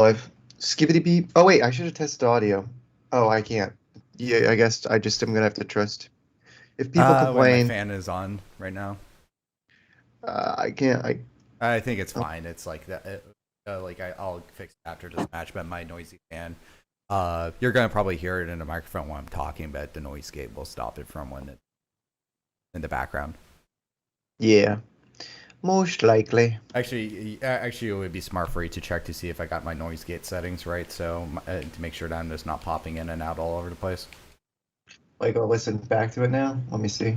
Live. Skibbity beep. Oh wait, I should have tested audio. Oh, I can't. Yeah, I guess I just am gonna have to trust. If people Wait, my complain, fan is on right now. I can't. I I think it's oh, fine. It's like that. I'll fix it after this match, but my noisy fan. You're gonna probably hear it in the microphone when I'm talking, but the noise gate will stop it from when it in the background. yeah, most likely. Actually, it would be smart for you to check to see if I got my noise gate settings right, so to make sure that I'm just not popping in and out all over the place. Like, I'll listen back to it now. Let me see.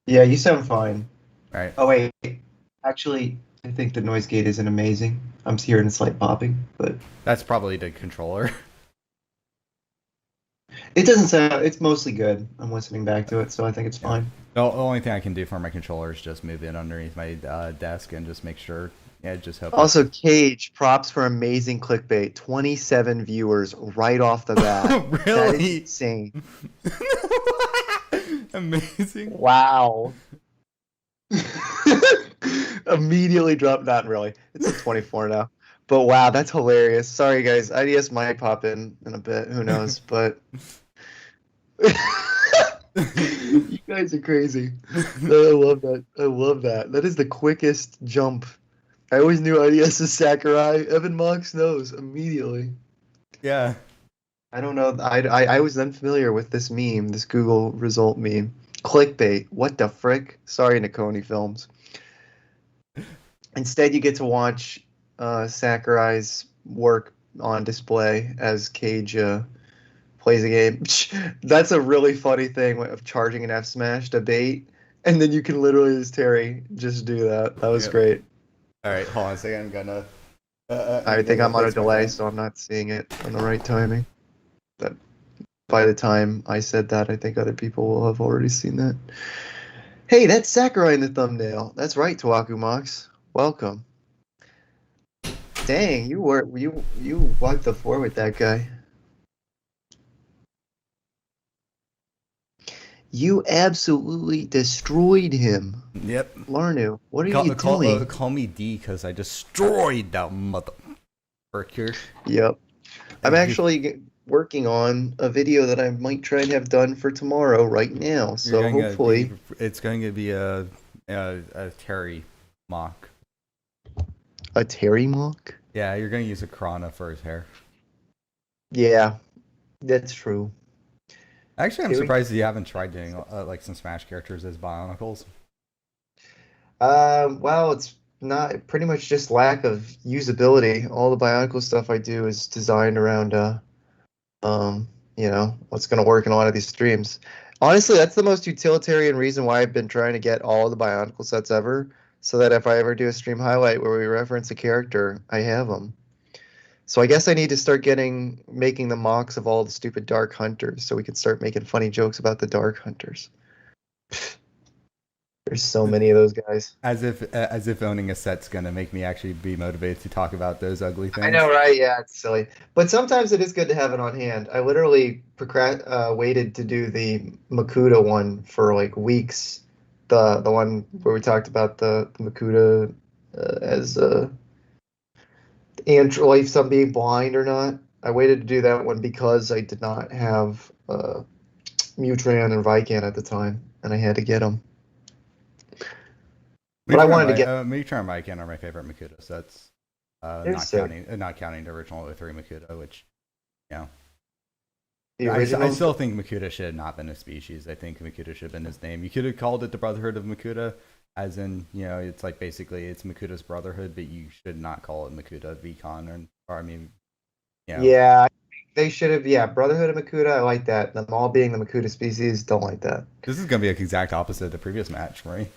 Yeah, you sound fine. All right, Oh wait, actually, I think the noise gate isn't amazing. I'm hearing a slight popping, but that's probably the controller. it doesn't sound. It's mostly good. I'm listening back to it, so I think it's Yeah. fine. The only thing I can do for my controller is just move it underneath my desk and just make sure. Yeah, just hope Also, it's. Cage, props for amazing clickbait. 27 viewers right off the bat. That is Really insane. amazing. Wow. Immediately dropped. Not really. It's at 24 now. But wow, that's hilarious. Sorry, guys. IDS might pop in a bit. Who knows? But you guys are crazy. I love that. I love that. That is the quickest jump. I always knew IDS is Sakurai. Evan Mox knows immediately. Yeah. I don't know. I was unfamiliar with this meme, this Google result meme. Clickbait. What the frick? Sorry, Nakoni Films. Instead, you get to watch Sakurai's work on display as Cage plays a game. That's a really funny thing of charging an F smash to bait, and then you can literally, as Terry, just do that. That was Yep. great. All right, hold on a second. I I'm think gonna I'm on a fix my delay, fan. so I'm not seeing it on the right timing. That by the time I said that, I think other people will have already seen that. Hey, that's Sakurai in the thumbnail. That's right, Tawaku Mox. Welcome. Dang, you wiped the floor with that guy. You absolutely destroyed him. Yep. Larnu, what are you doing? Call me D because I destroyed that mother. Here. Yep. I'm And you, actually working on a video that I might try and have done for tomorrow right now. you're So going to be. hopefully It's going to be a Terry mock. a Terry mock? Yeah, you're going to use a Krana for his hair. Yeah, that's true. Actually, I'm Terry. surprised you haven't tried doing like some Smash characters as Bionicles. Well, it's not pretty much just lack of usability. All the Bionicle stuff I do is designed around um, what's gonna work in a lot of these streams. Honestly, that's the most utilitarian reason why I've been trying to get all of the Bionicle sets ever, so that if I ever do a stream highlight where we reference a character, I have them. So I guess I need to start making the mocks of all the stupid Dark Hunters, so we can start making funny jokes about the Dark Hunters. There's so many of those guys. As if owning a set's gonna make me actually be motivated to talk about those ugly I know, things. right? Yeah, it's silly. But sometimes it is good to have it on hand. I literally waited to do the Makuta one for like weeks. The one where we talked about the Makuta as Android, some being blind or not. I waited to do that one because I did not have Mutran and Vican at the time, and I had to get them. But I wanted to get. Mutron and Maiken are my favorite Makuta sets. They're sick. Not counting the original O3 Makuta, which you know The I originals. still think Makuta should have not been a species. I think Makuta should have been his name. You could have called it the Brotherhood of Makuta, as in, it's like basically it's Makuta's Brotherhood, but you should not call it Makuta VCon or I mean, Yeah, they should have. Yeah, Brotherhood of Makuta. I like that. Them all being the Makuta species. Don't like that. this is gonna be like exact opposite of the previous match, right?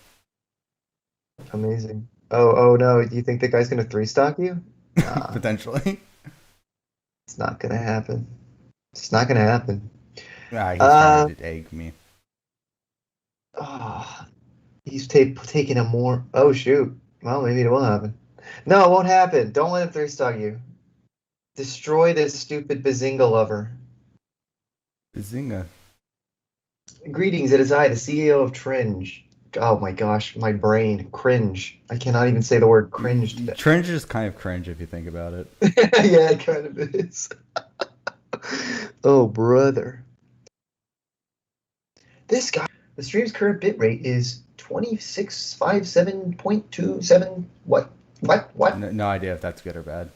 Amazing. Oh no. Do you think the guy's gonna three stock you? Nah, Potentially. it's not gonna happen. It's not gonna happen. He's trying Uh, to egg me. oh, he's taking a more. Oh shoot. Well, maybe it will happen. No, it won't happen. Don't let him three stock you. Destroy this stupid Bazinga lover. Bazinga. Greetings, it is I, the CEO of Tringe. oh my gosh, my brain, cringe. I cannot even say the word cringe today. Cringe is kind of cringe if you think about it. Yeah, it kind of is. Oh, brother. This guy, the stream's current bitrate is 2657.27. What? No idea if that's good or bad.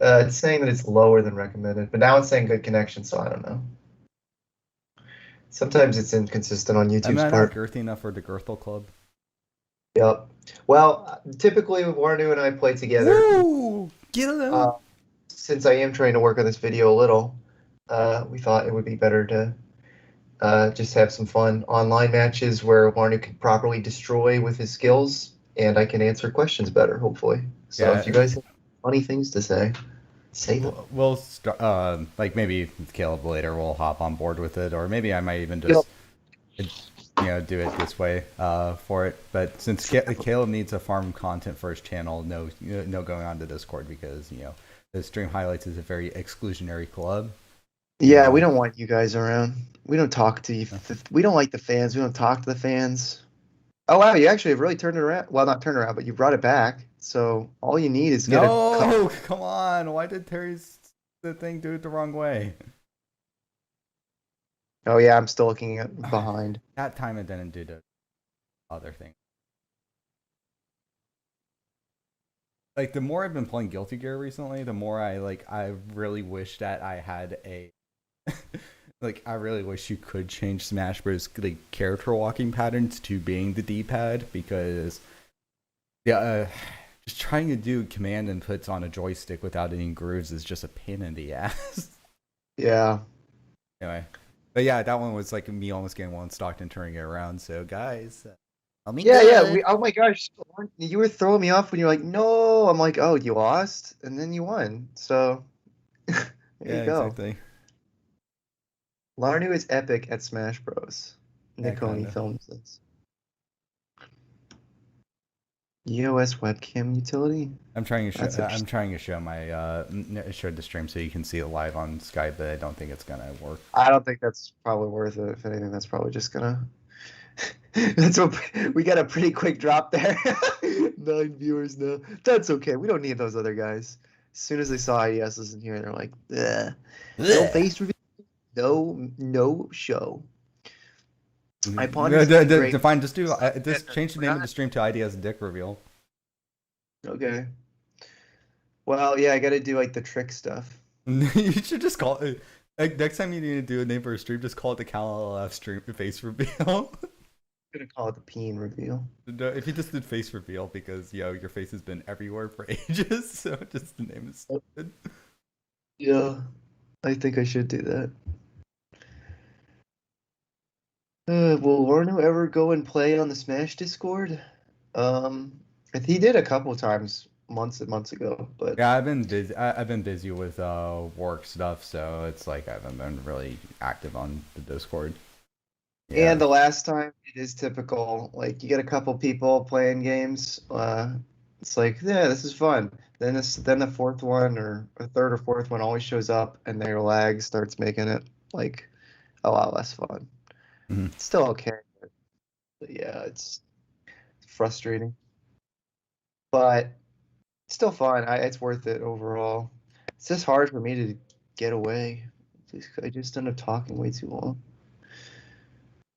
It's saying that it's lower than recommended, but now it's saying good connection, so I don't know. Sometimes it's inconsistent on Am YouTube's I not part. girthy enough for the Girthel Club? Yep. Well, typically Warnu and I play together. Woo! Get him! Since I am trying to work on this video a little, we thought it would be better to just have some fun online matches where Warnu can properly destroy with his skills, and I can answer questions better, hopefully. So if you guys have funny things to say, say them. We'll start, like maybe Caleb later will hop on board with it, or maybe I might even just do it this way for it. But since Caleb needs to farm content for his channel, no going on to Discord, because the stream highlights is a very exclusionary club. Yeah, we don't want you guys around. We don't talk to you. We don't like the fans. We don't talk to the fans. Oh wow, you actually have really turned it around. Well, not turned around, but you brought it back. So all you need is get No, come on. Why did Terry's the thing do it the wrong way? Oh yeah, I'm still looking behind. That time it didn't do the other thing. Like, the more I've been playing Guilty Gear recently, the more I really wish that I had a like, I really wish you could change Smash Bros. Like character walking patterns to being the D-pad, because just trying to do command inputs on a joystick without any grooves is just a pain in the ass. Yeah. Anyway, but yeah, that one was like me almost getting one stocked and turning it around. So guys, yeah. Oh my gosh, you were throwing me off when you're like, no. I'm like, oh, you lost, and then you won. So there you go. Exactly. Larnu is epic at Smash Bros. Nikoni films this. EOS webcam utility. I'm trying to show my show the stream so you can see it live on Skype, but I don't think it's gonna work. I don't think that's probably worth it. If anything, that's probably just gonna. That's what we got, a pretty quick drop there. 9 viewers now. That's okay. We don't need those other guys. As soon as they saw IDSs in here, they're like, ugh. No face reveal, no show. I pondered. Define. Just do. Just change the name of the stream to IDS Dick Reveal. Okay. Well, yeah, I got to do like the trick stuff. You should just call it. Like, next time you need to do a name for a stream, just call it the CalLF stream face reveal. I'm gonna call it the peen reveal. If you just did face reveal, because your face has been everywhere for ages, so just the name is stupid. Yeah, I think I should do that. Will Warno ever go and play on the Smash Discord? He did a couple times months and months ago, but yeah, I've been busy. I've been busy with work stuff, so it's like I haven't been really active on the Discord. Yeah. And the last time, it is typical. Like, you get a couple people playing games. It's like, yeah, this is fun. Then the fourth one or a third or fourth one always shows up, and their lag starts making it like a lot less fun. Mm-hmm. It's still okay, but yeah, it's frustrating. But it's still fun. It's worth it overall. It's just hard for me to get away. I just end up talking way too long.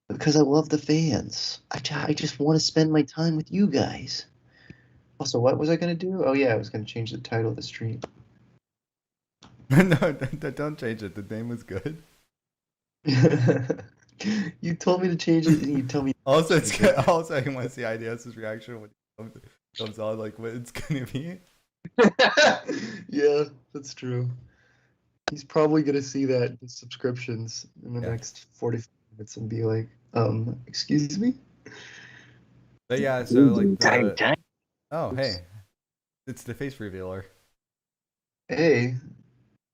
Because I love the fans. I just want to spend my time with you guys. Also, what was I going to do? Oh, yeah, I was going to change the title of the stream. No, don't change it. The name was good. You told me to change it, and you told me... Also, it's good. Also, I want to see IDS's reaction when it comes on, like, what it's going to be. Yeah, that's true. He's probably going to see that in subscriptions in the next 45 minutes and be like, excuse me? But yeah, so like oh, hey. It's the face revealer. Hey.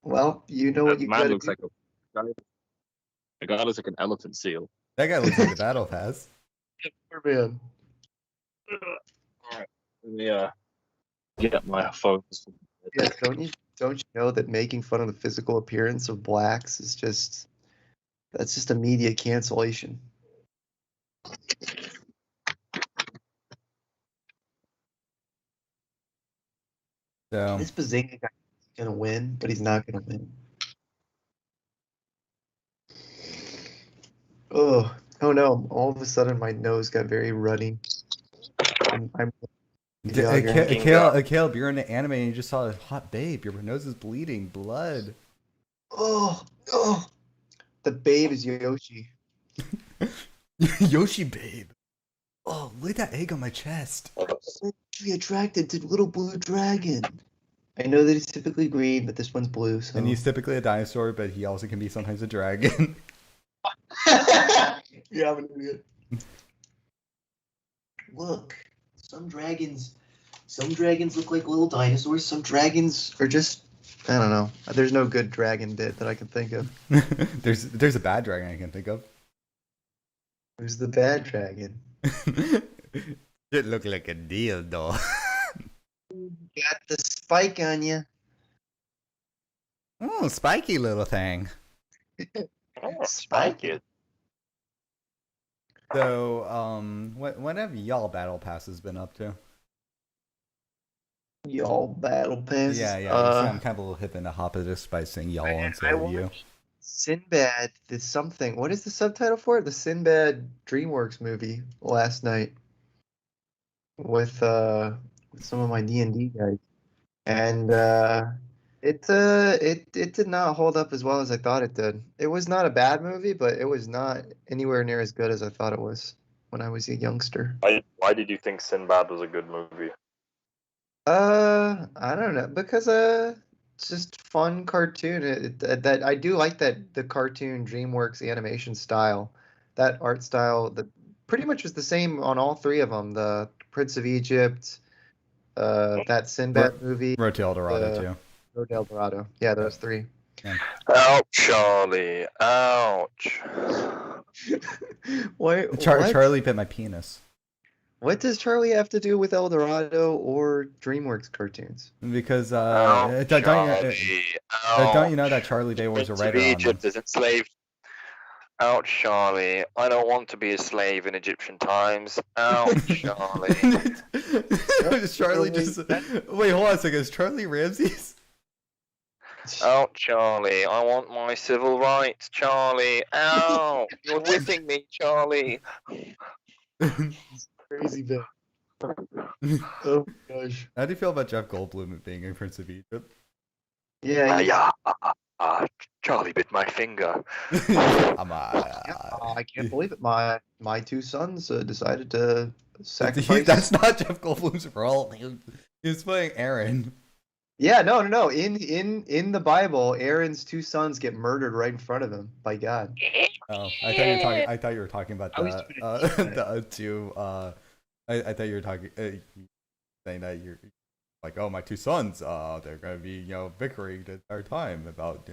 Well, you know what you man looks like a guy looks like an elephant seal. That guy looks like a battle pass. Poor man. Alright. Let me get my focus. Yeah, don't you know that making fun of the physical appearance of blacks is just immediate cancellation. So This Bazinga guy is gonna win, but he's not gonna win. Oh no! All of a sudden, my nose got very runny. I'm jogging. Caleb, you're in an anime and you just saw a hot babe. Your nose is bleeding, blood. Oh, the babe is Yoshi. Yoshi babe. Oh, look at that egg on my chest. Be attracted to little blue dragon. I know that he's typically green, but this one's blue. So. And he's typically a dinosaur, but he also can be sometimes a dragon. Yeah, I'm an idiot. Look, some dragons look like little dinosaurs. Some dragons are just, I don't know. There's no good dragon bit that I can think of. There's a bad dragon I can think of. Who's the bad dragon? It looked like a dildo. Got the spike on you. Oh, spiky little thing. Spike it. So, what have y'all battle passes been up to? Y'all battle passes. Yeah. I'm kind of a little hip into hop of this by saying y'all instead of you. Sinbad, the something. What is the subtitle for it? The Sinbad DreamWorks movie last night with some of my D&D guys, and it did not hold up as well as I thought it did. It was not a bad movie, but it was not anywhere near as good as I thought it was when I was a youngster. Why did you think Sinbad was a good movie? I don't know, because it's just fun cartoon. That I do like that the cartoon DreamWorks animation style, that art style that pretty much was the same on all three of them. The Prince of Egypt, that Sinbad movie, Road to El Dorado too. Road to El Dorado. Yeah, those three. Yeah. Ouch, Charlie. Ouch. What? Charlie bit my penis. What does Charlie have to do with El Dorado or DreamWorks cartoons? Because Ouch, don't Charlie. you know that Charlie Day was a Prince of writer on Egypt them? is enslaved. Ouch, Charlie. I don't want to be a slave in Egyptian times. Ouch, Charlie. Is Charlie just wait? Hold on a second. Is Charlie Ramses? Ouch, Charlie. I want my civil rights, Charlie. Ow! You're whipping me, Charlie. Crazy bit. Oh my gosh. How do you feel about Jeff Goldblum being in Prince of Egypt? Yeah. Charlie bit my finger. I can't believe it. My two sons decided to sacrifice. That's not Jeff Goldblum's role. He was playing Aaron. Yeah, no. In the Bible, Aaron's two sons get murdered right in front of him by God. Oh, I thought you were talking about I was the two. I thought you were talking saying that you're like, oh, my two sons. They're gonna be bickering the entire time about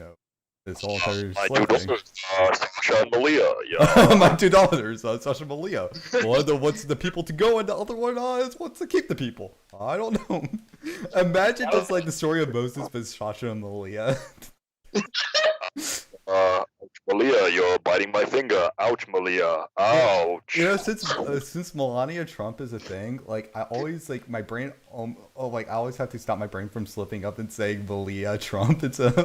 this whole entire My slave two thing. daughters, Sasha and Malia. Yeah. My two daughters, Sasha and Malia. One wants the people to go, and the other one wants to keep the people. I don't know. Imagine just like the story of Moses with Sasha and Malia. Malia, you're biting my finger. Ouch, Malia. Ouch. Since Melania Trump is a thing, like I always my brain, I always have to stop my brain from slipping up and saying Malia Trump. It's Damn,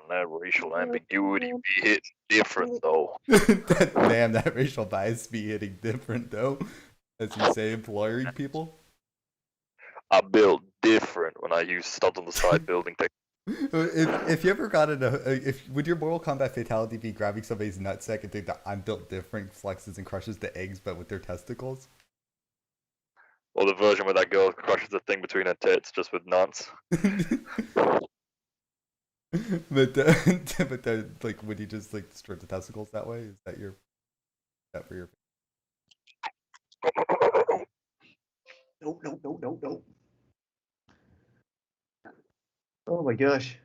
that racial ambiguity be hitting different though. Damn, that racial bias be hitting different though, as you say, employing people. I build different when I use studs on the side building technique. If you ever got would your Mortal Kombat fatality be grabbing somebody's nutsack and think that I'm built different, flexes and crushes the eggs, but with their testicles? Or the version where that girl crushes the thing between her tits just with nuts. but would you just strip the testicles that way? Is that for your? No. Oh my gosh.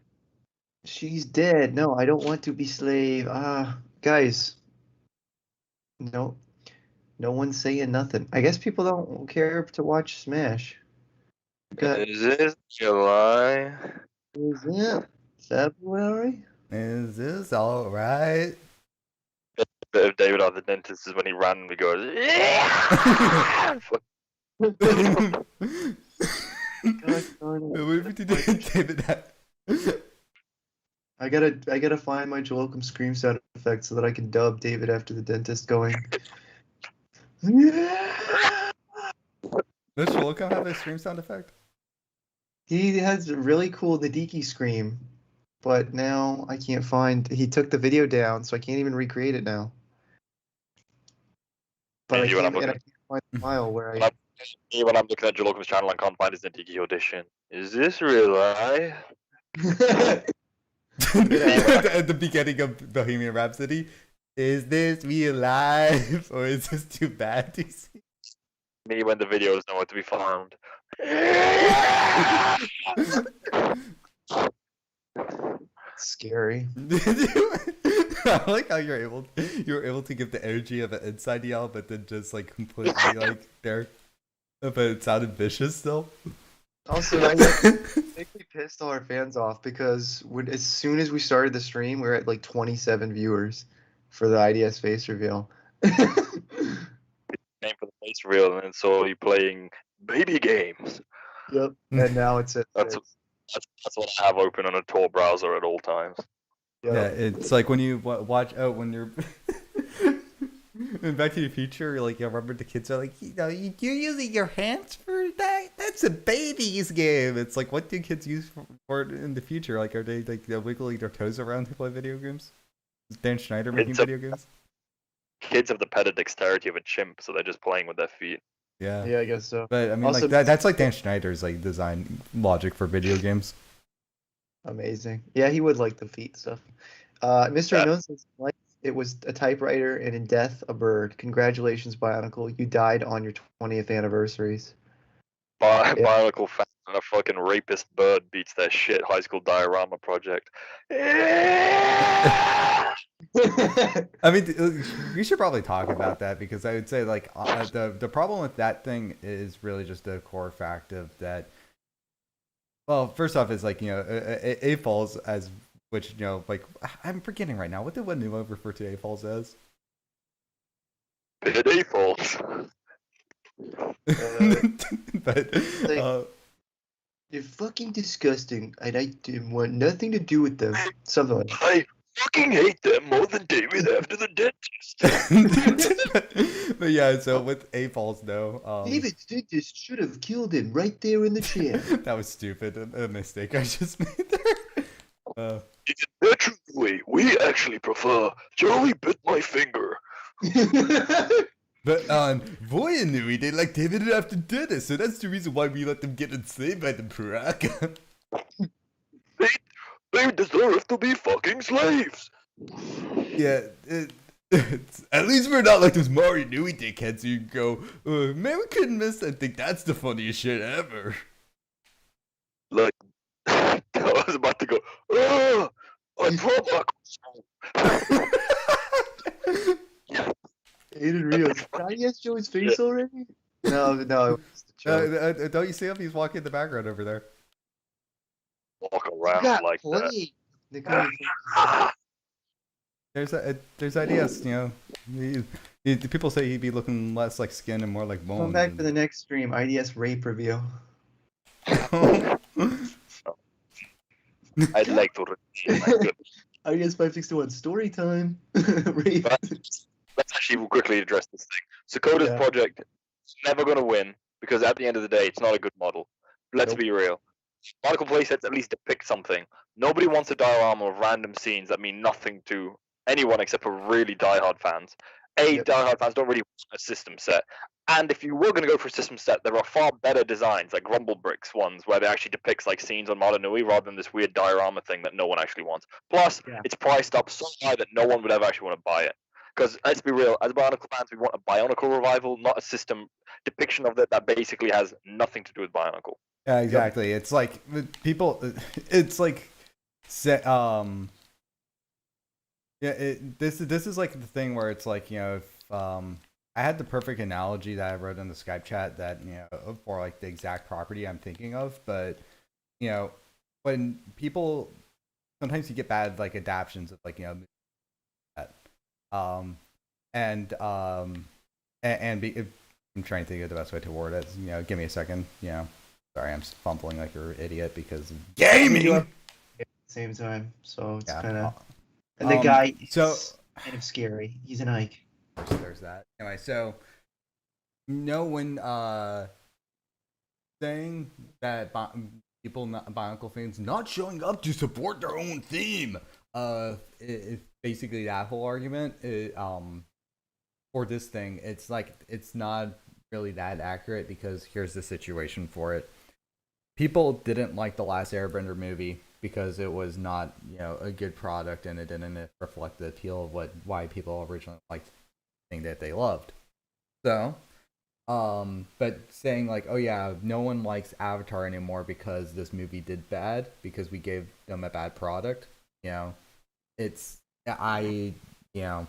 She's dead. No, I don't want to be slave. Guys. No. No one's saying nothing. I guess people don't care to watch Smash. Is it July? Is it February? Is this alright? Bit of David at the dentist is when he randomly goes, yeah! God darn it. What if we did David that? I gotta find my Joelcom scream sound effect so that I can dub David after the dentist going. Does Shulcom have a stream sound effect? He has a really cool Nadiki scream, but now I can't find. He took the video down, so I can't even recreate it now. But I can't find the file where I. When I'm looking at Jolocum's channel, I can't find his Nintiki audition. Is this real life? At the beginning of Bohemian Rhapsody, is this real life or is this too bad to see? Me when the video is nowhere to be found. Scary. I like how you're able to give the energy of an inside yell, but then just like completely like there, but it sounded vicious still. Also, I think we pissed all our fans off because as soon as we started the stream, we were at like 27 viewers for the IDS face reveal. Name for the face reveal, and then saw you playing baby games. Yep. And now it's at That's what I have open on a Tor browser at all times. Yep. Yeah, it's like when you watch when you're in Back to the Future, like you remember the kids are like, you're using your hands for that? That's a baby's game. It's like, what do kids use for it in the future? Like, are they like wiggling their toes around to play video games? Is Dan Schneider making video games? Kids have the pedidexterity of a chimp, so they're just playing with their feet. Yeah, I guess so. But I mean, also, like that's like Dan Schneider's like design logic for video games. Amazing. Yeah, he would like the feet stuff. Mr. Unknown says, it was a typewriter, and in death, a bird. Congratulations, Bionicle. You died on your 20th anniversaries. Bionicle fan and a fucking rapist bird beats their shit high school diorama project. I mean, we should probably talk about that because I would say like the problem with that thing is really just the core fact of that. Well, first off, is like A-Falls as which like I'm forgetting right now. What did Wenuma refer to A-Falls as? A-Falls. But they're fucking disgusting, and I want nothing to do with them. Something like that. I fucking hate them more than David after the dentist. But yeah, so with A-Falls, no. David's dentist should have killed him right there in the chair. That was stupid. A mistake I just made there. It's a natural way. We actually prefer Joey bit my finger. But on Voyanui, they like David after dinner, so that's the reason why we let them get enslaved by the Paraka. They deserve to be fucking slaves. Yeah, at least we're not like those Mario Nui dickheads who go, American Miss, I think that's the funniest shit ever. Like, I was about to go, I'm from Aiden Rios. Did I guess Joey's face already? No. Don't you see him? He's walking in the background over there. Walk around like that. There's IDS, people say he'd be looking less like skin and more like bone. Come back for the next stream, IDS rape review. I'd like to retain IDS5621 story time. Rape. Let's actually quickly address this thing. Sakoda's project is never going to win because at the end of the day, it's not a good model. Let's be real. Particle playsets at least depict something. Nobody wants a diorama of random scenes that mean nothing to anyone except for really diehard fans. Diehard fans don't really want a system set. And if you were going to go for a system set, there are far better designs, like Rumble Bricks ones, where they actually depicts like scenes on Modern Nui rather than this weird diorama thing that no one actually wants. Plus, it's priced up so high that no one would ever actually want to buy it. Because let's be real, as Bionicle fans, we want a Bionicle revival, not a system depiction of it that basically has nothing to do with Bionicle. Yeah, exactly. It's like people. It's like, this is like the thing where it's like if I had the perfect analogy that I wrote in the Skype chat that for like the exact property I'm thinking of, but when people sometimes you get bad like adaptions of like that. I'm trying to think of the best way to word it. You know, give me a second. You know, sorry, I'm fumbling like you're an idiot because of gaming. At the same time, so it's kind of. And the guy is kind of scary. He's an Ike. There's that. Anyway, so when saying that people, Bionicle fans, not showing up to support their own theme, it's basically that whole argument. For this thing, it's like it's not really that accurate because here's the situation for it. People didn't like the last Airbender movie because it was not, you know, a good product and it didn't reflect the appeal of why people originally liked the thing that they loved. So, but saying like, oh yeah, no one likes Avatar anymore because this movie did bad because we gave them a bad product. You know, you know,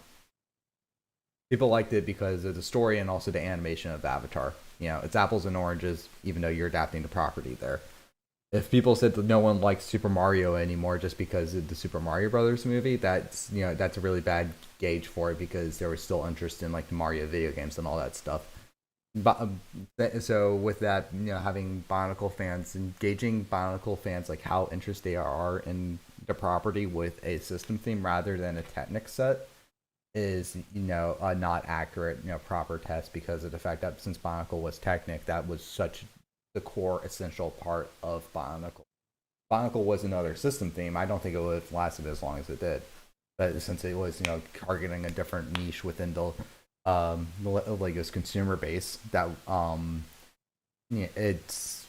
people liked it because of the story and also the animation of Avatar. You know, it's apples and oranges, even though you're adapting the property there. If people said that no one likes Super Mario anymore just because of the Super Mario Brothers movie, that's, you know, that's a really bad gauge for it because there was still interest in like the Mario video games and all that stuff. But so with that, you know, having Bionicle fans, engaging Bionicle fans, like how interested they are in the property with a system theme rather than a Technic set, is, you know, a not accurate, you know, proper test because of the fact that since Bionicle was Technic, that was such the core essential part of Bionicle. Bionicle was another system theme. I don't think it would have lasted as long as it did, but since it was, you know, targeting a different niche within the Lego's consumer base, that you know, it's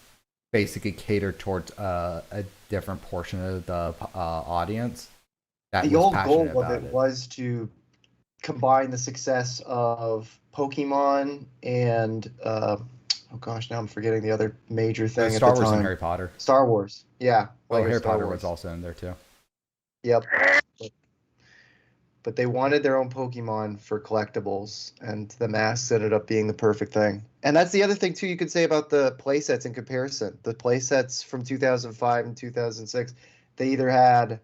basically catered towards a different portion of the audience. That the whole goal of it was to combine the success of Pokemon and oh gosh, now I'm forgetting the other major thing. Star at the Wars time. And Harry Potter. Star Wars, yeah. Well, Harry Potter was also in there too. Yep. But they wanted their own Pokemon for collectibles, and the masks ended up being the perfect thing. And that's the other thing too you could say about the playsets in comparison. The playsets from 2005 and 2006, they either had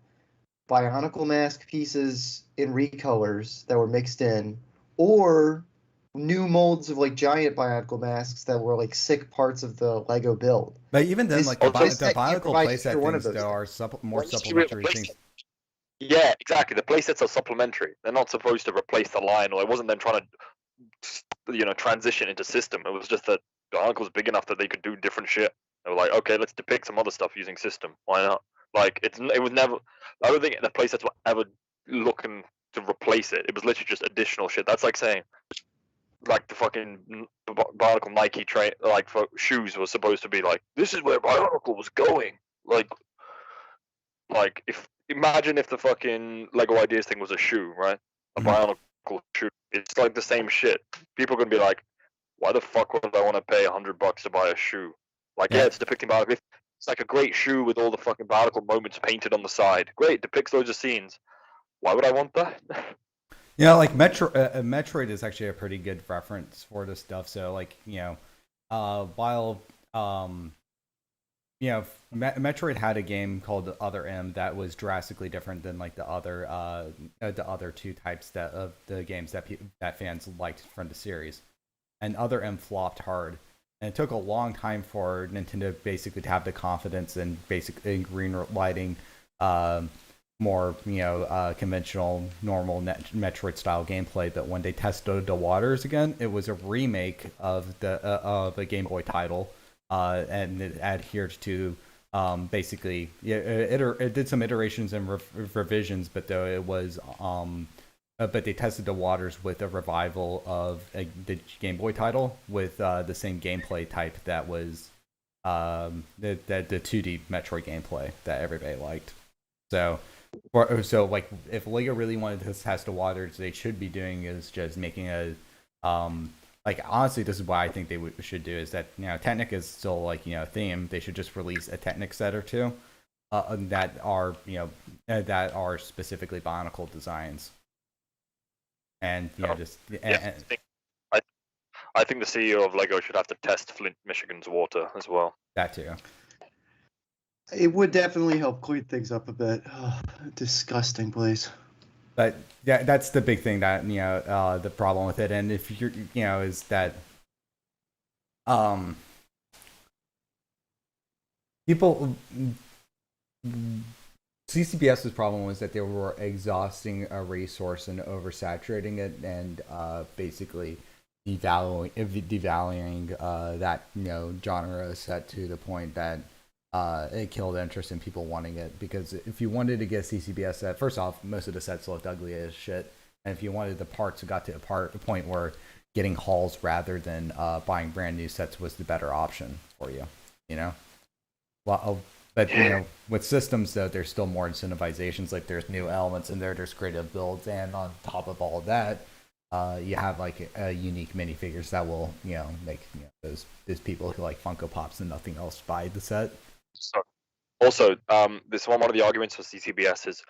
Bionicle mask pieces in recolors that were mixed in, or new molds of like giant Bionicle masks that were like sick parts of the Lego build. But even then, like the Bionicle playset things, there are more supplementary things. Yeah, exactly. The playsets are supplementary. They're not supposed to replace the line, or it wasn't them trying to, you know, transition into system. It was just that Bionicle's big enough that they could do different shit. They were like, okay, let's depict some other stuff using system. Why not? Like, it was never. I don't think the playsets were ever looking to replace it. It was literally just additional shit. That's like saying, like the fucking Bionicle Nike like for shoes was supposed to be like, this is where Bionicle was going. Like if imagine if the fucking Lego Ideas thing was a shoe, right? A Bionicle shoe. It's like the same shit. People are gonna be like, why the fuck would I want to pay $100 to buy a shoe? Like, yeah, it's depicting Bionicle. It's like a great shoe with all the fucking Bionicle moments painted on the side. Great, depicts loads of scenes. Why would I want that? Yeah, like Metroid is actually a pretty good reference for this stuff. So, like, you know, while you know, Metroid had a game called Other M that was drastically different than like the other two types of the games that fans liked from the series, and Other M flopped hard. And it took a long time for Nintendo basically to have the confidence in green lighting more, you know, conventional, normal Metroid style gameplay. But when they tested the waters again, it was a remake of a Game Boy title, and it adhered to basically, yeah, it did some iterations and revisions, but though it was but they tested the waters with a revival of the Game Boy title with the same gameplay type that was the 2D Metroid gameplay that everybody liked. So like if Lego really wanted to test the waters, they should be doing is just making a like, honestly, this is what I think they should do is that, you know, Technic is still like, you know, theme. They should just release a Technic set or two that are, you know, that are specifically Bionicle designs. And, you know, just I think the CEO of Lego should have to test Flint, Michigan's water as well. That too. It would definitely help clean things up a bit. Oh, disgusting place. But yeah, that's the big thing that, you know, the problem with it. And if you're, you know, is that Um, people CCBS's problem was that they were exhausting a resource and oversaturating it, and basically devaluing that genre set to the point that it killed interest in people wanting it. Because if you wanted to get a CCBS set, first off, most of the sets looked ugly as shit, and if you wanted the parts, it got to a point where getting hauls rather than buying brand new sets was the better option for you. Well, but with systems though, there's still more incentivizations. Like there's new elements in there, there's creative builds, and on top of all of that, you have like unique minifigures that will make those people who like Funko Pops and nothing else buy the set. So, also, this one of the arguments for CCBS is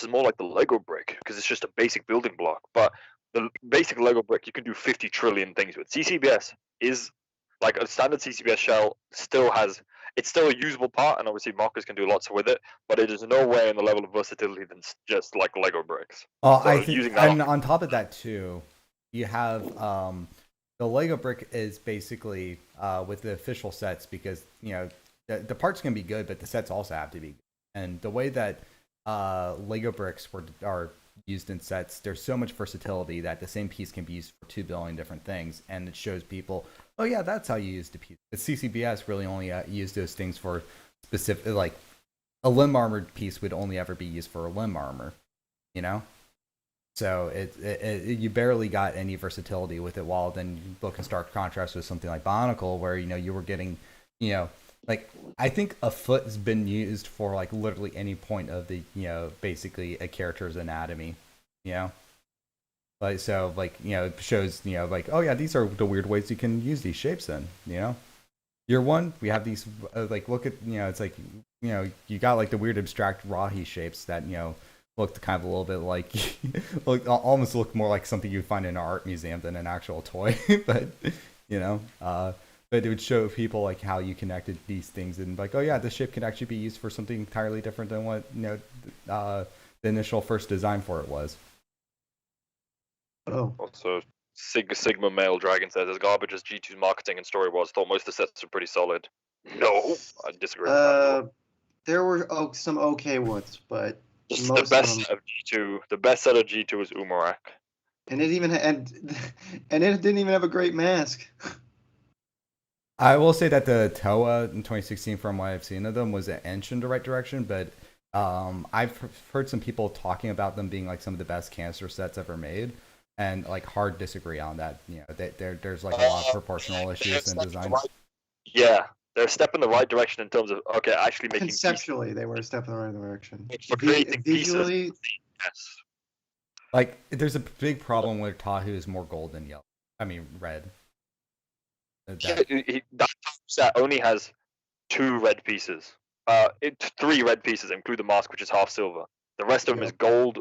more like the Lego brick because it's just a basic building block. But the basic Lego brick, you can do 50 trillion things with. CCBS is like a standard CCBS shell. It's still a usable part, and obviously markers can do lots with it, but it is nowhere in the level of versatility than just like Lego bricks. Oh, so I think, and on top of that too, you have the Lego brick is basically with the official sets, because the parts can be good, but the sets also have to be good. And the way that Lego bricks are used in sets, there's so much versatility that the same piece can be used for 2 billion different things, and it shows people, oh yeah, that's how you use the piece. The CCBS really only use those things for specific, like a limb armored piece would only ever be used for a limb armor, So you barely got any versatility with it. While then you look in stark contrast with something like Bionicle, where you were getting, like I think a foot has been used for like literally any point of the basically a character's anatomy, Like so, like it shows like, oh yeah, these are the weird ways you can use these shapes in. Year one, we have these like, look at it's like you got like the weird abstract Rahi shapes that looked kind of a little bit like almost look more like something you'd find in an art museum than an actual toy. But but it would show people like how you connected these things, and like, oh yeah, this shape can actually be used for something entirely different than what the initial first design for it was. Oh. Also, Sigma Male Dragon says, as garbage as G2's marketing and story was, thought most of the sets were pretty solid. No, I disagree with that. There were some okay ones, but the best set of G2, the best set of G2 is Umarak. And it even and it didn't even have a great mask. I will say that the Toa in 2016, from what I've seen of them, was an inch in the right direction, but I've heard some people talking about them being like some of the best cancer sets ever made, and like hard disagree on that. There's like a lot of proportional issues in design. Yeah, they're a step in the right direction in terms of actually making conceptually they were a step in the right direction. For creating visually, pieces, yes. Like there's a big problem where Tahu is more gold than yellow. I mean red. That set only has 2 red pieces. 3 red pieces, include the mask, which is half silver. The rest of them is gold.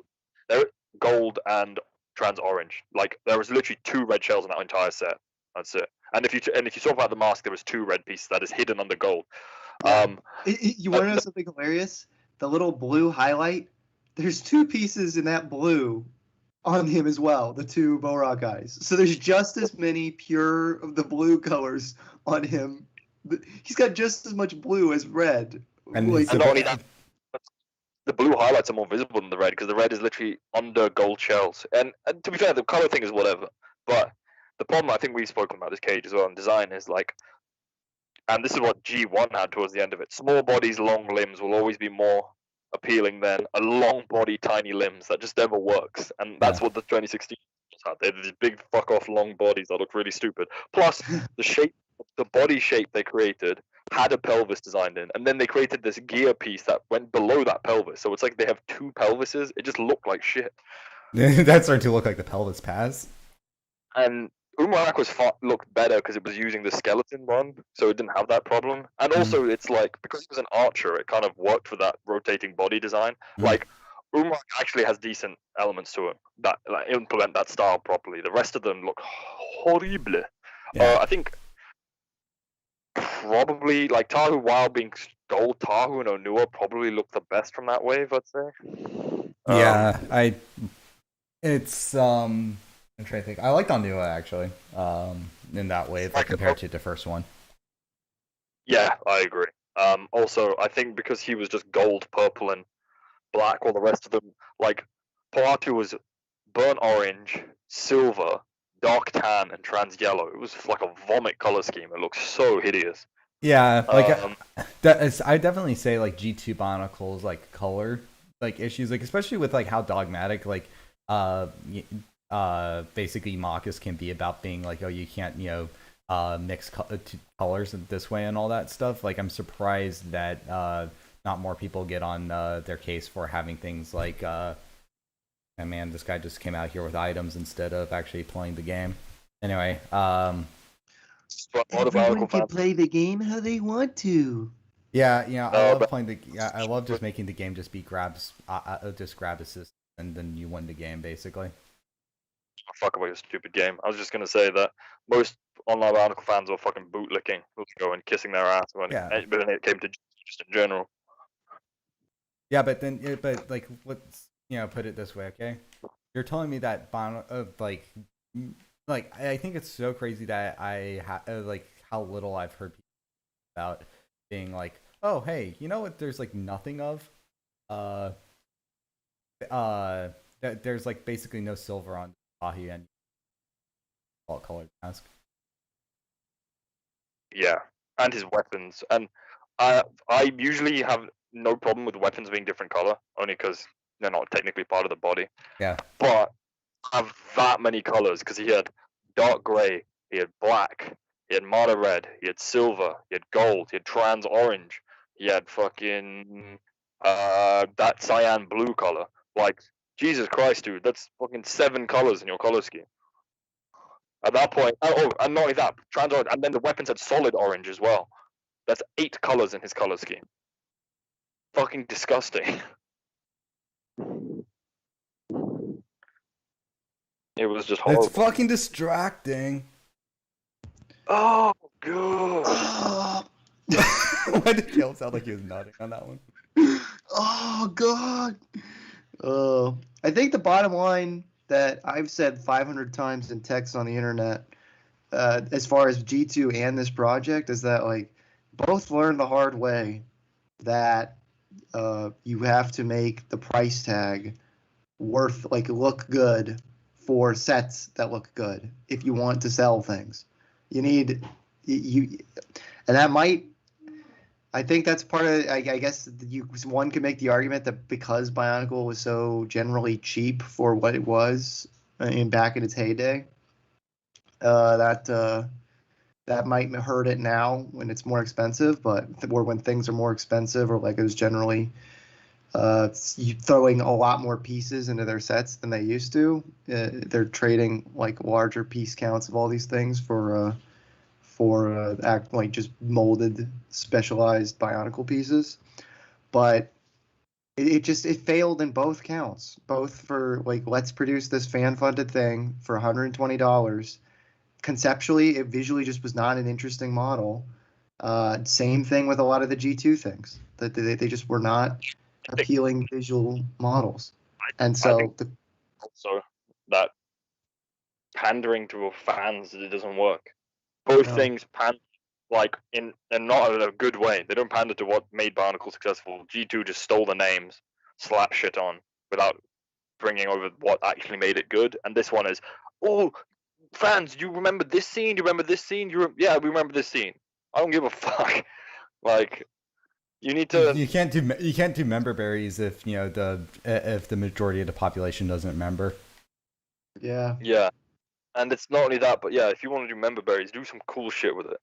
They're gold and trans orange. Like there was literally 2 red shells in that entire set. That's it. And if you saw about the mask, there was 2 red pieces that is hidden under gold. You want to know something hilarious? The little blue highlight. There's 2 pieces in that blue on him as well, the 2 Borak guys. So there's just as many pure of the blue colors on him. He's got just as much blue as red. And not only that, the blue highlights are more visible than the red, because the red is literally under gold shells. And to be fair, the color thing is whatever. But the problem, I think we've spoken about this Cage as well in design, is like, and this is what G1 had towards the end of it, small bodies, long limbs will always be more appealing than a long body, tiny limbs. That just never works, and that's what the 2016 had. They had these big fuck off long bodies that look really stupid. Plus, the body shape they created had a pelvis designed in, and then they created this gear piece that went below that pelvis. So it's like they have 2 pelvises. It just looked like shit. That started to look like the pelvis pads. And Umarak looked better because it was using the skeleton one, so it didn't have that problem. And also, it's like, because he was an archer, it kind of worked for that rotating body design. Like, Umarak actually has decent elements to it that like, implement that style properly. The rest of them look horrible. I think probably, like, Tahu, while being gold, Tahu and Onua probably look the best from that wave, I'd say. I'm trying to think. I liked Onua, actually. in that way, like compared to the first one. Yeah, I agree. Also, I think because he was just gold, purple, and black, all the rest of them, like, Poatu was burnt orange, silver, dark tan, and trans yellow. It was like a vomit color scheme. It looks so hideous. Yeah, like I definitely say like G2 Bionicle's like color like issues, like especially with like how dogmatic like basically Marcus can be about being like, oh, you can't mix colors this way and all that stuff. Like I'm surprised that not more people get on their case for having things like and man, this guy just came out here with items instead of actually playing the game. Anyway, everyone can play the game how they want to. Yeah, I love playing the. Yeah, I love just making the game just be grabs, just grab assist, and then you win the game basically. Fuck about your stupid game. I was just gonna say that most online Bionicle fans are fucking bootlicking, going kissing their ass when it came to just in general. Yeah, but like let's put it this way, okay? You're telling me that like I think it's so crazy that like how little I've heard people about being like, oh hey, you know what? There's like nothing of, there's like basically no silver on Ahi and all colored mask. Yeah, and his weapons, and I usually have no problem with weapons being different color, only because they're not technically part of the body. Yeah. But I have that many colors because he had dark gray, he had black, he had Marta red, he had silver, he had gold, he had trans orange, he had fucking that cyan blue color. Like, Jesus Christ, dude, that's fucking 7 colors in your color scheme. At that point, and not only that, trans orange, and then the weapons had solid orange as well. That's 8 colors in his color scheme. Fucking disgusting. It was just horrible. It's fucking distracting. Oh, God. Why did Kale sound like he was nodding on that one? Oh, God. I think the bottom line that I've said 500 times in text on the internet, as far as G2 and this project, is that like both learned the hard way that you have to make the price tag look good for sets that look good if you want to sell things. You need and that might. I think that's part of. I guess one could make the argument that because Bionicle was so generally cheap for what it was back in its heyday, that might hurt it now when it's more expensive. But or when things are more expensive, or like it was generally throwing a lot more pieces into their sets than they used to. They're trading like larger piece counts of all these things for just molded, specialized Bionicle pieces. But it failed in both counts. Both for like, let's produce this fan-funded thing for $120. Conceptually, it visually just was not an interesting model. Same thing with a lot of the G2 things. That they just were not appealing visual models. And so also that pandering to fans, it doesn't work. Both things pander and not in a good way. They don't pander to what made Bionicle successful. G2 just stole the names, slapped shit on without bringing over what actually made it good. And this one is, oh, fans, you remember this scene? You remember this scene? Yeah, we remember this scene. I don't give a fuck. Like, you need to. You can't do member berries if if the majority of the population doesn't remember. Yeah. Yeah. And it's not only that, but yeah, if you want to do member berries, do some cool shit with it.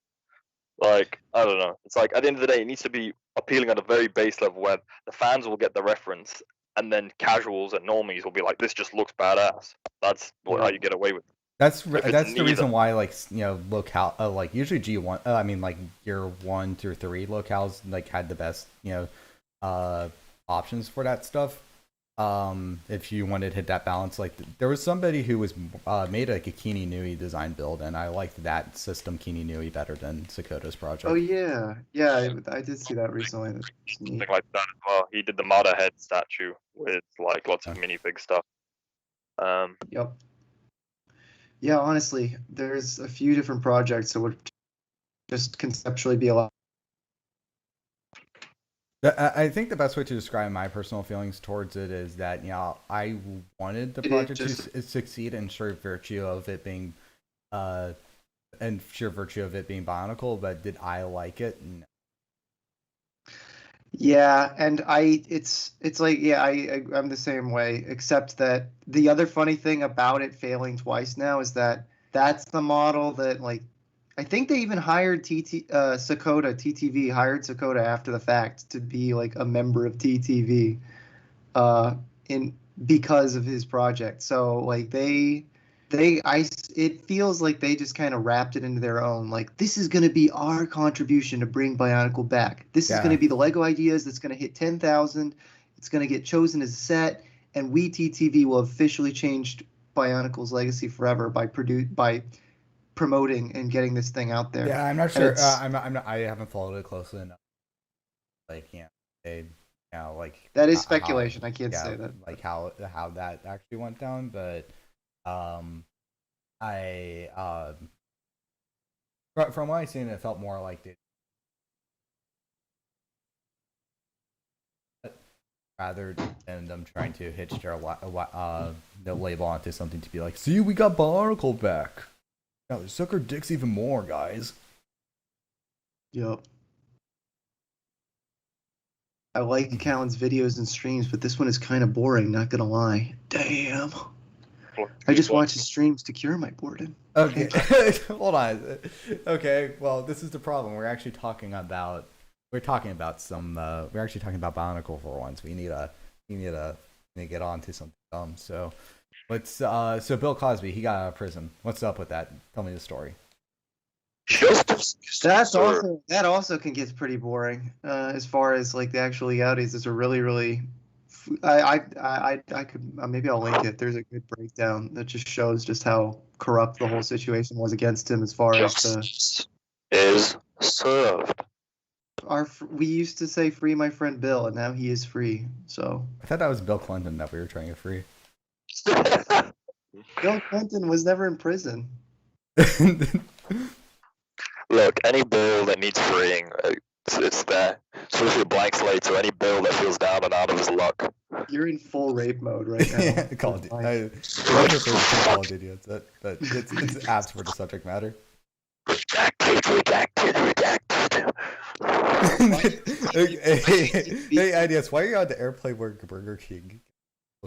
Like, I don't know. It's like, at the end of the day, it needs to be appealing at a very base level where the fans will get the reference, and then casuals and normies will be like, this just looks badass. That's how you get away with it. That's the reason why, like, locale, like usually G1, I mean, like year 1 through 3 locales like had the best options for that stuff. If you wanted to hit that balance, like there was somebody who was made like a Kini Nui design build, and I liked that system Kini Nui better than Sakota's project. Oh yeah, I did see that recently. Something like that as well. He did the Mata head statue with like lots of minifig stuff. Yep. Yeah, honestly, there's a few different projects that would just conceptually be a lot. I think the best way to describe my personal feelings towards it is that, you know, I wanted the project to succeed in sheer virtue of it being, and sheer virtue of it being Bionicle, but did I like it? No. Yeah, and it's like, yeah, I'm the same way, except that the other funny thing about it failing twice now is that that's the model that, like, I think they even hired Sakota, TTV hired Sakota after the fact to be like a member of TTV, in because of his project. So like it feels like they just kind of wrapped it into their own. Like, this is going to be our contribution to bring Bionicle back. This is going to be the Lego ideas that's going to hit 10,000. It's going to get chosen as a set, and we TTV will have officially changed Bionicle's legacy forever by promoting and getting this thing out there. Yeah, I'm not sure. I haven't followed it closely enough. Like, yeah, like that is speculation. I can't say that. Like how that actually went down, but I from what I've seen, it felt more like rather than them trying to hitch their the label onto something to be like, see, we got Bionicle back. Now suck our dicks even more, guys. Yep. I like Callan's videos and streams, but this one is kind of boring, not gonna lie. Damn. I just watch his streams to cure my boredom. Okay. Hold on. Okay, well, this is the problem. We're actually talking about Bionicle for once. We need to get on to something dumb. So so Bill Cosby, he got out of prison. What's up with that? Tell me the story. That also can get pretty boring, as far as like the actual legalities. It's a really I could maybe I'll link it. There's a good breakdown that just shows just how corrupt the whole situation was against him, as far as Justice is served. We used to say free my friend Bill, and now he is free. So I thought that was Bill Clinton that we were trying to free. Bill Clinton was never in prison. Look, any bill that needs freeing, it's there. Especially a blank slate, so any bill that feels down and out of his luck. You're in full rape mode right now. Yeah, Call of Duty. Call of Duty. But it's apps for the subject matter. Redacted. Hey, IDS, why are you on the airplane wearing Burger King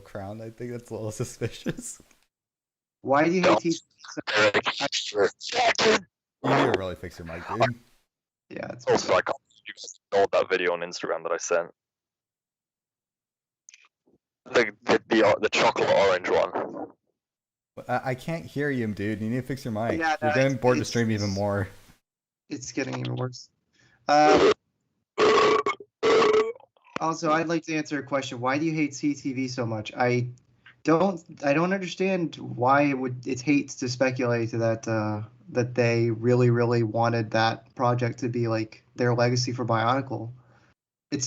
crown? I think that's a little suspicious. Why do you hate teachers? You need to really fix your mic, dude. Yeah, it's also, I can't you guys ignored that video on Instagram that I sent. The chocolate orange one. I can't hear you, dude. You need to fix your mic. Yeah, you're getting bored the stream even more. It's getting even worse. Also, I'd like to answer a question. Why do you hate CTV so much? I don't understand why it's hate to speculate that they really wanted that project to be like their legacy for Bionicle. They're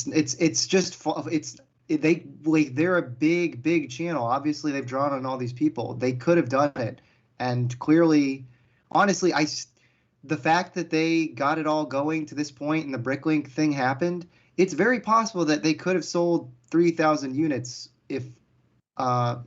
a big channel. Obviously, they've drawn on all these people. They could have done it, and clearly, honestly, the fact that they got it all going to this point and the Bricklink thing happened, it's very possible that they could have sold 3,000 units if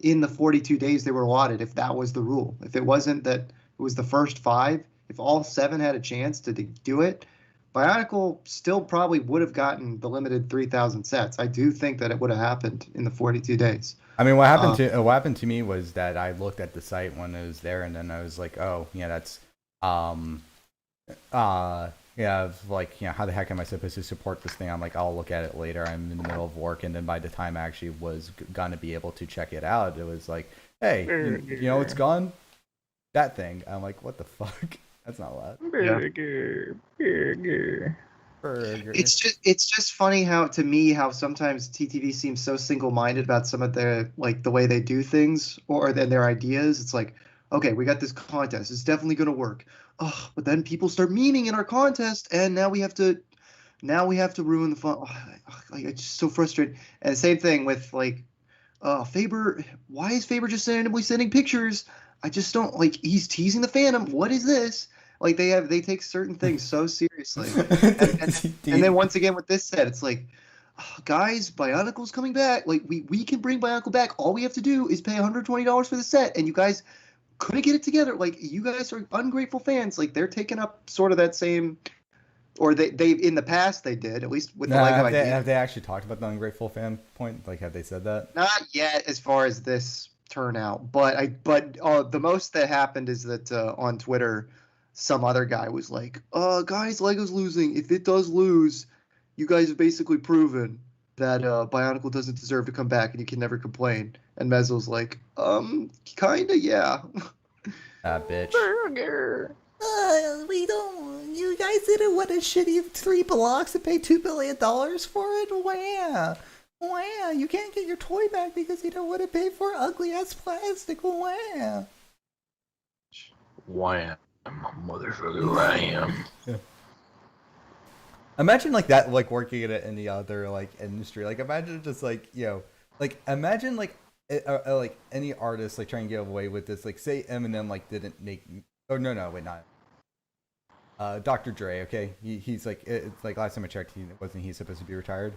in the 42 days they were allotted, if that was the rule. If it wasn't that it was the first 5, if all 7 had a chance to do it, Bionicle still probably would have gotten the limited 3,000 sets. I do think that it would have happened in the 42 days. I mean, what happened to me was that I looked at the site when it was there, and then I was like, oh, yeah, that's yeah, like, you know, how the heck am I supposed to support this thing? I'm like, I'll look at it later. I'm in the middle of work, and then by the time I actually was gonna be able to check it out, it was like, hey, you know, it's gone. That thing. I'm like, what the fuck? That's not allowed. Burger. Burger. It's just funny how sometimes TTV seems so single-minded about some of their, like, the way they do things or then their ideas. It's like, okay, we got this contest. It's definitely gonna work. Oh, but then people start memeing in our contest, and now we have to ruin the fun. Oh, it's just so frustrating. And the same thing with, like, Faber. Why is Faber just randomly sending pictures? I just don't like. He's teasing the fandom. What is this? Like they take certain things so seriously, and then once again with this set, it's like, oh, guys, Bionicle's coming back. Like we can bring Bionicle back. All we have to do is pay $120 for the set, and you guys couldn't get it together. Like you guys are ungrateful fans. Like they're taking up sort of that same, or they in the past they did, at least with the Lego idea. Have they actually talked about the ungrateful fan point? Like, have they said that? Not yet, as far as this turnout. But the most that happened is that on Twitter, some other guy was like, guys, Lego's losing. If it does lose, you guys have basically proven that Bionicle doesn't deserve to come back and you can never complain. And Mezzo's like, kinda, yeah. Bitch. Burger. We don't. You guys didn't want a shitty 3 blocks and pay $2 billion for it? Wow. You can't get your toy back because you don't want to pay for ugly ass plastic. Wow. Wham. Motherfucker, wham. Yeah. Imagine like that, like working in any other like industry. Like imagine just like, you know, like imagine like any artist like trying to get away with this. Like say Eminem like didn't make. Oh no, wait, not. Dr. Dre, okay, he's like, it's like last time I checked, wasn't he supposed to be retired?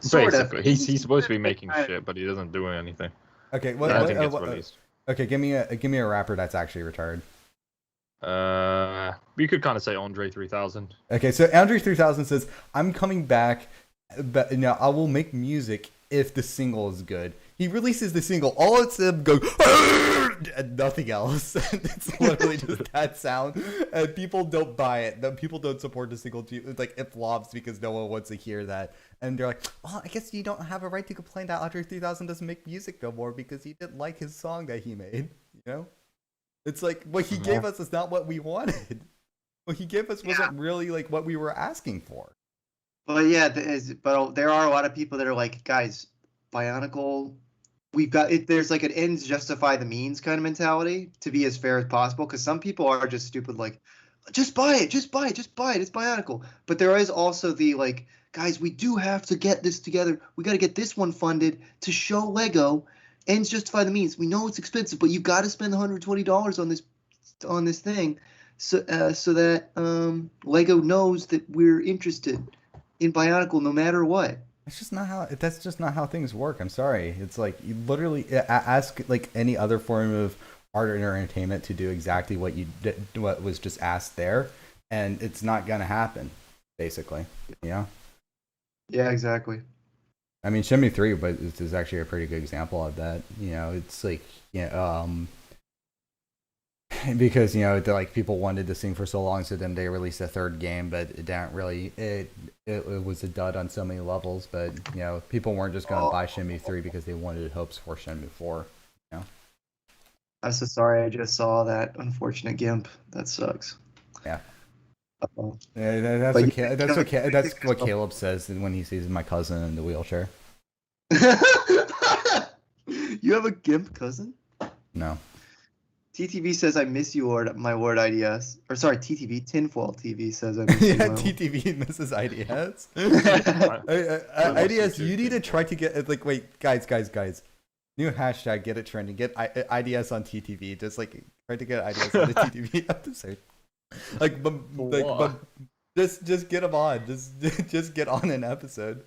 Basically, he's supposed to be making shit, but he doesn't do anything. Okay, okay, give me a rapper that's actually retired. We could kind of say Andre 3000. Okay, so Andre 3000 says, "I'm coming back, but now I will make music if the single is good." He releases the single, all it's him going, and nothing else. It's literally just that sound, and people don't buy it. People don't support the single. It's like it flops because no one wants to hear that, and they're like, "Well, I guess you don't have a right to complain that Andre 3000 doesn't make music no more because you didn't like his song that he made." You know, it's like what he gave us is not what we wanted. What he gave us wasn't really like what we were asking for. But yeah, there are a lot of people that are like, guys, Bionicle. We've got it. There's like an ends justify the means kind of mentality to be as fair as possible. Because some people are just stupid, like, just buy it. It's Bionicle. But there is also the like, guys, we do have to get this together. We got to get this one funded to show Lego. Ends justify the means. We know it's expensive, but you got to spend $120 on this thing, so that Lego knows that we're interested in Bionicle no matter what. That's just not how things work. I'm sorry. It's like you literally ask like any other form of art or entertainment to do exactly what you did, what was just asked there, and it's not gonna happen. Basically, you know. Yeah, exactly. I mean, Shenmue 3, but this is actually a pretty good example of that. You know, it's like because you know like people wanted to sing for so long, so then they released a third game, but it didn't really. It was a dud on so many levels, but you know people weren't just going to buy Shenmue 3 because they wanted hopes for Shenmue 4. You know. I'm so sorry. I just saw that unfortunate GIMP. That sucks. Yeah. Uh-oh. Yeah, that's what Caleb says when he sees my cousin in the wheelchair. You have a GIMP cousin? No. TTV says I miss you, my word IDS. Or sorry, TTV, Tinfoil TV says I miss you. Yeah, TTV misses IDS. IDS, you need to try to get like wait, guys. New hashtag, get it trending. Get IDS on TTV. Just like try to get IDS on the TTV episode. Like, but just get them on. Just get on an episode.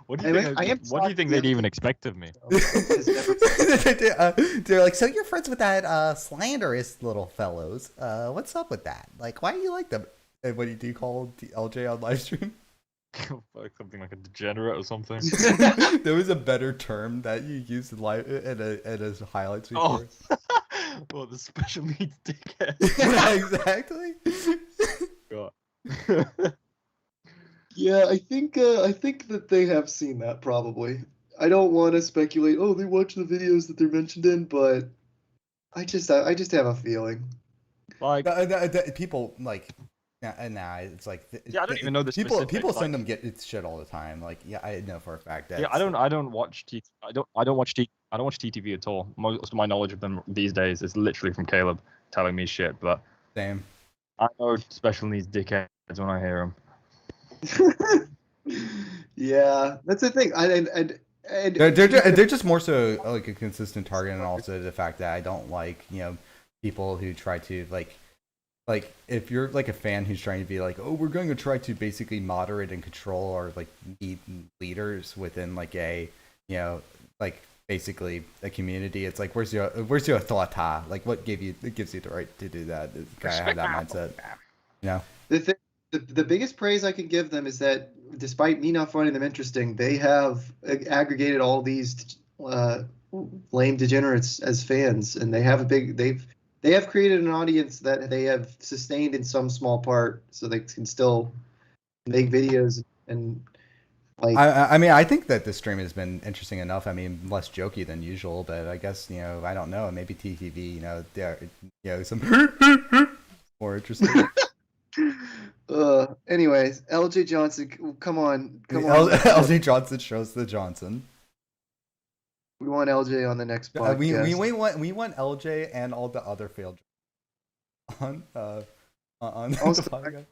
What do you think they'd even expect of me? They're like, so you're friends with that slanderous little fellows. What's up with that? Like, why do you like them? And what do you call LJ on live stream? Something like a degenerate or something. There was a better term that you used in live at a highlights before. Oh. Well, the special needs dickhead. Yeah, exactly. God. Yeah, I think that they have seen that probably. I don't want to speculate. Oh, they watch the videos that they're mentioned in, but I just have a feeling. Like people like, nah, it's like I don't even know the people send them get shit all the time. Like, yeah, I know for a fact that. Yeah, I don't watch TTV at all. Most of my knowledge of them these days is literally from Caleb telling me shit. But same. I know special needs dickheads when I hear them. Yeah, that's the thing. And They're just more so like a consistent target, and also the fact that I don't like people who try to like if you're like a fan who's trying to be like, oh, we're going to try to basically moderate and control or like leaders within like a like basically a community. It's like where's your authority? Like what gives you the right to do that? Gotta have that mindset. The biggest praise I can give them is that despite me not finding them interesting, they have aggregated all these lame degenerates as fans, and they have they have created an audience that they have sustained in some small part, so they can still make videos and like. I mean, I think that this stream has been interesting enough. I mean, less jokey than usual, but I guess I don't know. Maybe TTV, they're some more interesting. Anyways, LJ Johnson, come on. LJ Johnson shows the Johnson. We want LJ on the next podcast. We want LJ and all the other failed on also, the podcast.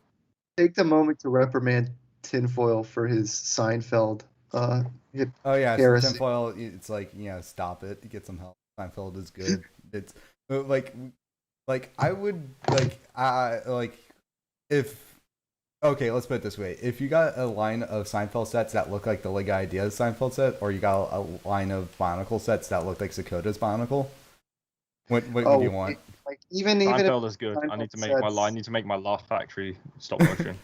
Take the moment to reprimand Tinfoil for his Seinfeld. Heresy. Tinfoil. It's like stop it. Get some help. Seinfeld is good. It's like I would if. Okay, let's put it this way. If you got a line of Seinfeld sets that look like the Liga Ideas Seinfeld set, or you got a line of Bionicle sets that look like Sakota's Bionicle, what do you want? Like even Seinfeld is good. I need to make my Laugh Factory stop motion.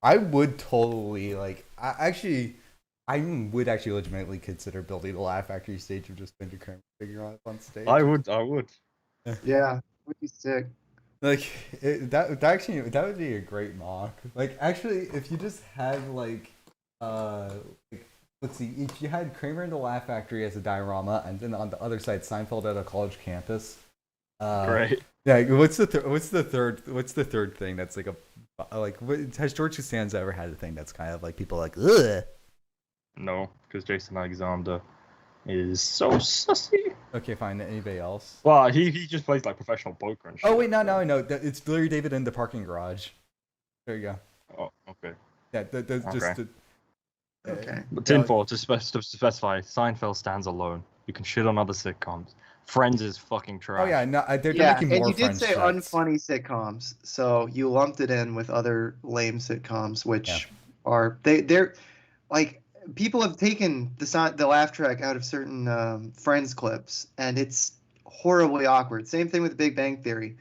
I would totally I would actually legitimately consider building a Laugh Factory stage of just Benji Kramer figure out on stage. I would. Yeah, would be sick. Like that would be a great mock. Like actually, if you just had let's see, if you had Kramer in the Laugh Factory as a diorama, and then on the other side Seinfeld at a college campus. Great. Yeah. What's the third thing that's has George Costanza ever had a thing that's kind of like people like ugh? No, because Jason Alexander is so sussy. Okay, fine. Anybody else? Well, he just plays like professional poker and shit. Oh wait, no. It's Larry David in the parking garage. There you go. Oh, okay. Yeah, that's just. Okay. But Tinfoil, to specify, Seinfeld stands alone. You can shit on other sitcoms. Friends is fucking trash. Oh yeah, no, they're making more and you did Friends say sets. unfunny sitcoms, so you lumped it in with other lame sitcoms, which are they're like. People have taken the laugh track out of certain Friends clips, and it's horribly awkward. Same thing with Big Bang Theory.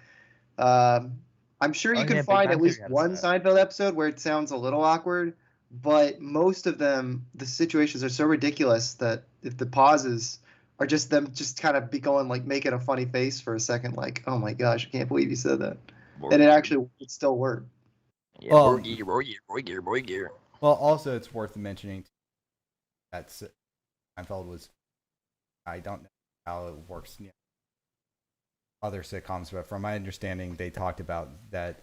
I'm sure you can find at least one Seinfeld episode where it sounds a little awkward, but most of them, the situations are so ridiculous that if the pauses are just them just kind of be going like making a funny face for a second, like, oh my gosh, I can't believe you said that. And it actually would still work. Yeah, boy gear. Well, also it's worth mentioning that Seinfeld was, I don't know how it works other sitcoms, but from my understanding they talked about that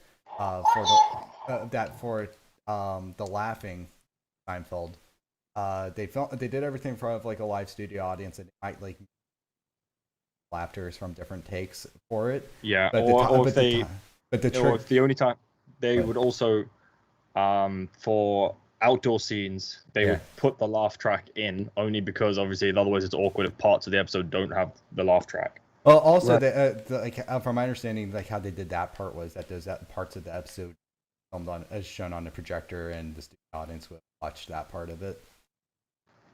for the laughing Seinfeld, they did everything for like a live studio audience, and it might like laughters from different takes for it. Yeah, but the only time they would also for outdoor scenes they would put the laugh track in, only because obviously otherwise it's awkward if parts of the episode don't have the laugh track. Well, also from my understanding, like how they did that part was that those parts of the episode filmed on as shown on the projector, and the studio audience would watch that part of it.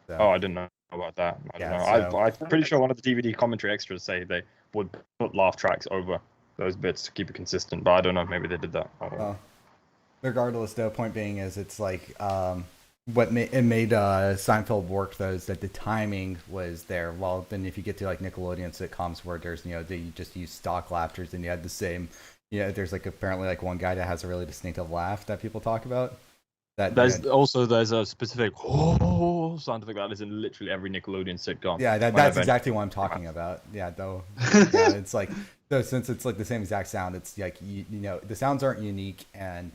So, oh, I didn't know about that. I don't know. I'm pretty sure one of the DVD commentary extras say they would put laugh tracks over those bits to keep it consistent, but I don't know. Maybe they did that. I don't know. Regardless, the point being is it's like what made Seinfeld work though is that the timing was there. Well, then if you get to like Nickelodeon sitcoms where there's they just use stock laughters, and you had the same. Yeah, there's like apparently like one guy that has a really distinctive laugh that people talk about. There's a specific sound effect that is in literally every Nickelodeon sitcom. Yeah, that's exactly what I'm talking about. Yeah, though. Yeah, it's like since it's like the same exact sound, it's like the sounds aren't unique, and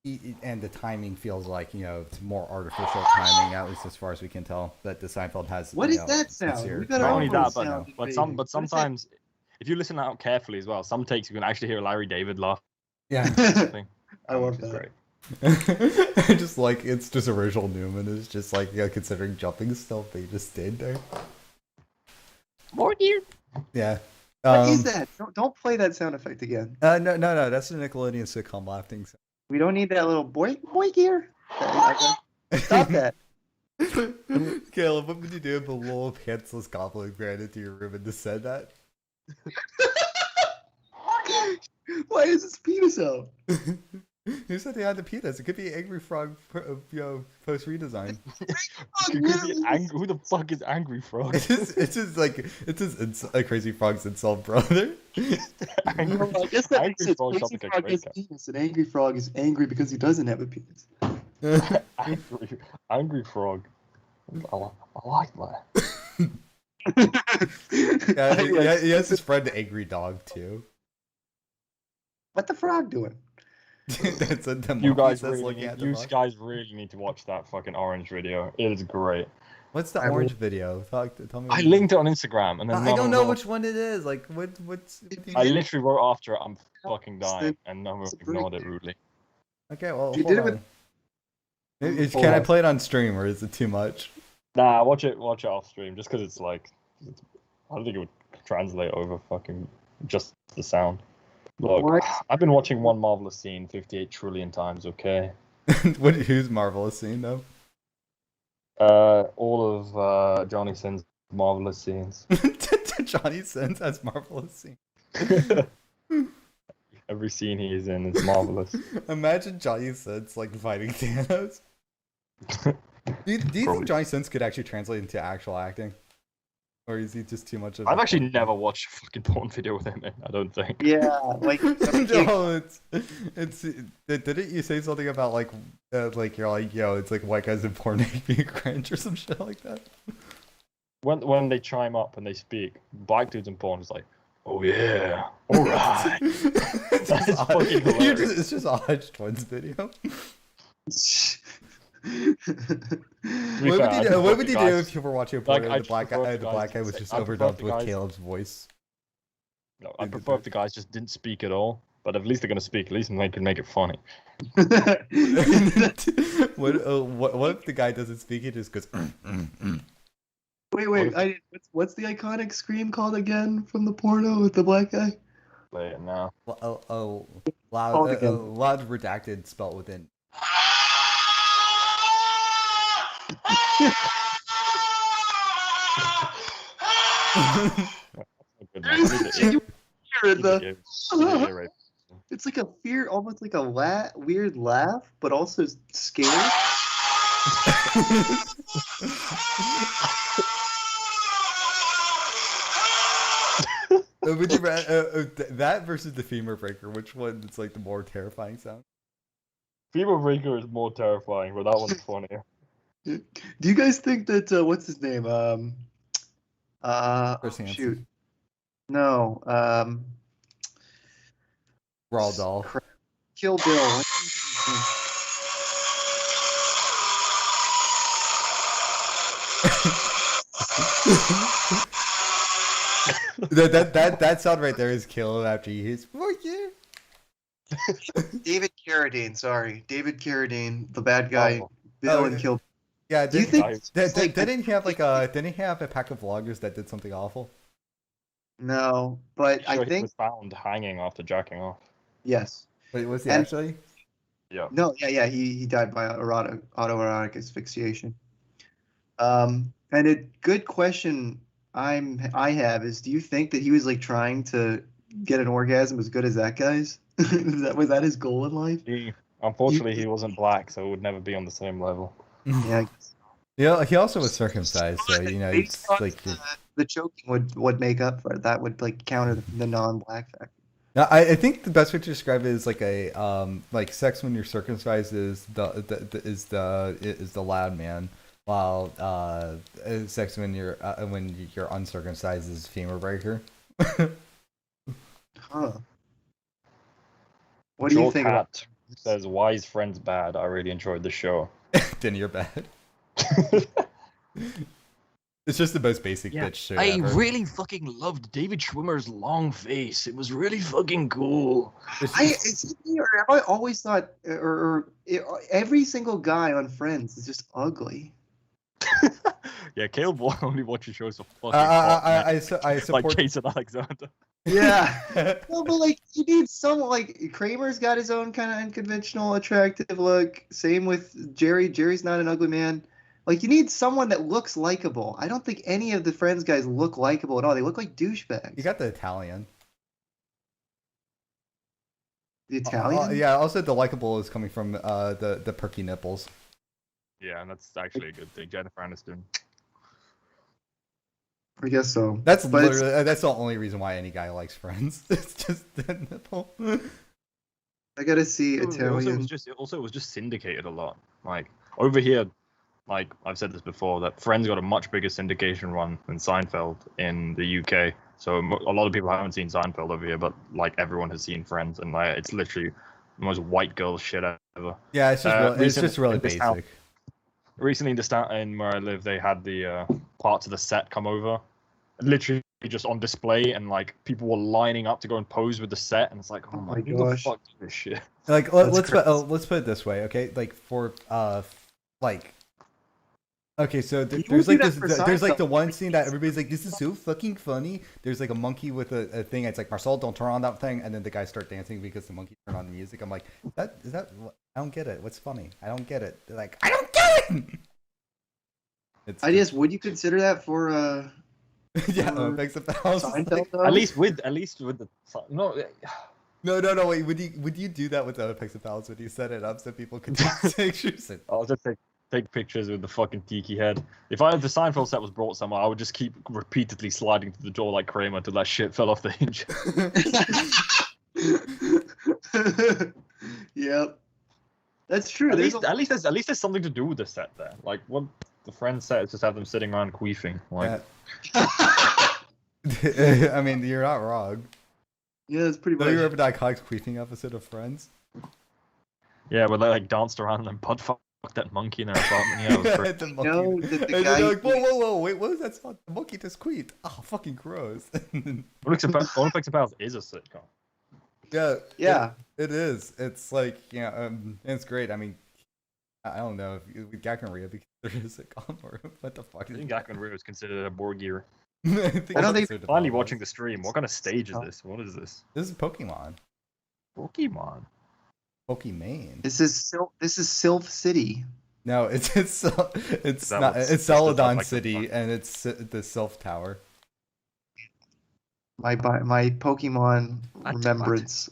the timing feels like it's more artificial timing, at least as far as we can tell. That the Seinfeld has. What is that sound? Not only that, but sometimes if you listen out carefully as well, some takes you can actually hear Larry David laugh. Yeah, I love that. Great. Just like it's just original Newman is just like considering jumping stuff, they just stayed there. More dear. Yeah. What is that? Don't play that sound effect again. No, that's the Nickelodeon sitcom laughing sound. We don't need that little boy gear. Stop that. Caleb, what would you do if a little pantsless goblin ran into your room and just said that? Why is his penis out? Who said they had the penis? It could be Angry Frog, post redesign. Who the fuck is Angry Frog? It's just a Crazy Frog's insult brother. Angry Frog sounds like a great guy. Penis, and Angry Frog is angry because he doesn't have a penis. Angry Frog. I like that. Yeah, he has his friend Angry Dog too. What the frog doing? That's a you guys really need to watch that fucking orange video. It is great. What's the orange video? Tell me. I linked it on Instagram, and then I don't know which one it is. Like, what's? I literally wrote after it, I'm fucking dying, and no one ignored it rudely. Okay, well, you did it with. Can I play it on stream, or is it too much? Nah, watch it off stream, just because it's like, I don't think it would translate over fucking just the sound. Look, what? I've been watching One Marvelous Scene 58 trillion times, okay? Who's Marvelous Scene, though? All of Johnny Sin's Marvelous Scenes. Johnny Sins has Marvelous Scene. Every scene he's in is marvelous. Imagine Johnny Sins, like, fighting Thanos. Do you think Johnny Sins could actually translate into actual acting? Or is he just too much of I've actually never watched a fucking porn video with him in, I don't think. Yeah, like... No, didn't you say something about, like you're like, yo, it's like white guys in porn being cringe or some shit like that? When they chime up and they speak, black dudes in porn is like, oh yeah, alright. That's fucking hilarious. It's just a Hodge Twins video. What would you do if you were watching a porn and the black guy was just overdubbed with Caleb's voice? No, I prefer if the guys just didn't speak at all, but at least they're gonna speak. At least they can make it funny. What if the guy doesn't speak? He just goes. Wait! What's the iconic scream called again from the porno with the black guy? Play it now. Loud redacted spelt within. It's like a fear, almost like a weird laugh, but also scared. Would you that versus the femur breaker? Which one is like the more terrifying sound? Femur breaker is more terrifying, but that one's funnier. Do you guys think that what's his name? Shoot. No. Raw Doll. Kill Bill. that sound right there is Kill after he hits for you. David Carradine, sorry. David Carradine, the bad guy. Bill and Kill. Yeah, do you think didn't he have didn't he have a pack of loggers that did something awful? No, but I think he think was found hanging after jacking off. Yes. Wait, was he actually? Yeah. No, yeah, he died by autoerotic asphyxiation. And a good question I have is, do you think that he was like trying to get an orgasm as good as that guy's? was that his goal in life? Unfortunately, he wasn't black, so it would never be on the same level. Yeah. Yeah, he also was circumcised, so it's like the choking would make up for it. That would like counter the non-black factor. Now, I think the best way to describe it is like a like sex when you're circumcised is the loud man, while sex when you're uncircumcised is femur breaker. Huh. What do you think? Cat says, "Why is Friends bad? I really enjoyed the show." Then you're bad. It's just the most basic Yeah, bitch shit I ever. really fucking loved David Schwimmer's long face. It was really fucking cool. Is it me, or have I always thought, every single guy on Friends is just ugly? Yeah, Caleb only watches shows for fucking hot men, I like support. Jason Alexander. Yeah. No, but like you need some like Kramer's got his own kind of unconventional, attractive look. Same with Jerry. Jerry's not an ugly man. Like you need someone that looks likable. I don't think any of the Friends guys look likable at all. They look like douchebags. You got the Italian. The Italian? Yeah. Also, the likable is coming from the perky nipples. Yeah, and that's actually a good thing. Jennifer Aniston. I guess so. That's But it's- literally that's the only reason why any guy likes Friends. It's just the nipple. I gotta see Also, Italian. it was just syndicated a lot. Like over here, like I've said this before, that Friends got a much bigger syndication run than Seinfeld in the UK. So a lot of people haven't seen Seinfeld over here, but like everyone has seen Friends, and like it's literally the most white girl shit ever. Yeah, it's just it's really in this basic. town- Recently in where I live, they had the parts of the set come over, literally just on display, and like people were lining up to go and pose with the set, and it's like, oh my gosh. the fuck is this shit? Like let's put it this way, okay? Like for like. Okay, so there's like this. There's like the one scene that everybody's like, "This is so fucking funny." There's like a monkey with a thing. It's like, Marcel, don't turn on that thing, and then the guys start dancing because the monkey turned on the music. I'm like, is that? I don't get it. What's funny? I don't get it. They're like, I don't get it. It's IDS, would you consider that for yeah, makes it Seinfeld though? At least with the no. No. Wait, would you do that with the Apex of Pals when you set it up so people could take pictures? I'll just take pictures with the fucking tiki head. If the Seinfeld set was brought somewhere, I would just keep repeatedly sliding to the door like Kramer until that shit fell off the hinge. Yep. That's true. At least there's something to do with the set there. Like what the Friends set is just have them sitting around queefing. Like I mean, you're not wrong. Yeah, that's pretty Do much. you remember that iconic queefing episode of Friends? yeah, where they like danced around and butt fucked that monkey in their apartment. Yeah, it was great. The know monkey. that the And guy they're like, whoa, wait, what was that song? The monkey just queefed. Oh, fucking gross. Olympics of Pals is a sitcom. Yeah, it is. It's like, it's great. I mean, I don't know if with Gak and Rhea because there is a sitcom or what the fuck. I think Gak and Rhea is considered a board gear. I don't think- it's Finally watching the stream. What kind of stage is this? What is this? This is Pokemon. Pokemon. Pokemon. This is Sylph City. No, it's that not. what's- It's Celadon City, and it's the Sylph Tower. My Pokemon What? remembrance.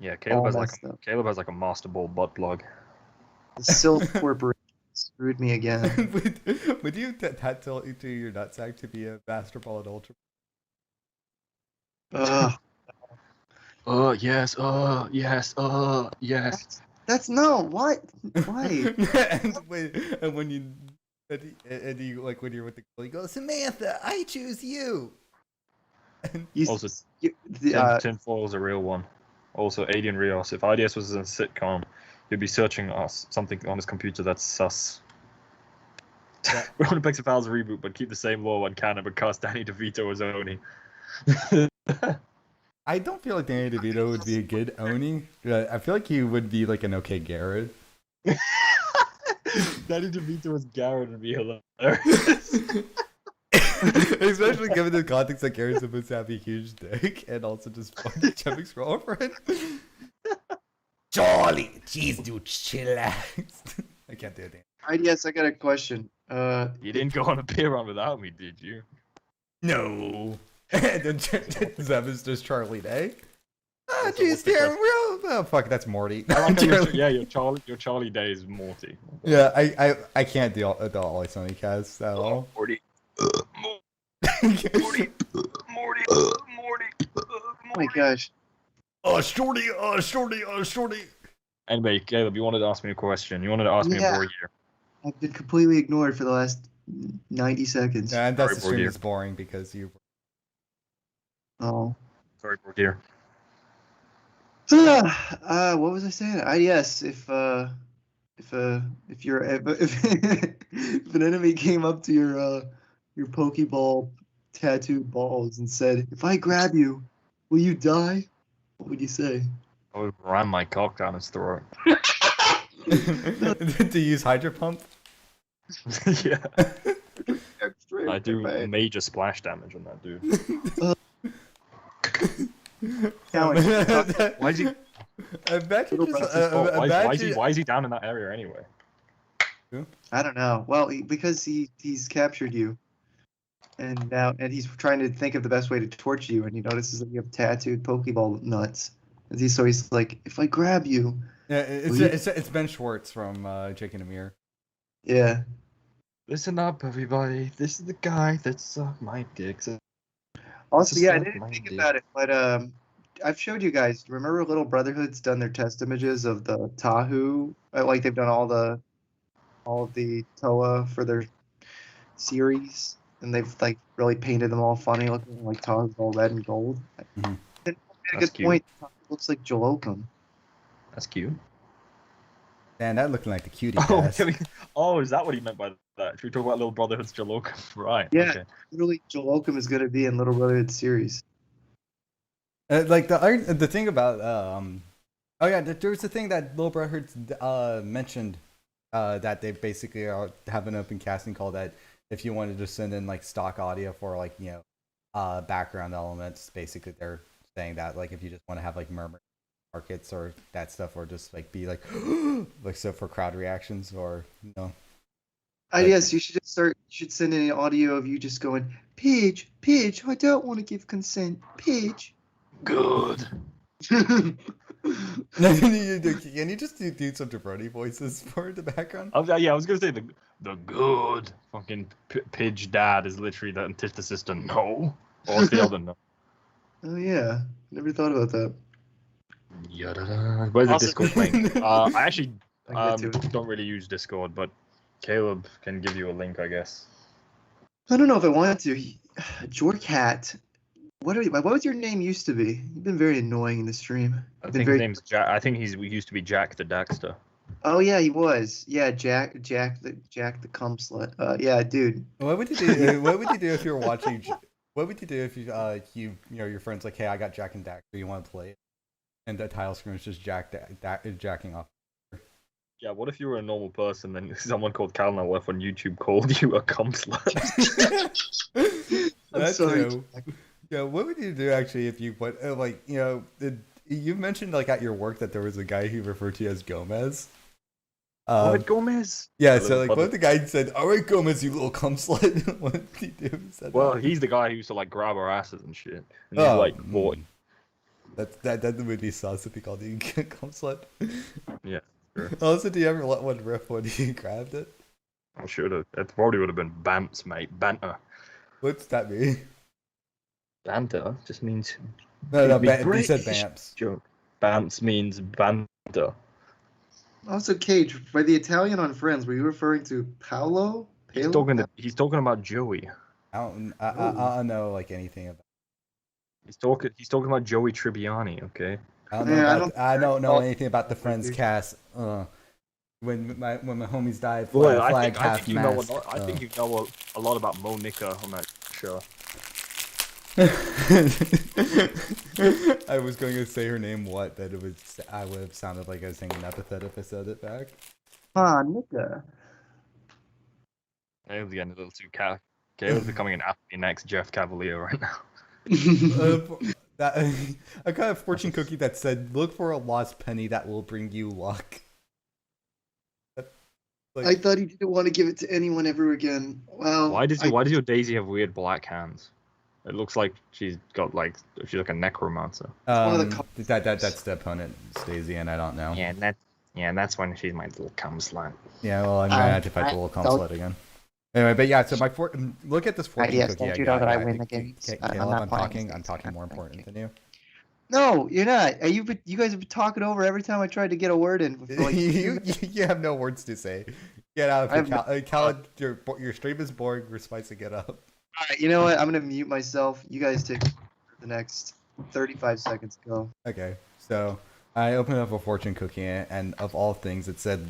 Yeah, Caleb has messed up. like a Master Ball butt plug. The Sylph Corporation screwed me again. would you tattoo to your nutsack to be a basketball and ultra? Ugh. Yes. Yes. That's no. What? Why? and when you like when you're with the girl, you go, Samantha, I choose you. You, Also, Tinfoil is a real one. Also, Alien Rios. If IDS was a sitcom, he'd be searching us something on his computer that's sus. Yeah. We're on Apex of Pals reboot, but keep the same law on canon, but cast Danny DeVito as Oni. I don't feel like Danny DeVito would be a good Oni. I feel like he would be like an okay Garrett. Danny DeVito as Garrett would be hilarious. Especially given the context that Garrett's supposed to have a huge dick and also just fucking Chevic's girlfriend. Charlie, jeez, dude, chillax. I can't do it. IDS, I got a question. You didn't go on a beer run without me, did you? No. And then Zeb is just Charlie Day. Ah, Also, jeez, what's the dear, question? real. Oh, fuck, that's Morty. I like how your Charlie Day is Morty. Yeah, I can't do the Always Sunny cast at all. Morty. Oh my gosh. Shorty. Anyway, Caleb, you wanted to ask me a question. You wanted to ask me Yeah. a year. I've been completely ignored for the last 90 seconds. And that's Sorry, the stream Morty. is boring because you. Oh. Sorry, Bordeer. What was I saying? IDS, if you're if if an enemy came up to your Pokeball tattooed balls and said, "If I grab you, will you die?" What would you say? I would ram my cock down his throat. To use Hydro Pump? Yeah. Extreme I do debate. major splash damage on that dude. Why is he? Imagine Little just, brother's imagine- Why is he down in that area anyway? I don't know. Well, because he's captured you, and he's trying to think of the best way to torture you, and he notices that you have tattooed Pokeball nuts. And so he's like, "If I grab you." Yeah, it's Ben Schwartz from Jake and Amir. Yeah. Listen up, everybody. This is the guy that sucked my dick. Also, Just yeah, I suck didn't my think dick. about it, but I've showed you guys. Remember, Little Brotherhood's done their test images of the Tahu, like they've done all of the Toa for their series, and they've like really painted them all funny looking, like Tahu's all red and gold. Mhm. Made a That's good cute. point. Tahu looks like Jolokum. That's cute. Man, that looking like the cutie Oh, cast. is that what he meant by that? Should we talk about Little Brotherhood's Jaloka? Right. Yeah. Okay. Literally, Jolokum is going to be in Little Brotherhood series. Like the thing about oh yeah, there was the thing that Little Brotherhood mentioned that they basically have an open casting call that if you wanted to send in like stock audio for like background elements, basically they're saying that like if you just want to have like murmur markets or that stuff, or just like be like like so for crowd reactions or Yes, you should just start. You should send in an audio of you just going, "Pidge, Pidge, I don't want to give consent, Pidge." Good. Can you just do some jabroni voices for the background? I was gonna say the good fucking Pidge dad is literally the antithesis to no, or the other no. Oh yeah, never thought about that. Yada. Where's the Also- Discord link? I actually I can get to it. don't really use Discord, but Caleb can give you a link, I guess. I don't know if I wanted to. Jorkat, what was your name used to be? You've been very annoying in the stream. I You've think been his name's Jack. I think he used to be Jack the Daxter. Oh yeah, he was. Yeah, Jack the cum slut. Yeah, dude. What would you do? What would you do if you were watching? What would you do if you your friends like, hey, I got Jack and Daxter, you want to play it? And the title screen is just jacking off. Yeah, what if you were a normal person and someone called Calna Left on YouTube called you a cum slut? That's sorry, true. Yeah, what would you do actually if you put like you mentioned like at your work that there was a guy who referred to you as Gomez. Gomez. Yeah, so like what if the guy said, "All right, Gomez, you little cum slut." What did he do? He said Well, that. he's the guy who used to like grab our asses and shit. And he's like, boy. That would be sus if he called you cum slut. Yeah. Sure. Also, do you ever let one rip when he grabbed it? I should have. It probably would have been Bamps, mate. Banter. What's that mean? Banter just means. No, It'd be you said British. Bamps. Joke. Bamps means banter. Also, Cage, by the Italian on Friends, were you referring to Paolo? He's talking about Joey. I don't know like anything about. He's talking about Joey Tribbiani, okay? I don't know. Yeah, I don't know anything about the Friends cast. When my homies died, Well, flag I half think you know mast. I think you know a lot about Monica on that show. I was going to say her name, but I would have sounded like I was saying an epithet if I said it back. Nika. Caleb's getting a little too Caleb's becoming an absolute next Jeff Cavalier right now. I got a fortune cookie that said, "Look for a lost penny that will bring you luck." I thought he didn't want to give it to anyone ever again. Well, Why does your Daisy have weird black hands? It looks like she's like a necromancer. one of the That's the opponent, Stacey, and I don't know. Yeah, that's when she's my little cum slut. Yeah, well, I'm gonna have to fight the little conslet again. Anyway, but yeah, so look at this fortune IDS, cookie. don't you know that I win the games? Caleb, I'm not I'm talking more important than you. No, you're not. You guys have been talking over every time I tried to get a word in. For like, you have no words to say. Get out of here, Khaled. Your stream is boring. We're spicing it up. All right, you know what? I'm gonna mute myself. You guys take the next 35 seconds. Go. Okay, so I opened up a fortune cookie, and of all things, it said,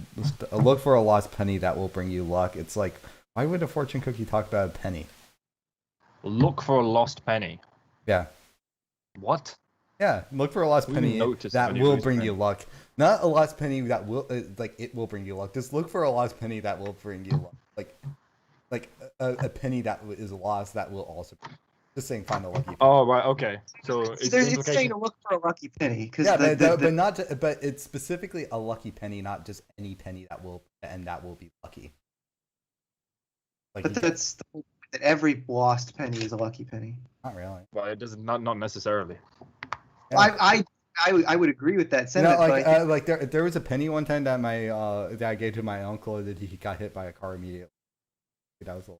"Look for a lost penny that will bring you luck." It's like Why would a fortune cookie talk about a penny? Look for a lost penny. Yeah. What? Yeah, look for a lost Who penny noticed that when you will lose a bring penny? you luck. Not a lost penny that will, like, it will bring you luck. Just look for a lost penny that will bring you luck. Like a penny that is lost that will also. Just saying, find a lucky penny. Oh, right, okay. So It's saying to look for a lucky penny. Yeah, but not. But it's specifically a lucky penny, not just any penny that will be lucky. Like, But that's that every lost penny is a lucky penny. not really. Well, it doesn't. Not necessarily. Yeah. I would agree with that You sentiment. know, but I think like there was a penny one time that that I gave to my uncle that he got hit by a car immediately. That was a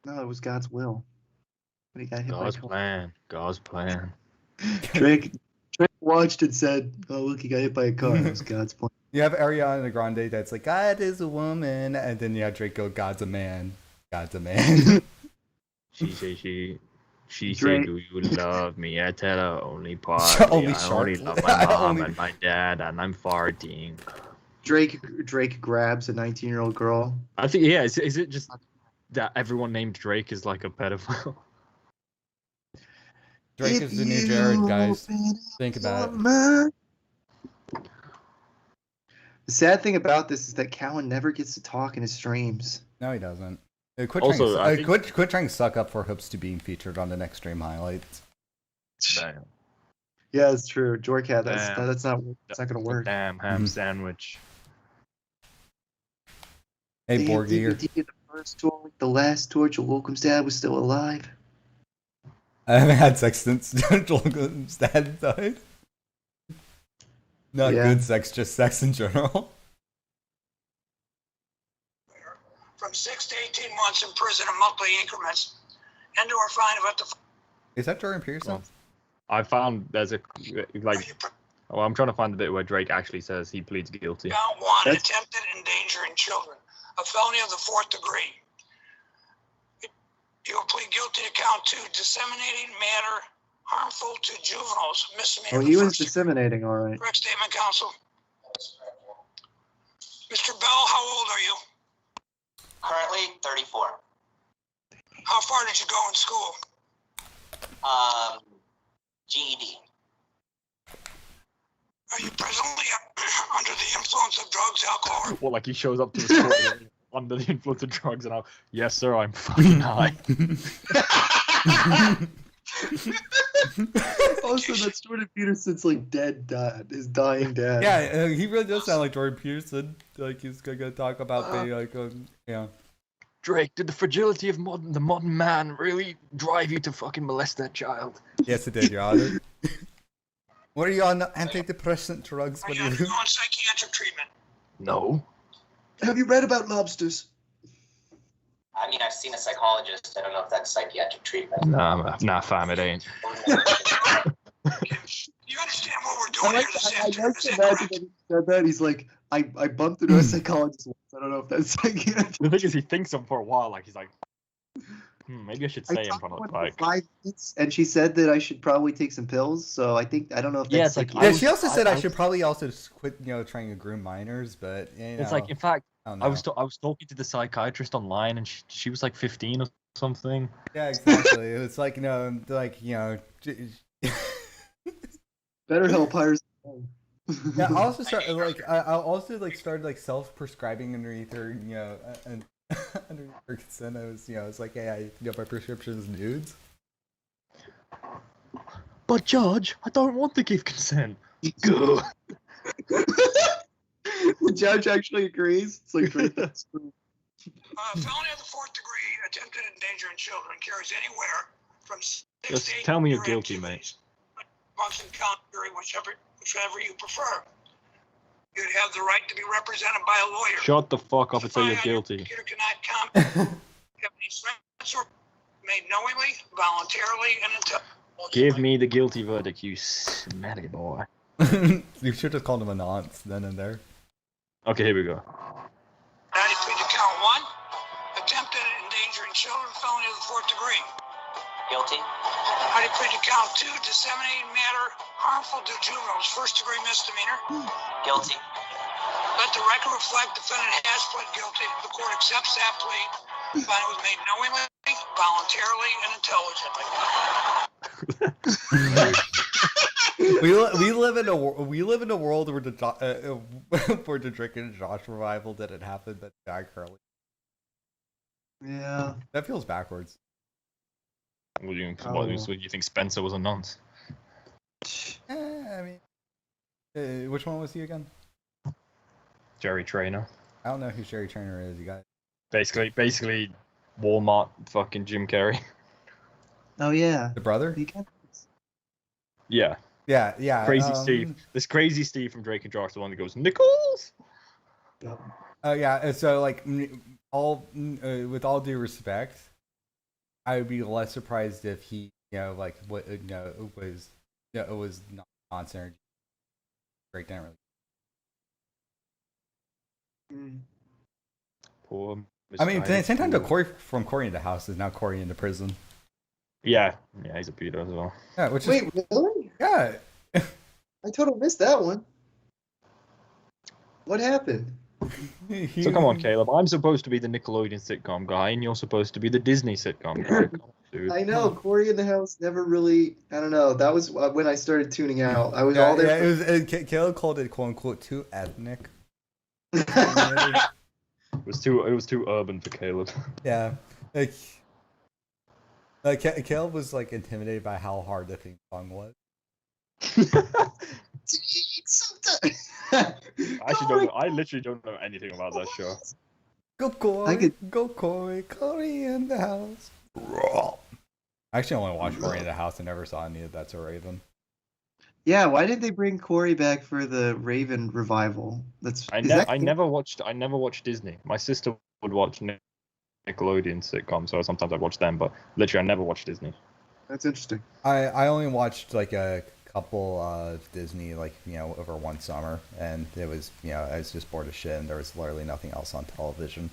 no, it was God's will. When he got hit God's by a car. plan. God's plan. Drake watched and said, "Oh look, he got hit by a car." It was God's plan. You have Ariana Grande that's like, God is a woman, and then you have Drake go, God's a man. God's a man. She Drake. said, "Do you love me?" I tell her only part. Only I only short. love my mom Only- and my dad, and I'm farting. Drake grabs a 19-year-old girl. I think is it just that everyone named Drake is like a pedophile? Drake is the new Jared, guys. Think about it. The sad thing about this is that Cowan never gets to talk in his streams. No, he doesn't. Also, I think- Quit trying to suck up for hopes to being featured on the next stream highlights. Damn. Yeah, it's true. Jorkat, Damn. that's not going to work. Damn ham sandwich. Hey, The Borgir. DVD of the first tour, the last tour, Joel Holcomb's dad was still alive. I haven't had sex since Joel Holcomb's dad died. Not Yeah. good sex, just sex in general. From 6 to 18 months in prison in monthly increments, and to a fine of up to. Is that Jordan Peterson? I found there's a Are like. you Oh, I'm trying to find the bit where Drake actually says he pleads guilty. count one, That's- attempted endangering children, a felony of the 4th degree. You will plead guilty to count 2, disseminating matter harmful to juveniles, misdemeanor. Oh, of he the was first degree. disseminating, all right. Correct statement, counsel. Mr. Bell, how old are you? Currently 34. How far did you go in school? GED. Are you presently under the influence of drugs, alcohol, or Well, like he shows up to his court under the influence of drugs, and I'm, yes, sir, I'm fucking high. Also, that's Jordan Peterson's like dead dad, his dying dad. Yeah, he really does sound like Jordan Peterson. Like he's gonna talk about the yeah. Drake, did the fragility of the modern man really drive you to fucking molest that child? Yes, it did, Your Honor. What are you on antidepressant drugs? are What you do you do? undergoing psychiatric treatment? No. Have you read about lobsters? I mean, I've seen a psychologist. I don't know if that's psychiatric treatment. Nah, fam, it ain't. Do you understand what we're doing here this afternoon? like Is to that imagine correct? that he said that. He's like, I bumped into a psychologist once. I don't know if that's psychiatric. The thing is, he thinks of for a while, like he's like, maybe I should I say in talked front of to the her bike. for 5 minutes, and she said that I should probably take some pills. So I don't know if that's Yeah, it's like, psychiatric. Yeah, she also said I I- should probably also just quit, trying to groom minors, but you know, It's like, in fact, I don't I was know. I was talking to the psychiatrist online, and she was like 15 or something. Yeah, exactly. It's like Better help hires. Yeah, I also started self-prescribing underneath her, and underneath her consent. I was like, hey, my prescription is nudes. But Judge, I don't want to give consent. Go. The judge actually agrees. It's like Felony of the 4th degree, attempted endangering children, carries anywhere from 6 Just to 8 tell me you're year guilty, activities. Months in count period, whichever you prefer. You'd have the right to be represented by a lawyer. Shut the fuck up and say you're Rely on your guilty. computer cannot comment. Have any threats or made knowingly, voluntarily, and intelligently. Give me the guilty verdict, you smelly boy. You should have called him a nonce then and there. Okay, here we go. Now you plead to count 1, attempted endangering children, felony of the 4th degree. Guilty. Now you plead to count 2, disseminating matter harmful to juveniles, 1st degree misdemeanor. Guilty. Let the the record reflect defendant has pled guilty. The court accepts that plea. The finding was made knowingly, voluntarily, and intelligently. We live in a world where the Drake and Josh revival didn't happen, but Jack Hurley. Yeah. That feels backwards. What do you think Spencer was a nonce? I mean, which one was he again? Jerry Trainer. I don't know who Jerry Trainer is. You guys. Basically, Walmart fucking Jim Carrey. Oh yeah. The brother? Yeah. Yeah. Crazy Steve. This crazy Steve from Drake and Josh, the one that goes Nichols. Oh yeah. So like, with all due respect, I would be less surprised if he, it was not nonsense. Drake didn't really. Poor. I mean, at the same time, the Corey from Corey in the House is now Corey in the prison. Yeah, he's a pedo as well. Yeah, Wait, really? Yeah. I totally missed that one. What happened? So come on, Caleb. I'm supposed to be the Nickelodeon sitcom guy, and you're supposed to be the Disney sitcom guy. Come on, dude. I know Corey in the House never really. I don't know. That was when I started tuning out. I was all there. Yeah, it was. Caleb called it "quote unquote" too ethnic. It was too urban for Caleb. Yeah, Caleb was like intimidated by how hard the theme song was. I literally don't know anything about that show. Go Corey, go Corey, Corey in the House. I actually only watched Corey in the House and never saw any of That's a Raven. Yeah, why did they bring Corey back for the Raven revival? I never watched Disney. My sister would watch Nickelodeon sitcoms, so sometimes I watch them, but literally I never watched Disney. That's interesting. I only watched like a couple of Disney, over one summer, and it was, I was just bored of shit, and there was literally nothing else on television.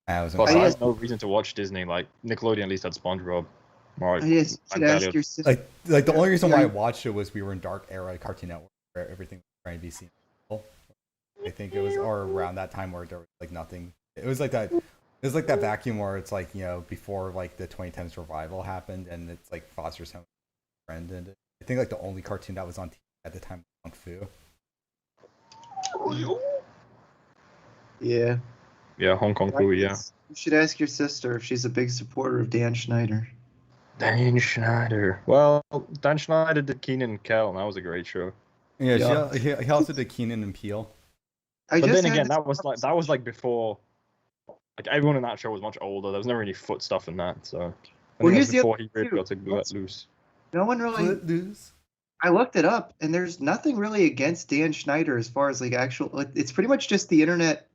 I had no reason to watch Disney. Like Nickelodeon at least had SpongeBob. Ask your sister. Like the only reason why I watched it was we were in dark era Cartoon Network where everything was trying to be seen. I think it was, or around that time where there was like nothing. It was like that. It was like that vacuum where it's like, before like the 2010s revival happened, and it's like Foster's Home friend, and I think like the only cartoon that was on TV at the time was Kung Fu. Yeah. Yeah, Hong Kong Fu. Yeah. You should ask your sister if she's a big supporter of Dan Schneider. Dan Schneider. Well, Dan Schneider did Keenan and Kel, and that was a great show. Yeah, he also did Keenan and Peele. But then again, that was like before. Like everyone in that show was much older. There was never any foot stuff in that, so. Well, here's before he really got to let loose. No one really. I looked it up, and there's nothing really against Dan Schneider as far as like actual. It's pretty much just the internet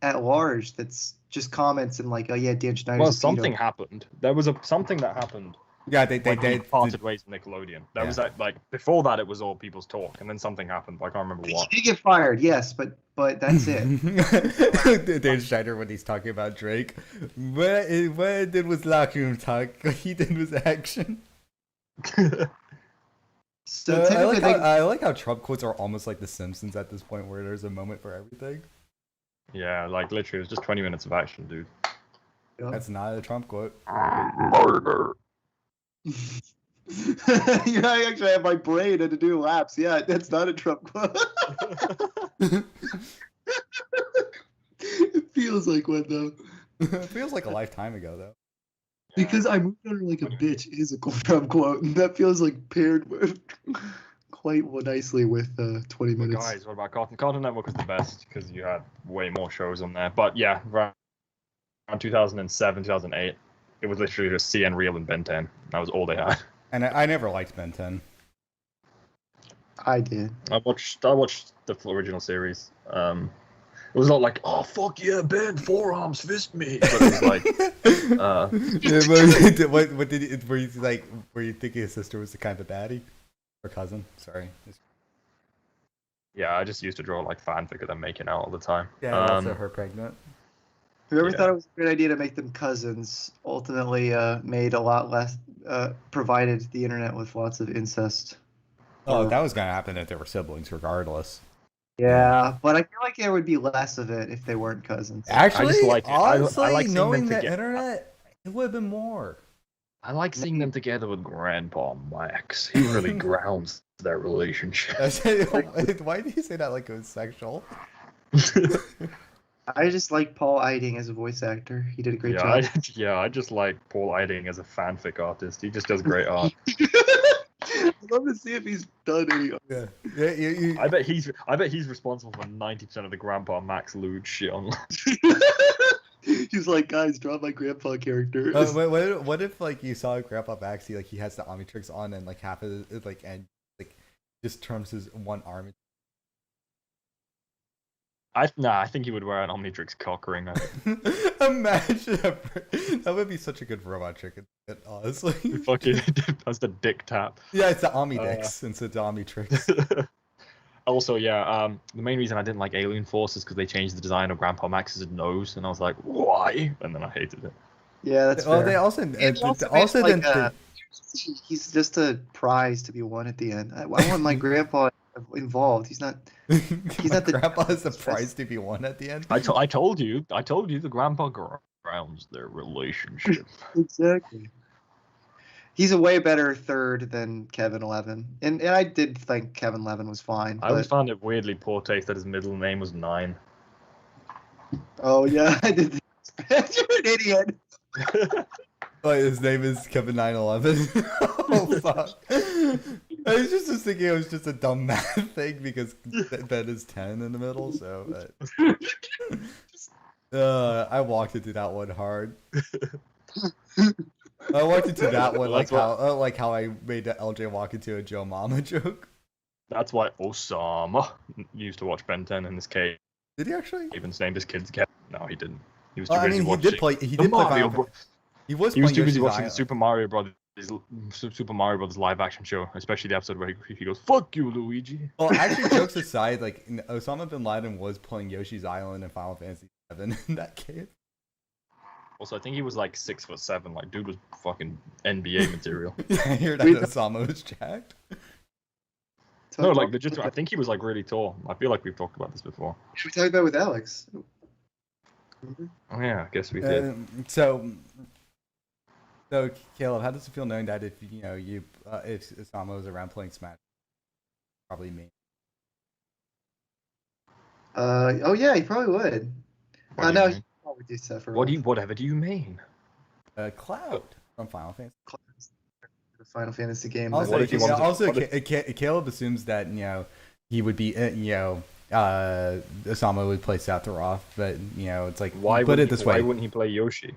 at large that's just comments and like, oh yeah, Dan Schneider. Well, something happened. There was something that happened. Yeah, they parted ways with Nickelodeon. That was like before that it was all people's talk, and then something happened. I can't remember what. He did get fired, yes, but that's it. Dan Schneider, when he's talking about Drake, what I did was locker room talk. What he did was action. So I like how Trump quotes are almost like The Simpsons at this point, where there's a moment for everything. Yeah, like literally, it was just 20 minutes of action, dude. That's not a Trump quote. Murder. Yeah, I actually have my brain to do laps. Yeah, that's not a Trump quote. It feels like one though. It feels like a lifetime ago though. Because I moved on like a bitch is a Trump quote, and that feels like paired with quite nicely with 20 minutes. But guys, what about Cartoon Network was the best because you had way more shows on there. But yeah, around 2007, 2008, it was literally just CN Real and Ben 10. That was all they had. And I never liked Ben 10. I did. I watched the original series. It was not like, oh fuck yeah, Ben, forearms, fist me. But it was like, what did it? Were you thinking his sister was the kind of baddie, or cousin? Sorry. Yeah, I just used to draw like fanfic of them making out all the time. Yeah, also her pregnant. Whoever thought it was a good idea to make them cousins ultimately made a lot less, provided the internet with lots of incest. Oh, that was gonna happen if they were siblings, regardless. Yeah, but I feel like there would be less of it if they weren't cousins. Actually, like it. honestly, I like seeing knowing them the together. internet, it would have been more. I like seeing them together with Grandpa Max. He really grounds their relationship. Why do you say that like it was sexual? I just like Paul Eiding as a voice actor. He did a great yeah, job. I just like Paul Eiding as a fanfic artist. He just does great art. I'd love to see if he's done any. Yeah. I bet he's responsible for 90% of the Grandpa Max lewd shit online. He's like, guys, draw my grandpa character. What if like you saw Grandpa Max, he has the Omnitrix on and like half of it like and like just turns his one arm. I think he would wear an Omnitrix cock ring. Imagine that would be such a good robot chicken. Honestly, fucking that's the dick tap. Yeah, it's the Omnidix instead of the Omnitrix. Also, yeah, the main reason I didn't like Alien Force is because they changed the design of Grandpa Max's nose, and I was like, why? And then I hated it. Yeah, that's fair. They also like, he's just a prize to be won at the end. I want my grandpa involved. He's not. He's not the grandpa is the prize to be won at the end. I told you the grandpa grounds their relationship. Exactly. He's a way better third than Kevin 11, and I did think Kevin 11 was fine. I always found it weirdly poor taste that his middle name was 9. Oh yeah, I did. You're an idiot. Oh, his name is Kevin 911. Oh fuck! I was just thinking it was just a dumb math thing because Ben is 10 in the middle, so. I walked into that one hard. I walked into that one like how I made the LJ walk into a Joe Mama joke. That's why Osama used to watch Ben 10 in his cave. Did he actually? Even named his kids Kevin. No, he didn't. He was too I busy mean, watching. he did play Final Fantasy. He was too busy Yoshi's watching Island. the Super Mario Brothers live action show, especially the episode where he goes, "Fuck you, Luigi." Well, actually, jokes aside, like Osama bin Laden was playing Yoshi's Island in Final Fantasy VII in that case. Also, I think he was like 6'7". Like, dude was fucking NBA material. Yeah, I hear that Osama was jacked. No, like legit. I think he was like really tall. I feel like we've talked about this before. We talked about it with Alex. Oh yeah, I guess we did. So Caleb, how does it feel knowing that if if Osama was around playing Smash, probably me? Oh yeah, he probably would. No, he probably do stuff for. Whatever do you mean? Cloud from Final Fantasy. The Final Fantasy game. Also, Caleb assumes that he would be Osama would play Sephiroth, but it's like why wouldn't he play Yoshi?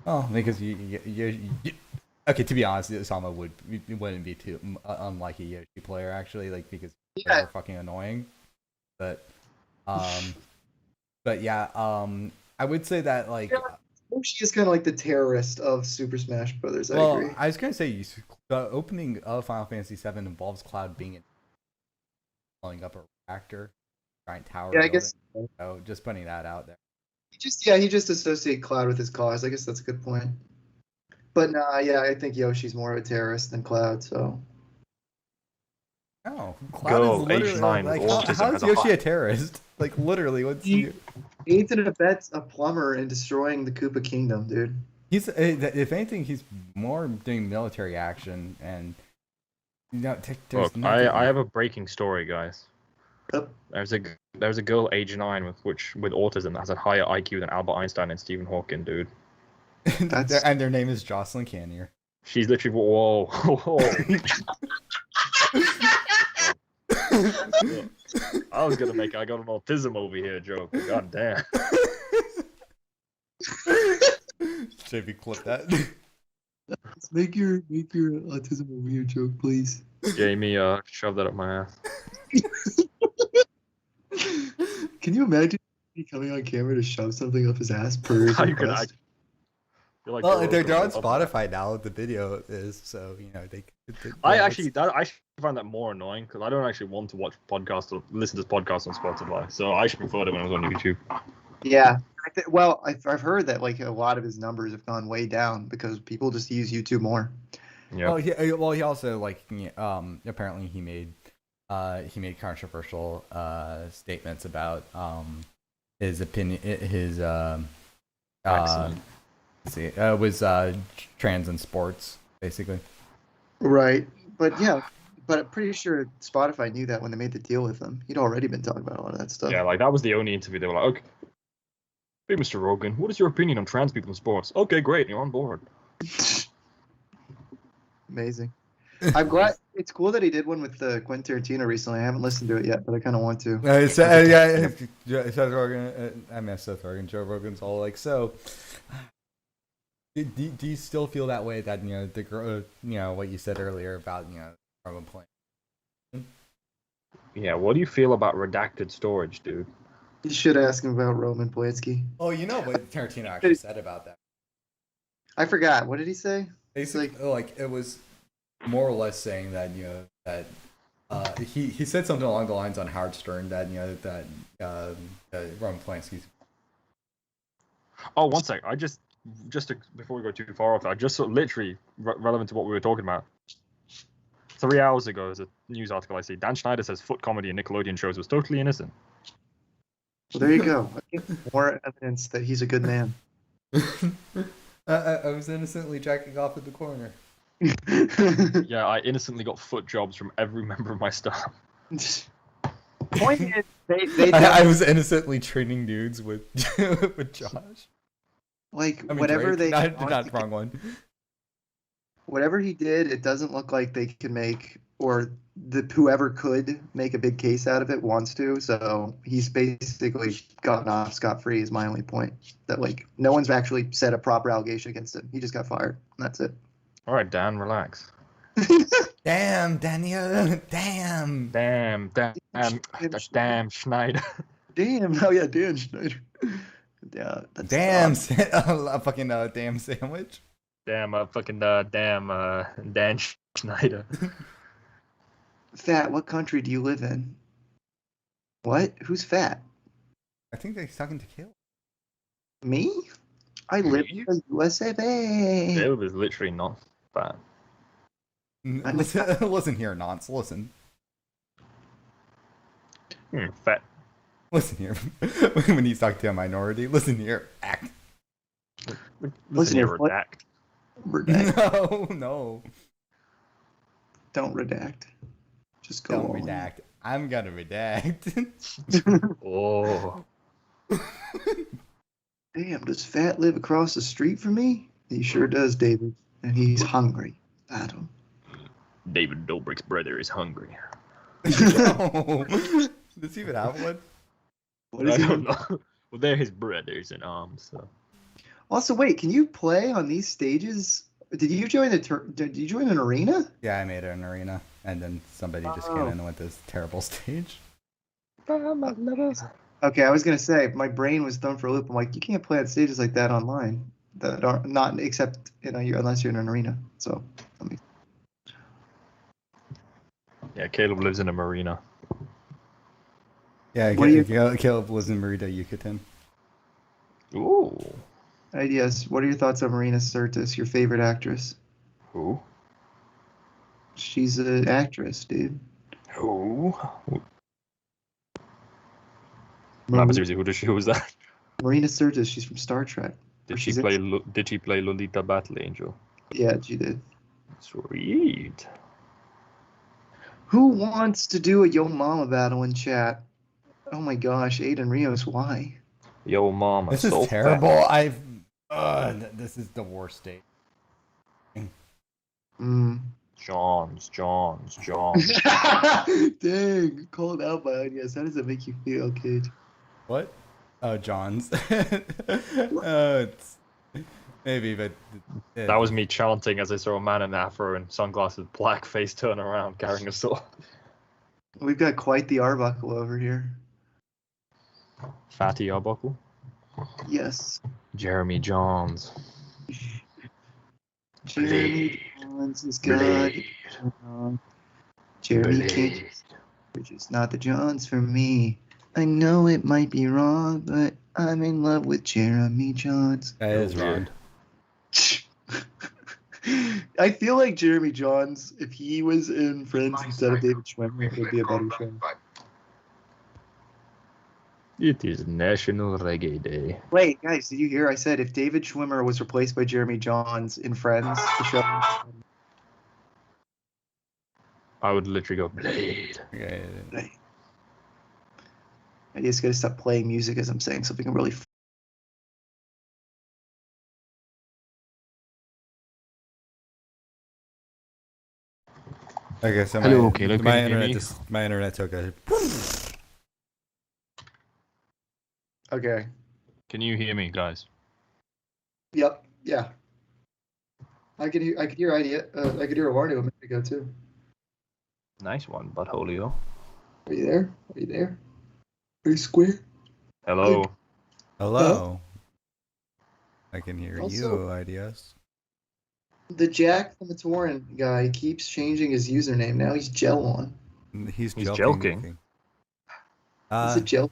Oh, because okay, to be honest, Osama wouldn't be too unlike a Yoshi player actually, like because they're fucking annoying. But yeah, I would say that like Yoshi is kind of like the terrorist of Super Smash Brothers. I agree. I was gonna say the opening of Final Fantasy VII involves Cloud blowing up a reactor, giant tower. Yeah, I guess. So just putting that out there. He just associate Cloud with his cause. I guess that's a good point. But yeah, I think Yoshi's more of a terrorist than Cloud. So. Oh, Cloud is literally like how is Yoshi a terrorist? Like literally, what's he aids and abets a plumber in destroying the Koopa Kingdom, dude. He's if anything, he's more doing military action and. Look, I have a breaking story, guys. Yep. There's a girl age 9 with autism that has a higher IQ than Albert Einstein and Stephen Hawking, dude. And their name is Jocelyn Canier. She's literally whoa. I was gonna make I got an autism over here joke. God damn. JB, clip that. Let's make your autism over here joke, please. Jamie, shove that up my ass. Can you imagine me coming on camera to shove something up his ass per his request? Well, they're on Spotify now. The video is so they. I actually find that more annoying because I don't actually want to watch podcasts or listen to podcasts on Spotify. So I should prefer it when I was on YouTube. Yeah, I've heard that like a lot of his numbers have gone way down because people just use YouTube more. Yeah. Oh yeah. Well, he also apparently he made he made controversial statements about his opinion. His Excellent. was trans in sports, basically. Right, but yeah, but I'm pretty sure Spotify knew that when they made the deal with him. He'd already been talking about a lot of that stuff. Yeah, like that was the only interview they were like, okay, hey, Mr. Rogan, what is your opinion on trans people in sports? Okay, great, you're on board. Amazing. I'm glad. It's cool that he did one with Quentin Tarantino recently. I haven't listened to it yet, but I kind of want to. Seth Rogen. I mean, Seth Rogen. Joe Rogan's all like, so. Do you still feel that way? That the girl, what you said earlier about Roman playing. Yeah, what do you feel about redacted storage, dude? You should ask him about Roman Polanski. Oh, you know what Tarantino actually said about that. I forgot. What did he say? Basically, like it was more or less saying that that he said something along the lines on Howard Stern that that Roman Polanski's. Oh, one sec. I just before we go too far off, I just literally relevant to what we were talking about. 3 hours ago, there's a news article I see. Dan Schneider says foot comedy in Nickelodeon shows was totally innocent. Well, there you go. More evidence that he's a good man. I was innocently jacking off at the corner. Yeah, I innocently got foot jobs from every member of my staff. Point is, they I was innocently training dudes with with Josh. Like, I mean, whatever Drake. they Not wrong one. Whatever he did, it doesn't look like they can make, or whoever could make a big case out of it wants to. So he's basically gotten off scot-free is my only point. That, like, no one's actually said a proper allegation against him. He just got fired. That's it. All right, Dan, relax. Damn, Daniel. Damn. Damn Schneider. Damn. Oh, yeah, Dan Schneider. Yeah. That's Damn. A fucking damn sandwich. Damn, Dan Schneider. Fat, what country do you live in? What? Who's fat? I think he's talking to Caleb. Me? I live in the USA. Caleb is literally not fat. Listen here, nonce. Listen. Fat. Listen here. When he's talking to a minority, listen here. Act. Listen here, redact. Redact. No. Don't redact. Just go Don't on. redact. I'm gonna redact. Oh. Damn, does Fat live across the street from me? He sure does, David. And he's hungry. Adam. David Dobrik's brother is hungry. No. Does he even have one? What is I he? don't know. Well, they're his brothers in arms, so. Also, wait, can you play on these stages? Did you join Did you join an arena? Yeah, I made an arena, and then somebody just came in with this terrible stage. Okay, I was gonna say my brain was thrown for a loop. I'm like, you can't play on stages like that online. That are not except unless you're in an arena. So, Yeah, Caleb lives in a marina. Yeah, Caleb lives in Merida, Yucatan. Ooh. IDS, what are your thoughts on Marina Sirtis, your favorite actress? Who? She's an actress, dude. Who? No, but seriously, who was that? Marina Sirtis, she's from Star Trek. Did she play Lolita Battle Angel? Yeah, she did. Sweet. Who wants to do a Yo Mama battle in chat? Oh my gosh, Aiden Rios, why? Yo Mama. This is terrible. This is the worst date. Johns. Dang, called out by IDS. How does that make you feel, kid? What? Oh, John's. Maybe, but that was me chanting as I saw a man in an afro and sunglasses, black face, turn around carrying a sword. We've got quite the Arbuckle over here. Fatty Arbuckle? Yes. Jeremy Johns. Jeremy Johns is good. Jeremy King. Which is not the Johns for me. I know it might be wrong, but I'm in love with Jeremy Johns. That is wrong. I feel like Jeremy Johns, if he was in Friends instead of David Schwimmer, it would be a better show. It is National Reggae Day. Wait, guys, did you hear? I said if David Schwimmer was replaced by Jeremy Johns in Friends, the show. I would literally go Blade. Okay. I just gotta stop playing music as I'm saying something really. Okay, so Hello, Caleb, my can you hear internet me? my internet took a. Okay. Can you hear me, guys? Yep. Yeah. I could hear. I could hear idea. I could hear Avarno a minute ago too. Nice one, Buttholio. Are you there? Are you there? Are you square? Hello. Hello. I can hear Also- you, IDS. The Jack from the Torrent guy keeps changing his username. Now he's Gelon. He's He's joking. Is it Gel?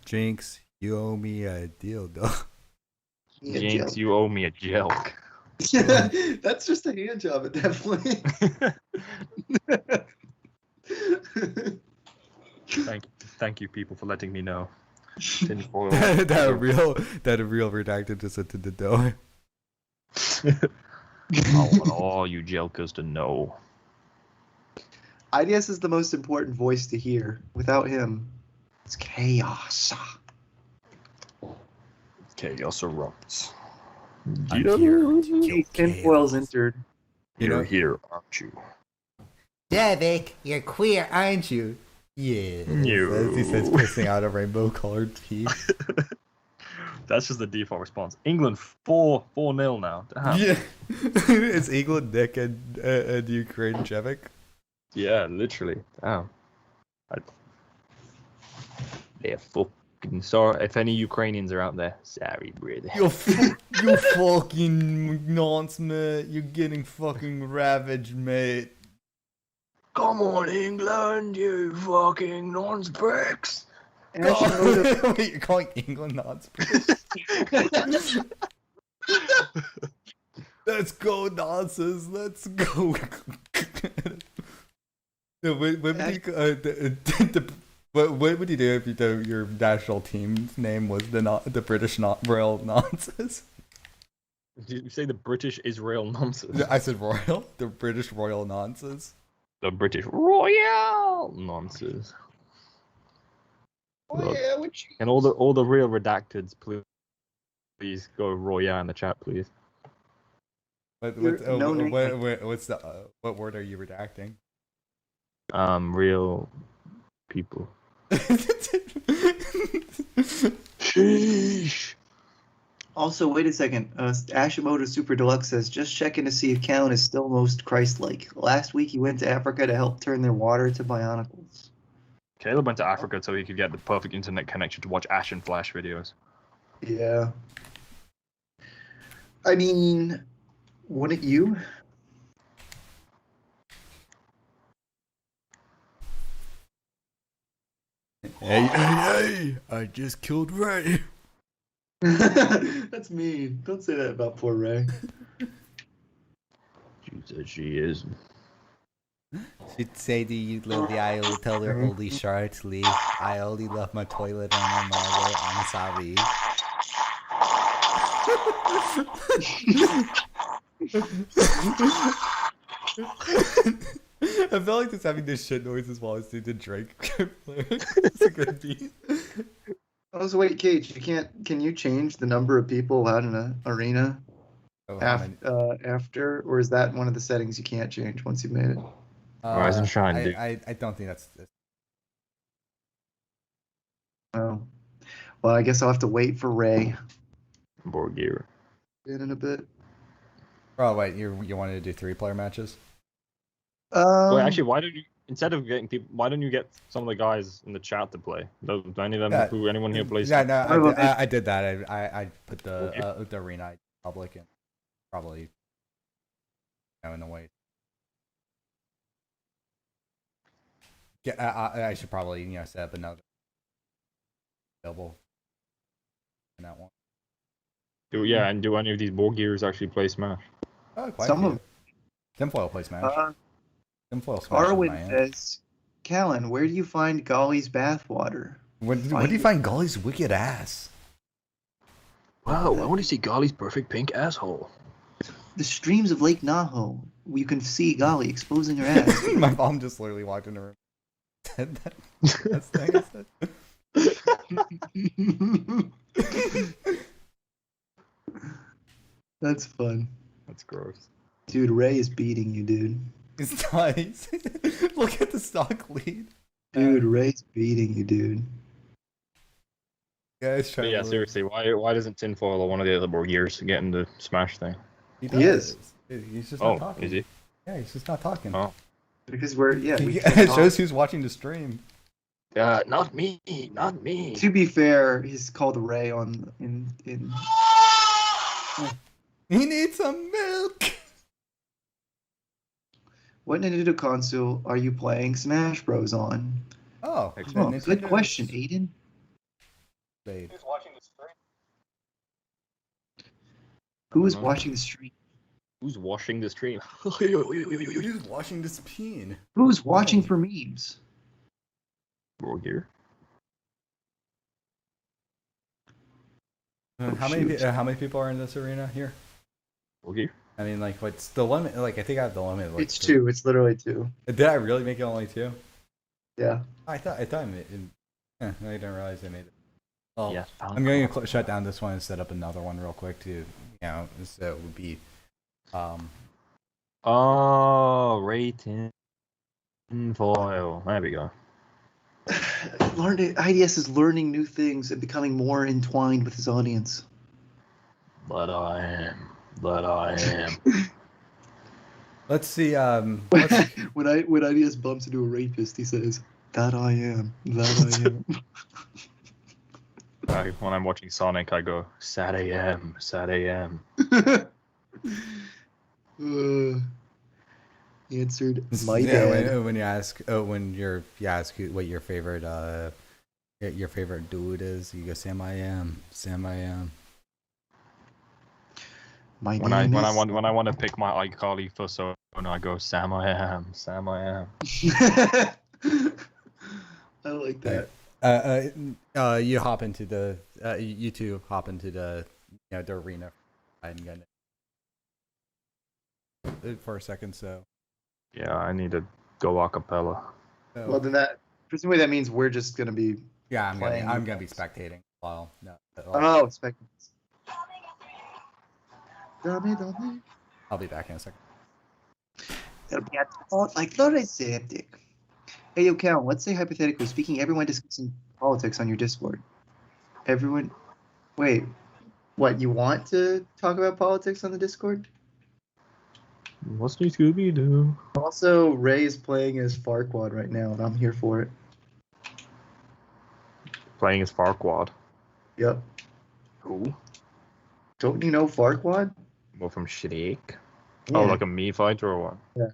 Jinx, you owe me a deal, though. Yeah, Jinx, Gel. you owe me a jelk. That's just a hand job at that point. Thank you, people, for letting me know. Tinfoil. that real redacted just into the door. I want all you jelkers to know. IDS is the most important voice to hear. Without him, it's chaos. Chaos erupts. I'm here to kill Tinfoil's chaos. entered. You're here, aren't you? Davik, you're queer, aren't you? Yeah. No. As he says, pissing out a rainbow-colored pea. That's just the default response. England 4-0 now. Damn. Yeah. It's England, Nick, and Ukraine, Jevik. Yeah, literally. Damn. They're fucking sorry. If any Ukrainians are out there, sorry, brother. You fucking nonce, mate. You're getting fucking ravaged, mate. Come on, England, you fucking nonce-bricks. Ashimoto, Wait, you're calling England nonce? Let's go, nonsense. Let's go. No, what would you do if your national team's name was the British Royal Nonsense? Did you say the British Israel nonsense? I said royal. The British Royal Nonsense. The British Royal nonsense. oh yeah, what you... And all the real redacteds, please go Royale in the chat, please. What word are you redacting? Real people. Sheesh. Also, wait a second. Ashimoto Super Deluxe says, just checking to see if Callan is still most Christ-like. Last week he went to Africa to help turn their water to bionicles. Caleb went to Africa so he could get the perfect internet connection to watch Ash and Flash videos. Yeah. I mean, wouldn't you? Hey, I just killed Ray. That's mean. Don't say that about poor Ray. She said she is. She'd say to you, Lily, I will tell her only shortly. I only love my toilet and my mother. I'm sorry. I felt like just having this shit noises while I was doing the drink. It's a good beat. Also, wait, Cage, can you change the number of people allowed in an arena after, or is that one of the settings you can't change once you've made it? Rise and shine, dude. I don't think that's. Oh, well, I guess I'll have to wait for Ray. Borgir. In a bit. Oh wait, you wanted to do 3-player matches? Wait, actually, why don't you, instead of getting people, why don't you get some of the guys in the chat to play? Do any of them, anyone here plays? Yeah, no, I did that. I put the arena public and probably in the way. I should probably set up another available in that one. Do any of these Borgirs actually play Smash? Oh, quite Some a of few. Tinfoil play Smash. Tinfoil Smash is Arwen my end. says, Callan, where do you find Golly's bathwater? Where do you find Golly's wicked ass? Wow, I want to see Golly's perfect pink asshole. The streams of Lake Naho. You can see Golly exposing her ass. My mom just literally walked in the room. Said that. That's thing I said. That's fun. That's gross. Dude, Ray is beating you, dude. It's nice. Look at the stock lead. Dude, Ray's beating you, dude. Guys, try. Yeah, seriously, why doesn't Tinfoil or one of the other Borgiers get in the Smash thing? He is. He's just not talking. Is he? Yeah, he's just not talking. Oh. Because we It shows who's watching the stream. Not me, not me. To be fair, he's called Ray on in. He needs some milk. What Nintendo console are you playing Smash Bros on? Oh, Oh, good question, Aiden. Babe. Who's watching the stream? Who is watching the stream? Who's washing the stream? Who's washing this peen? Who's watching for memes? Borgier. How many people are in this arena here? Borgier. I mean, like, what's the limit? Like, I think I have the limit. Like, It's 2. It's literally 2. Did I really make it only 2? Yeah. I thought I made it. I didn't realize I made it. Well, Yes. I'm going to shut down this one and set up another one real quick too. So it would be, Rating foil. There we go. IDS is learning new things and becoming more entwined with his audience. But I am. Let's see. When IDS bumps into a rapist, he says, "That I am. That I am." When I'm watching Sonic, I go, sad AM, sad AM. Answered my yeah, dad. when you ask what your favorite dude is, you go Sam I am. When I want to pick my iCarly for Sona, I go Sam I am. I like that. You hop into the you two hop into the the arena and get it for a second. So yeah, I need to go a cappella. so, Well, then presumably that means we're just gonna be. yeah, playing I'm gonna be spectating. Well, no, Oh, expect. I'll be back in a second. It'll be at like septic. Hey, yo, Cal, let's say hypothetically speaking, everyone discussing politics on your Discord. Everyone, wait, what? You want to talk about politics on the Discord? What's new Scooby-Doo? Also, Ray is playing as Farquaad right now, and I'm here for it. Playing as Farquaad. Yep. Who? Don't you know Farquaad? Well, from Shrek. Yeah. Oh, like a Mii fighter or what? Yeah.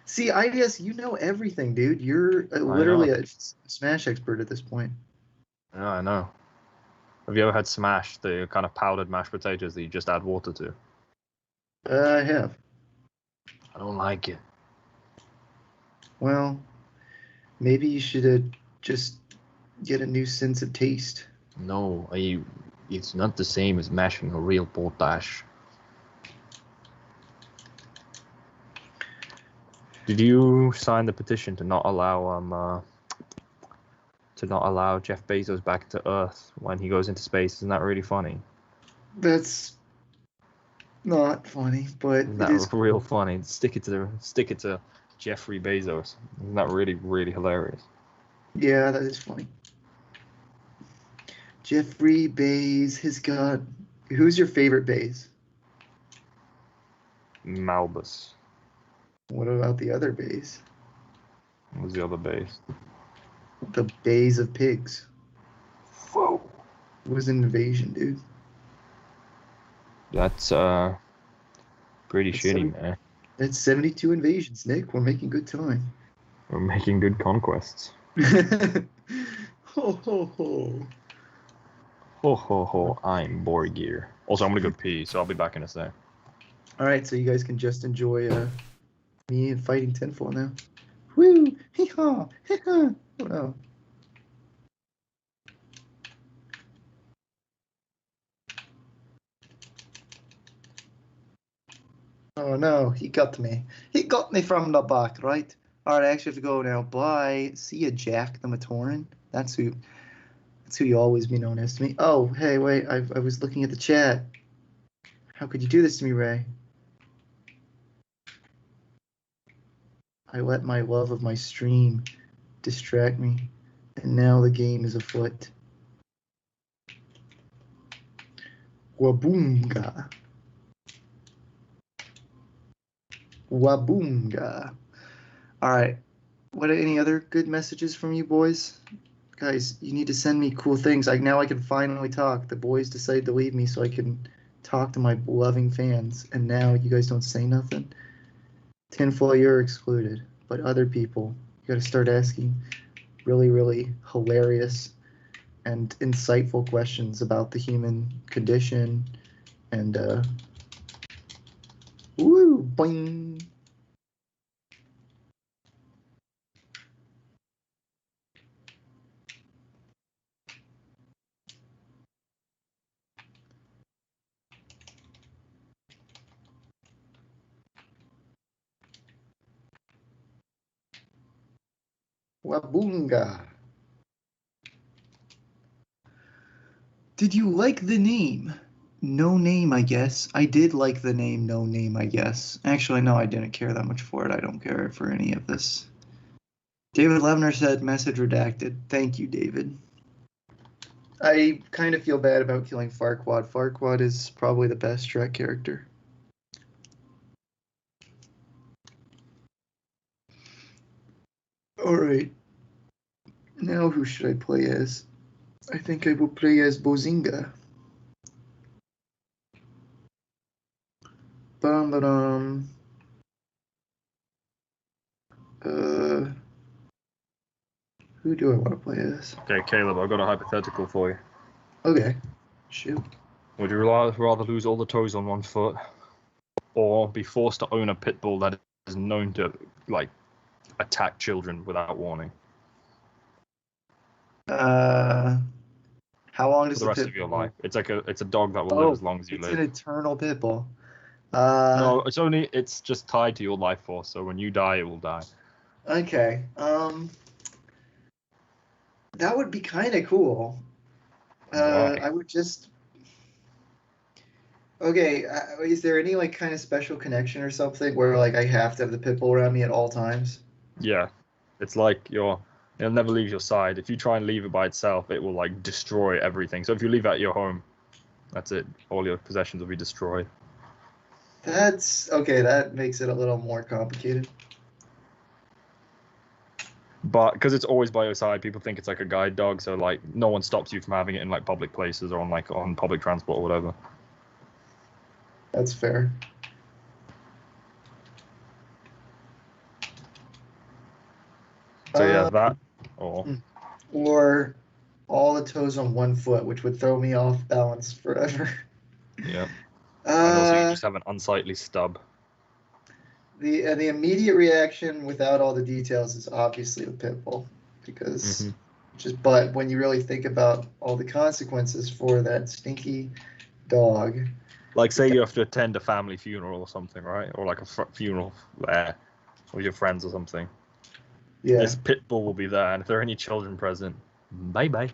See, IDS, you know everything, dude. You're literally a Smash expert at this point. Yeah, I know. Have you ever had Smash, the kind of powdered mashed potatoes that you just add water to? I have. I don't like it. Well, maybe you should just get a new sense of taste. No, it's not the same as mashing a real potash. Did you sign the petition to not allow Jeff Bezos back to Earth when he goes into space? Isn't that really funny? That's not funny, but Isn't it that is. real funny? Stick it to Jeffrey Bezos. Isn't that really, really hilarious? Yeah, that is funny. Jeffrey Bays has got. Who's your favorite Bays? Malbus. What about the other Bays? What was the other base? The Bays of Pigs. Whoa. It was an invasion, dude. That's pretty That's shitty, man. That's 72 invasions, Nick. We're making good time. We're making good conquests. Ho ho ho. Ho ho ho, I'm Borgir. Also, I'm gonna go pee, so I'll be back in a sec. All right, so you guys can just enjoy me and fighting tinfoil now. Woo! Hee-haw! Hee-haw! Oh no. Oh no, he got me. He got me from the back, right? Alright, I actually have to go now. Bye. See ya, Jack the Matoran. That's who you always be known as to me. Oh, hey, wait, I was looking at the chat. How could you do this to me, Ray? I let my love of my stream distract me, and now the game is afoot. Waboomga. Waboomga. Alright. What are any other good messages from you boys? Guys, you need to send me cool things. Now I can finally talk. The boys decided to leave me so I can talk to my loving fans, and now you guys don't say nothing? Tinfoil, you're excluded. But other people, you gotta start asking really, really hilarious and insightful questions about the human condition and woo, boing. Waboonga. Did you like the name? No Name, I guess. I did like the name No Name, I guess. Actually, no, I didn't care that much for it. I don't care for any of this. David Levner said, message redacted. Thank you, David. I kind of feel bad about killing Farquaad. Farquaad is probably the best Shrek character. Alright. Now who should I play as? I think I will play as Bozinga. Bum-ba-dum. Who do I want to play as? Okay, Caleb, I've got a hypothetical for you. Okay. Shoot. Would you rather lose all the toes on one foot, or be forced to own a pit bull that is known to, like, attack children without warning? How long does For the rest of your life. It's a dog that will live as long as you live. It's an eternal pit bull. No, it's just tied to your life force, so when you die, it will die. Okay. That would be kind of cool. Why? I would just. Okay, is there any like kind of special connection or something where like I have to have the pit bull around me at all times? Yeah, it's like it'll never leave your side. If you try and leave it by itself, it will like destroy everything. So if you leave it at your home, that's it. All your possessions will be destroyed. That's okay. That makes it a little more complicated. But because it's always by your side, people think it's like a guide dog. So like no one stops you from having it in like public places or on public transport or whatever. That's fair. So yeah, that or all the toes on one foot, which would throw me off balance forever. Yeah. And also you just have an unsightly stub. The immediate reaction without all the details is obviously the pit bull, because but when you really think about all the consequences for that stinky dog. Like say you have to attend a family funeral or something, right? Or like a funeral there with your friends or something. Yeah. This pit bull will be there, and if there are any children present, bye-bye.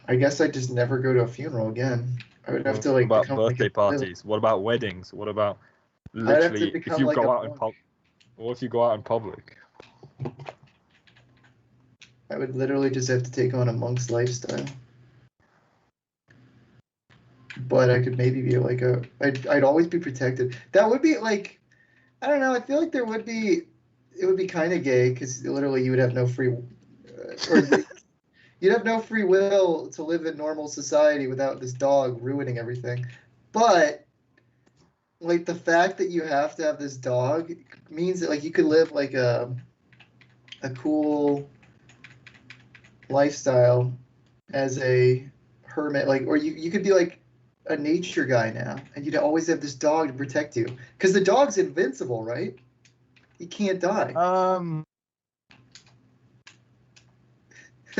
I guess I'd just never go to a funeral again. I would have to like. What about birthday parties? What about weddings? What about literally if you go out in public? What if you go out in public? I would literally just have to take on a monk's lifestyle. But I could maybe be like I'd always be protected. That would be like, I don't know. I feel like it would be kind of gay because literally you would have no free, you'd have no free will to live in normal society without this dog ruining everything. But like the fact that you have to have this dog means that like you could live like a cool lifestyle as a hermit, like, or you could be like a nature guy now, and you'd always have this dog to protect you. Because the dog's invincible, right? He can't die. I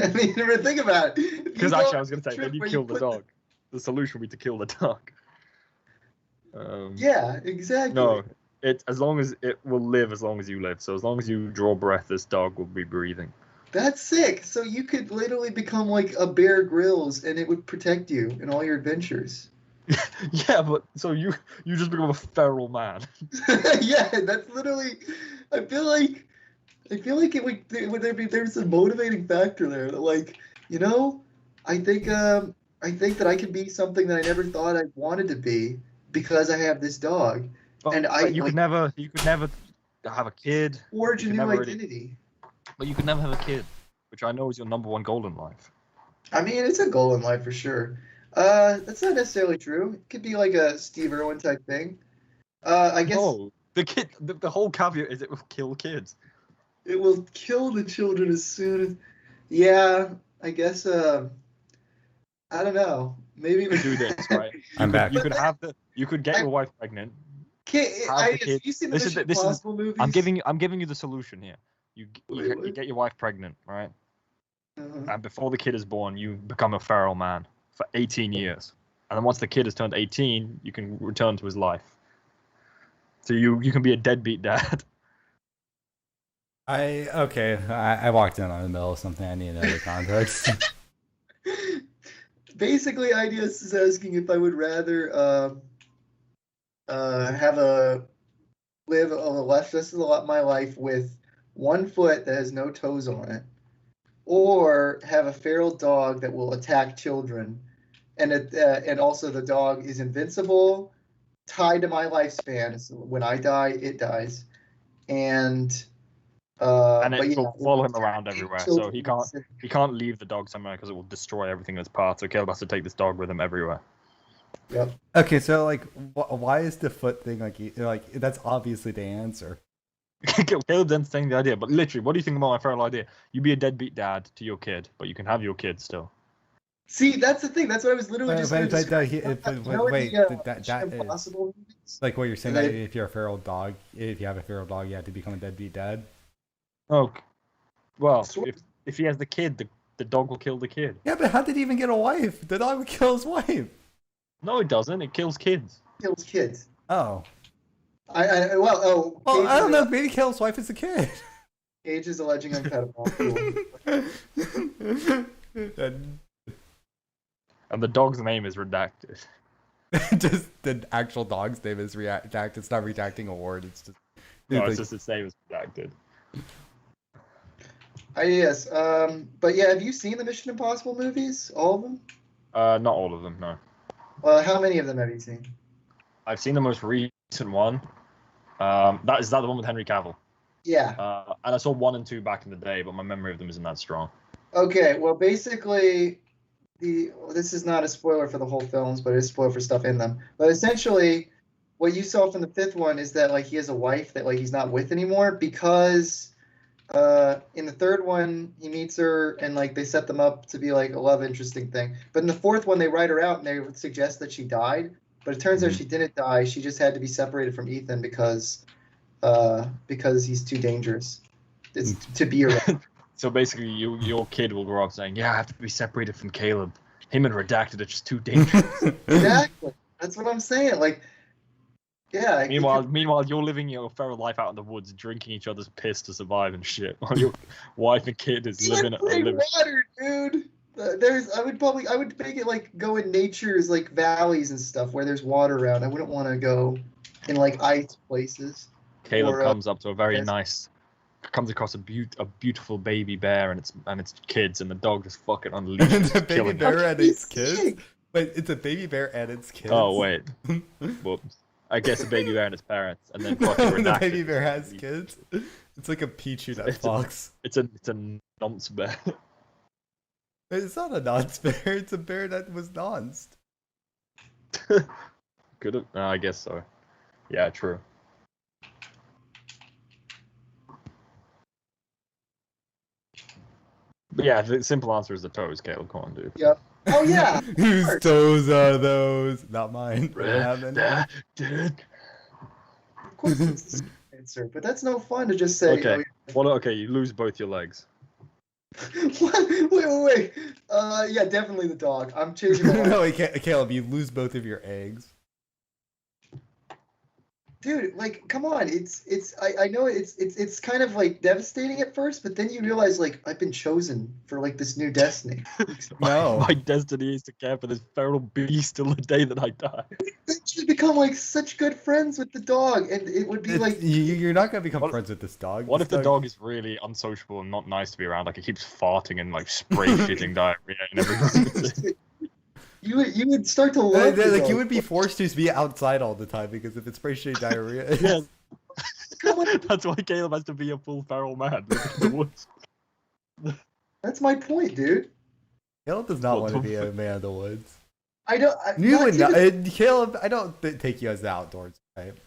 mean, think about it. Because actually, I was going to say, then you kill the dog. The solution would be to kill the dog. Yeah, exactly. No, as long as it will live, as long as you live. So as long as you draw breath, this dog will be breathing. That's sick. So you could literally become like a Bear Grylls, and it would protect you in all your adventures. Yeah, but so you just become a feral man. Yeah, that's literally. I feel like there's a motivating factor there. That, like, I think that I can be something that I never thought I wanted to be because I have this dog, but you could never have a kid. Forge a new identity. But you could never have a kid, which I know is your number one goal in life. I mean, it's a goal in life for sure. That's not necessarily true. It could be like a Steve Irwin type thing. I guess. No, the whole caveat is it will kill kids. It will kill the children as soon as. Yeah, I guess. I don't know. Maybe we do this, right? I'm back. You could get your wife pregnant. Have you seen the Mission Impossible movies? I'm giving you the solution here. You get your wife pregnant, right? And before the kid is born, you become a feral man for 18 years. And then once the kid has turned 18, you can return to his life. So you can be a deadbeat dad. I walked in on the middle of something. I need another context. Basically, IDS is asking if I would rather live the rest of my life with one foot that has no toes on it, or have a feral dog that will attack children, and also the dog is invincible, tied to my lifespan. So when I die, it dies, and it will follow him around everywhere. So he can't leave the dog somewhere because it will destroy everything in its path. So Caleb has to take this dog with him everywhere. Yep. Okay, so like, why is the foot thing like that's obviously the answer? Caleb's entertaining the idea, but literally, what do you think about my feral idea? You be a deadbeat dad to your kid, but you can have your kid still. See, that's the thing. That's what I was literally just going to Impossible movies? Like what you're saying, that if you're a feral dog, if you have a feral dog, you have to become a deadbeat dad? Oh, well, if he has the kid, the dog will kill the kid. Yeah, but how did he even get a wife? The dog would kill his wife. No, it doesn't. It kills kids. Kills kids. Oh. I don't know. Maybe kill his wife as a kid. Age is alleging I'm pedophile. And the dog's name is redacted. Just the actual dog's name is redacted. It's not redacting a word. It's just. No, it's just its name is redacted. Yes. But yeah, have you seen the Mission Impossible movies? All of them? Not all of them. No. How many of them have you seen? I've seen the most recent one. That the one with Henry Cavill? Yeah. And I saw 1 and 2 back in the day, but my memory of them isn't that strong. Okay, well, basically, this is not a spoiler for the whole films, but it's a spoiler for stuff in them. But essentially, what you saw from the 5th one is that like he has a wife that like he's not with anymore because in the 3rd one he meets her and like they set them up to be like a love interesting thing. But in the 4th one they write her out and they suggest that she died. But it turns out she didn't die. She just had to be separated from Ethan because he's too dangerous. It's to be around. So basically, your kid will grow up saying, "Yeah, I have to be separated from Caleb. Him and Redacted are just too dangerous." Exactly. That's what I'm saying. Like, yeah. Meanwhile, you're living your feral life out in the woods, drinking each other's piss to survive and shit, while your wife and kid is living at water, dude. I would make it like go in nature's like valleys and stuff where there's water around. I wouldn't want to go in like ice places. Caleb comes up to a very comes across a beautiful baby bear and its kids, and the dog just fucking unleashes. The baby bear and its kids? Wait, it's a baby bear and its kids? Oh wait, whoops. I guess a baby bear and its parents, and then fucking the baby bear has kids. It's like a Pichu that fox. It's a nonce bear. It's not a nonce bear. It's a bear that was nonced. Could have. I guess so. Yeah, true. But yeah, the simple answer is the toes, Caleb. Come on, dude. Yep. Oh yeah. Whose toes are those? Not mine. Dad. Of course it's the same answer, but that's no fun to just say. Okay. Okay, you lose both your legs. What? Wait. Yeah, definitely the dog. I'm changing my mind. No, Caleb, you lose both of your eggs. Dude, like, come on. I know it's kind of like devastating at first, but then you realize like I've been chosen for like this new destiny. No. My destiny is to care for this feral beast till the day that I die. They should become like such good friends with the dog, and it would be like You're not gonna become What- friends with this dog. What This if the dog is really unsociable and not nice to be around? Like it keeps farting and like spray shitting diarrhea and everything. you would start to love the like dog. you would be forced to be outside all the time because if it's spray shitting diarrhea. Yeah. Come on. That's why Caleb has to be a full feral man. Living in the woods. That's my point, dude. Caleb does not What want to the be a man of the woods. I don't. You would not, even- Caleb. I don't take you as the outdoors type.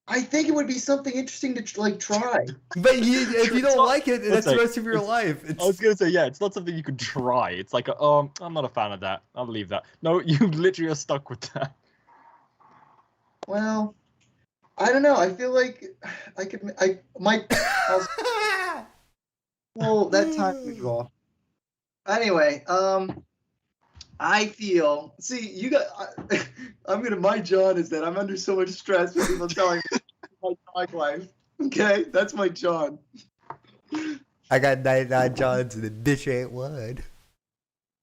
I think it would be something interesting to like try. But if you don't like it, that's the like- rest of your life. I was gonna say, yeah, it's not something you could try. It's like, I'm not a fan of that. I'll leave that. No, you literally are stuck with that. Well, I don't know. I feel like I could. I might. Well, that time would go off. Anyway, I feel. See, you got. I'm gonna. My John is that I'm under so much stress with people telling me my dog life. Okay, that's my John. I got 99 Johns and the bitch ain't one.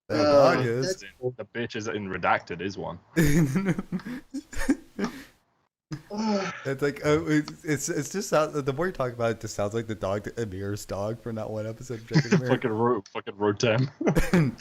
The Oh, dog is. that's cool. The bitch is in redacted is one. It's like it's just the more you talk about it, it just sounds like the dog Amir's dog from that one episode of Jack and Amir. fucking Rotem.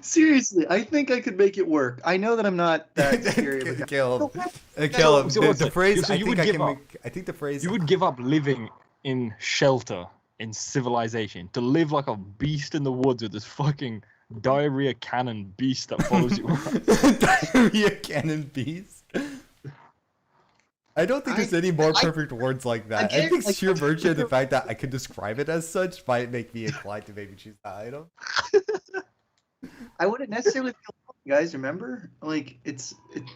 Seriously, I think I could make it work. I know that I'm not that scary of a guy. Caleb, So Caleb, what's the it? phrase So I you think would I give can up. make. I think the phrase You would give up living in shelter, in civilization, to live like a beast in the woods with this fucking diarrhea cannon beast that follows you around. diarrhea cannon beast. I don't think there's any more perfect words like that. I Again, think like- sheer virtue of the fact that I could describe it as such might make me inclined to maybe choose that item. I wouldn't necessarily feel wrong, guys. Remember, like it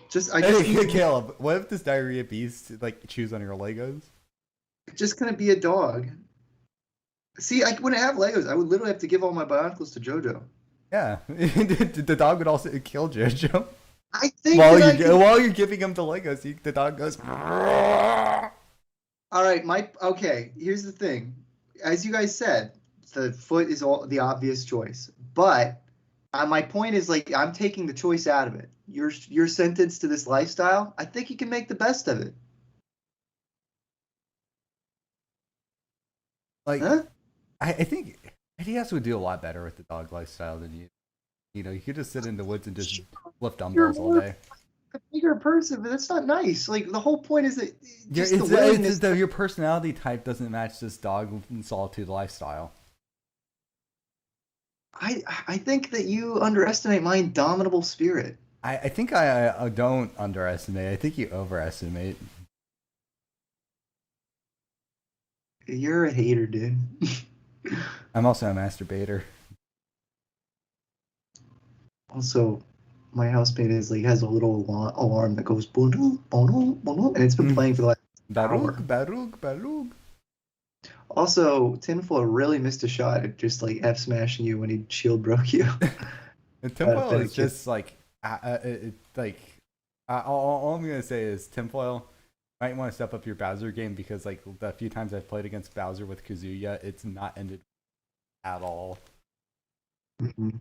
just. I Hey, just need to Caleb, what if this diarrhea beast like chews on your Legos? just gonna be a dog. See, I wouldn't have Legos. I would literally have to give all my Bionicles to JoJo. Yeah, the dog would also kill Jojo. I think While that while you're giving him the Legos, the dog goes. all right, okay. Here's the thing. As you guys said, the foot is the obvious choice, but my point is like I'm taking the choice out of it. You're sentenced to this lifestyle. I think you can make the best of it. Like, Huh? I think IDS would do a lot better with the dog lifestyle than you. You know, you could just sit in the woods and just lift dumbbells all day. A bigger person, but that's not nice. Like the whole point is that Yeah, just the willingness. your personality type doesn't match this dog and solitude lifestyle. I think that you underestimate my indomitable spirit. I think I don't underestimate. I think you overestimate. You're a hater, dude. I'm also a masturbator. Also, my housemate is like has a little alarm that goes boom, boom, boom, and it's been playing for the last hour. Barug. Also, Tinfoil really missed a shot at just like F smashing you when he shield broke you. And Tinfoil thank is you. just like, all I'm gonna say is Tinfoil might want to step up your Bowser game because like the few times I've played against Bowser with Kazuya, it's not ended at all. Mhm.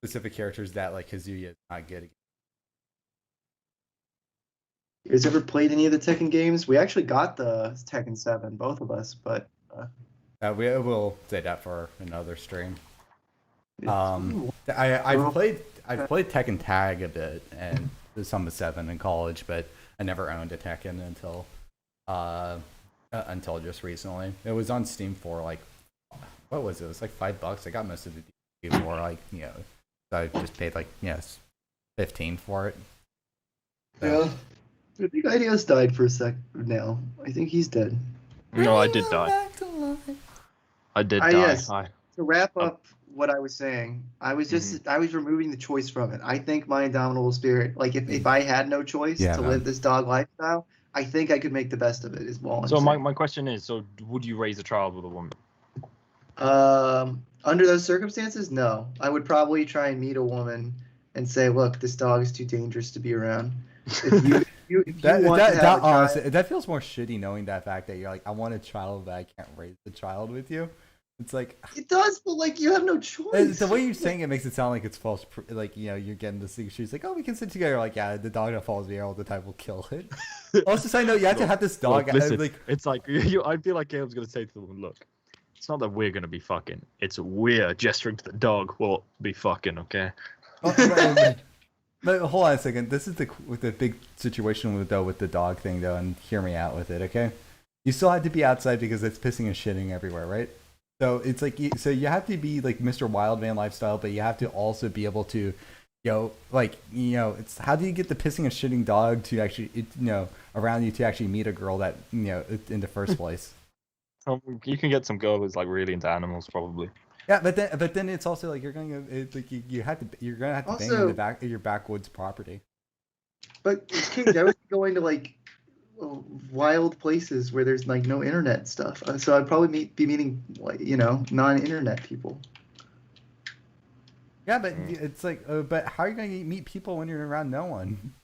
Specific characters that like Kazuya is not good against. You guys ever played any of the Tekken games? We actually got the Tekken 7, both of us, but We will say that for another stream. Ooh. I've played Tekken Tag a bit and some of 7 in college, but I never owned a Tekken until just recently. It was on Steam for like, what was it? It was like $5. I got most of the DVD for like, you know, so I just paid like, yes, 15 for it. So, Yeah. I think IDS died for a sec now. I think he's dead. No, I did die. I did die. Yes. To wrap up what I was saying. I was just I was removing the choice from it. I think my indomitable spirit, like if I had no choice to live this dog lifestyle, I think I could make the best of it. Is all I'm So saying. my question is, so would you raise a child with a woman? Under those circumstances, no. I would probably try and meet a woman and say, "Look, this dog is too dangerous to be around." If you want to have a honestly, child, that feels more shitty knowing that fact that you're like, I want a child, but I can't raise the child with you. It's like it does, but like you have no choice. the way you're saying it makes it sound like it's false. Like you're getting this thing. She's like, oh, we can sit together. Like, yeah, the dog that follows me all the time will kill it. Also, side note, you have to have this dog. Look, listen, it's like I feel like Caleb's gonna say to the woman, look, it's not that we're gonna be fucking. It's we're gesturing to the dog. We'll be fucking, okay? But hold on a second. This is the big situation with the dog thing though, and hear me out with it, okay? You still have to be outside because it's pissing and shitting everywhere, right? So it's like you have to be like Mr. Wildman lifestyle, but you have to also be able to, it's how do you get the pissing and shitting dog to actually, around you to actually meet a girl that in the first place? You can get some girl who's like really into animals, probably. Yeah, but then it's also like you're gonna you're gonna have to bang in the back your backwoods property. But King, I would be going to like wild places where there's like no internet stuff. So I'd probably be meeting like non-internet people. Yeah, but it's like, but how are you gonna meet people when you're around no one?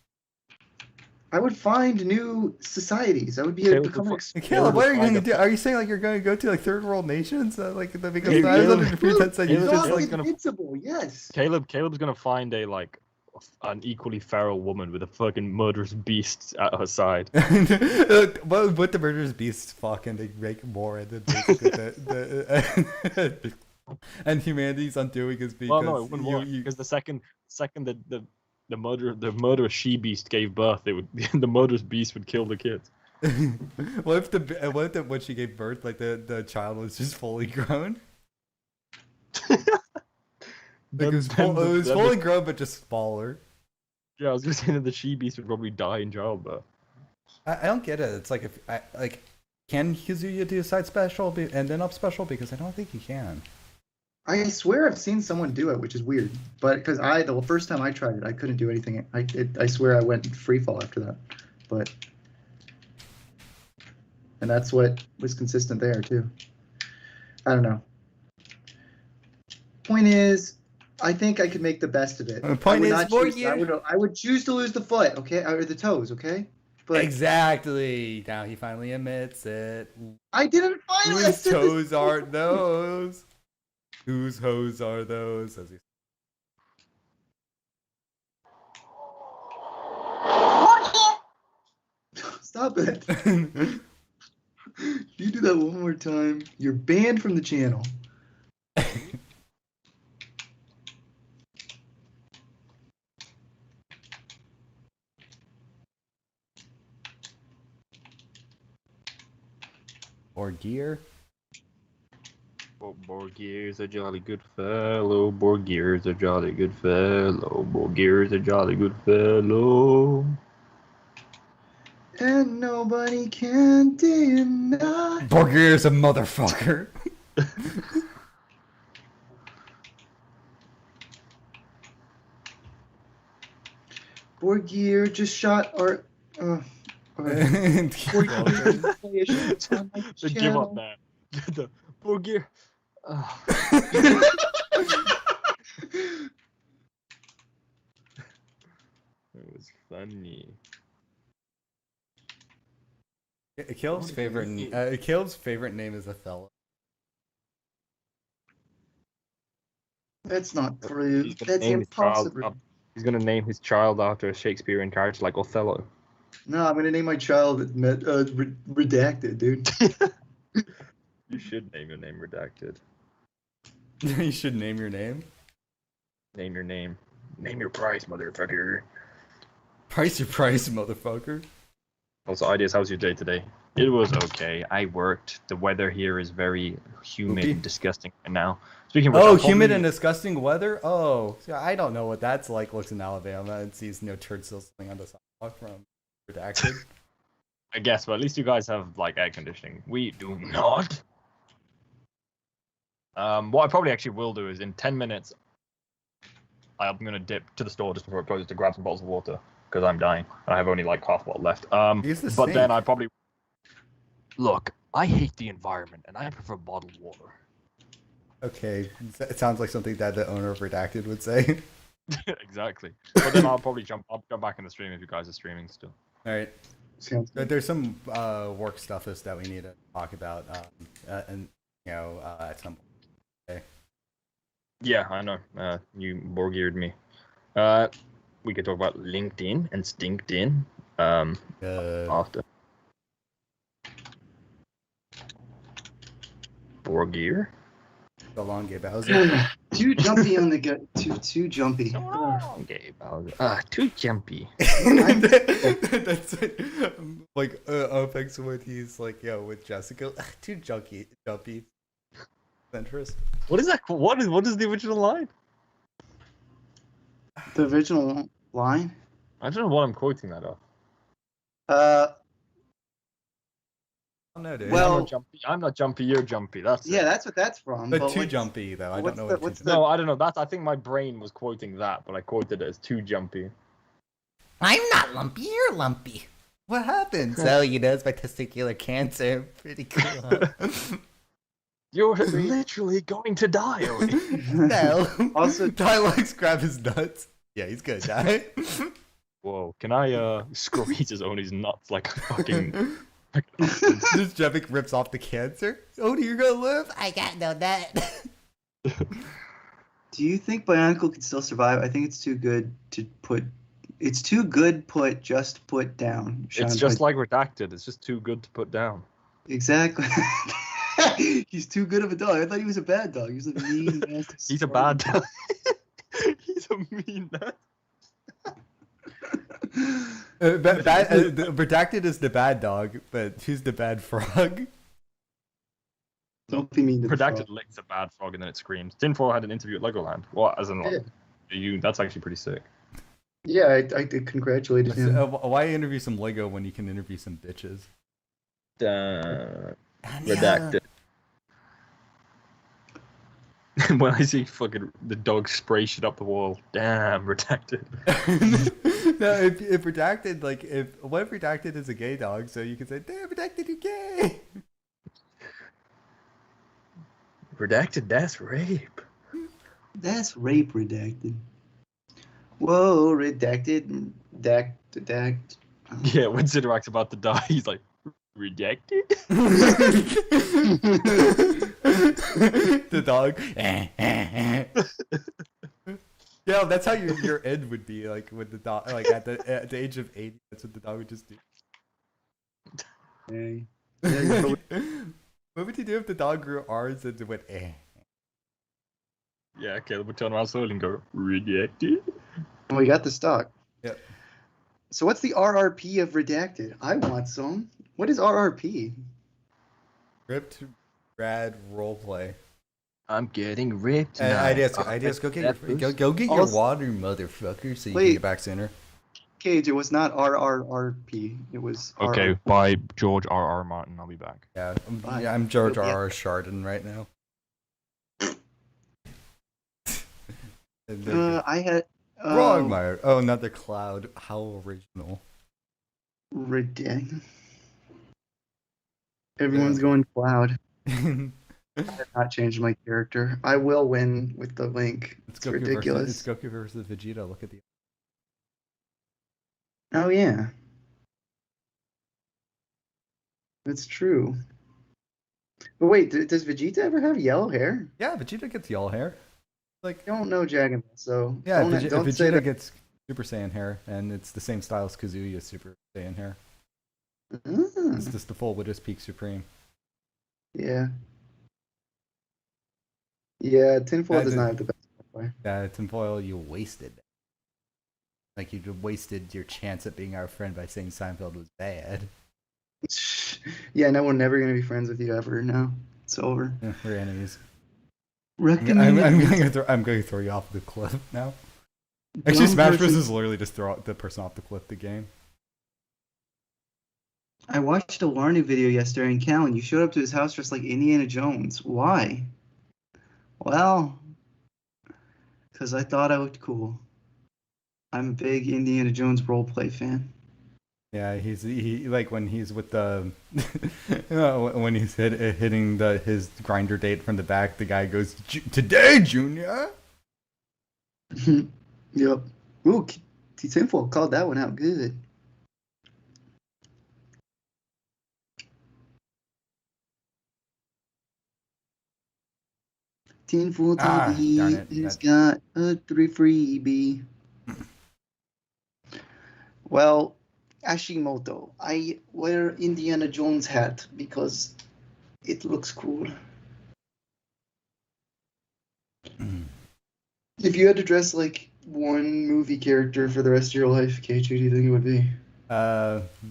I would find new societies. I would be becoming. Caleb, what are you gonna do? Are you saying like you're gonna go to like third world nations? Because Caleb, I was under the pretense that you're just like invincible. Yes. Caleb's gonna find an equally feral woman with a fucking murderous beast at her side. What the murderous beast fucking they make more and then and humanity's undoing is because it wouldn't work, because the second the murderous she beast gave birth, the murderous beast would kill the kids. What if when she gave birth, like the child was just fully grown? Like it was fully grown, but just smaller. Yeah, I was gonna say that the she beast would probably die in childbirth. I don't get it. It's like can Kazuya do a side special and then up special? Because I don't think he can. I swear I've seen someone do it, which is weird. But because the first time I tried it, I couldn't do anything. I swear I went free fall after that. And that's what was consistent there too. I don't know. Point is, I think I could make the best of it. I would choose to lose the foot, okay, or the toes, okay. But exactly. Now he finally admits it. I didn't finally. Whose toes are those? Whose hose are those? Stop it. If you do that one more time, you're banned from the channel. Or gear. Borgir's a jolly good fellow. Borgir's a jolly good fellow. Borgir's a jolly good fellow. And nobody can deny. Borgir's a motherfucker. Borgir just shot our. Give up, man. The Borgir. It was funny. Caleb's favorite name is Othello. That's not true. That's impossible. He's gonna name his child after a Shakespearean character like Othello. No, I'm gonna name my child Redacted, dude. You should name your name Redacted. You should name your name? Name your name. Name your price, motherfucker. Price your price, motherfucker. Also, IDS, how's your day today? It was okay. I worked. The weather here is very humid and disgusting right now. Speaking of which, humid and disgusting weather? Oh, I don't know what that's like. Looks in Alabama and sees no turd still sitting on the sidewalk from Redacted. I guess, but at least you guys have like air conditioning. We do not. What I probably actually will do is in 10 minutes, I'm gonna dip to the store just before it closes to grab some bottles of water because I'm dying and I have only like half a bottle left. But then I probably look. I hate the environment and I prefer bottled water. Okay, it sounds like something that the owner of Redacted would say. Exactly. But then I'll probably jump back in the stream if you guys are streaming still. All right. There's some work stuff that we need to talk about, and at some point. Okay. Yeah, I know. You Borgeared me. We could talk about LinkedIn and StinkedIn. After. Borgear. So long, Gabe Bowser. Too jumpy on the gut. Too jumpy. So long, Gabe Bowser. Too jumpy. That's it. Like Opex when he's like, with Jessica. Too jumpy. Centrist. What is that? What is the original line? The original line? I don't know what I'm quoting that off. No, dude. Well, I'm not jumpy. You're jumpy. That's yeah, it. that's what that's from. But too jumpy though. I don't know what. No, I don't know. I think my brain was quoting that, but I quoted it as too jumpy. I'm not lumpy. You're lumpy. What happened? So it's my testicular cancer. Pretty cool. You're literally going to die, Odie. No. Also, Dialogues grab his nuts. Yeah, he's gonna die. Whoa, can I squeeze his Odie's nuts like a fucking... This Jevic rips off the cancer. Odie, you're gonna live? I got no nut. Do you think Bionicle can still survive? I think it's too good to put... It's too good just put down. Sean, it's just like Redacted. It's just too good to put down. Exactly. He's too good of a dog. I thought he was a bad dog. He was a mean, nasty. He's a bad dog. He's a mean man. Redacted is the bad dog, but who's the bad frog? Don't be mean to Redacted licks a bad frog and then it screams. Tinfoil had an interview at Legoland. What? As in, like, that's actually pretty sick. Yeah, I congratulated him. Why interview some Lego when you can interview some bitches? Redacted. When I see fucking the dog spray shit up the wall, damn, Redacted. No, if Redacted, what if Redacted is a gay dog, so you can say, damn, Redacted, you're gay! Redacted, that's rape. That's rape, Redacted. Whoa, Redacted, Dact. Yeah, when Sidorac's about to die, he's like, Redacted? The dog. Yeah, that's how your end would be, like with the dog, like at the age of 80. That's what the dog would just do. Hey. What would you do if the dog grew R's and it went Yeah, Caleb would turn around slowly and go, Redacted? We got the stock. Yep. So what's the RRP of Redacted? I want some. What is RRP? Ripped Rad Roleplay. I'm getting ripped. IDS, go get your water, motherfucker, so you can get back sooner. Cage, it was not RRRP. It was Okay, RRP. bye, George R.R. Martin. I'll be back. Yeah, I'm George R.R. Chardon right now. I had... Wrong, Meyer. Oh, another cloud. How original. Redacted. Everyone's going cloud. I have not changed my character. I will win with the link. It's ridiculous. It's Goku versus Vegeta. Look at the... Oh, yeah. That's true. But wait, does Vegeta ever have yellow hair? Yeah, Vegeta gets yellow hair. Like, I don't know Dragon Ball, so yeah, don't say Vegeta that. gets Super Saiyan hair, and it's the same style as Kazuya's Super Saiyan hair. It's just the full Widow's Peak Supreme. Yeah. Yeah, Tinfoil does not have the best play. Yeah, Tinfoil, you wasted. Like, you wasted your chance at being our friend by saying Seinfeld was bad. Yeah, no, we're never going to be friends with you ever now. It's over. Yeah, we're enemies. I'm I'm going to throw you off the cliff now. Actually, Smash Bros. Is literally just throw the person off the cliff the game. I watched a Larney video yesterday in Cal, and you showed up to his house dressed like Indiana Jones. Why? Well, because I thought I looked cool. I'm a big Indiana Jones roleplay fan. Yeah, he like when he's with the when he's hitting his grinder date from the back, the guy goes, "Today, Junior." Yep. Ooh, T-Tinfoil called that one out good. Tinfoil Darn TV it. has got a 3 freebie. Well, Ashimoto, I wear Indiana Jones hat because it looks cool. If you had to dress like one movie character for the rest of your life, Kate, who do you think it would be?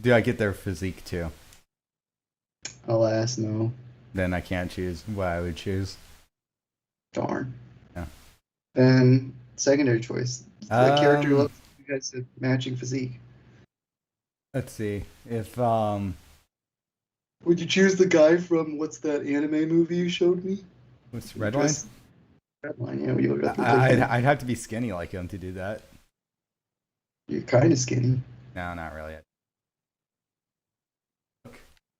Do I get their physique too? Alas, no. Then I can't choose what I would choose. Darn. Yeah. Then secondary choice. The character you guys have matching physique. Let's see. If Would you choose the guy from what's that anime movie you showed me? what's Redline? Redline, yeah. We look like I'd have to be skinny like him to do that. You're kind of skinny. No, not really.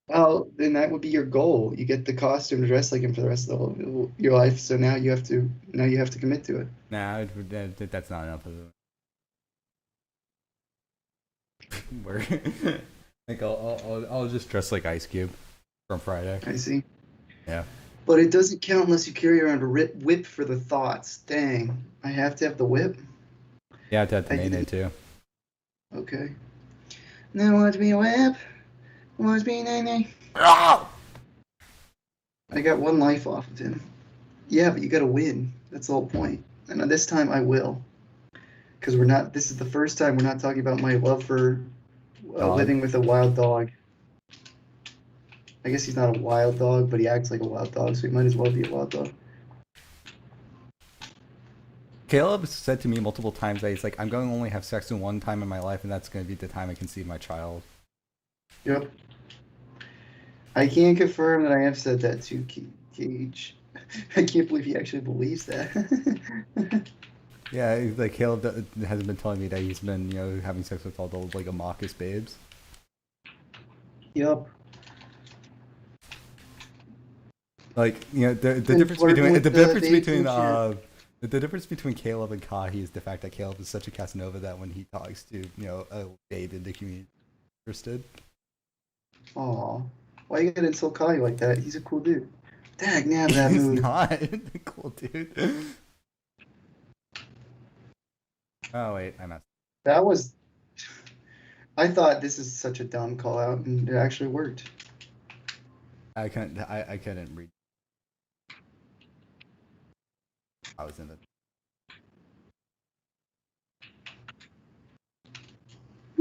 Well, then that would be your goal. You get the costume to dress like him for the rest of your life. So now you have to commit to it. Nah, that's not enough of it. Where like I'll just dress like Ice Cube from Friday. I see. Yeah. But it doesn't count unless you carry around a whip for the thoughts. Dang, I have to have the whip. Yeah, I have to have the Nene too. Okay. Now watch me whip. Watch me Nene. Oh! I got one life off of him. Yeah, but you got to win. That's the whole point. And this time I will. Because this is the first time we're not talking about my love for living with a wild dog. I guess he's not a wild dog, but he acts like a wild dog, so he might as well be a wild dog. Caleb said to me multiple times that he's like, I'm going to only have sex in one time in my life, and that's going to be the time I conceive my child. Yep. I can't confirm that I have said that to Cage. I can't believe he actually believes that. Yeah, like Caleb hasn't been telling me that he's been, having sex with all those like Amacus babes. Yep. Like, the difference between Caleb and Kahi is the fact that Caleb is such a Casanova that when he talks to a babe in the community, interested. Aw, why you gotta insult Kahi like that? He's a cool dude. Dag, nab that He's move. not a cool dude. Oh wait, I messed. That was. I thought this is such a dumb call out, and it actually worked. I couldn't read. I was in the.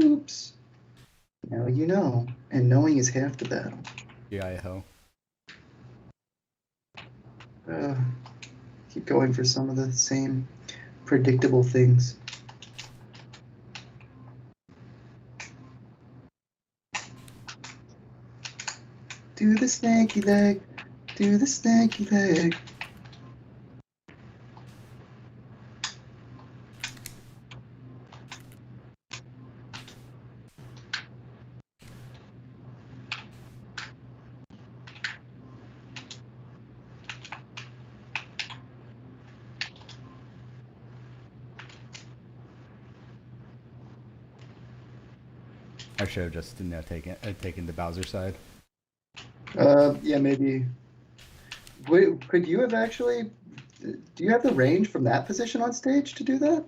Oops. Now you know, and knowing is half the battle. G.I.O. Keep going for some of the same predictable things. Do the snaky leg. Do the snaky leg. I should have just taken the Bowser side. Yeah, maybe. Wait, could you have actually? Do you have the range from that position on stage to do that?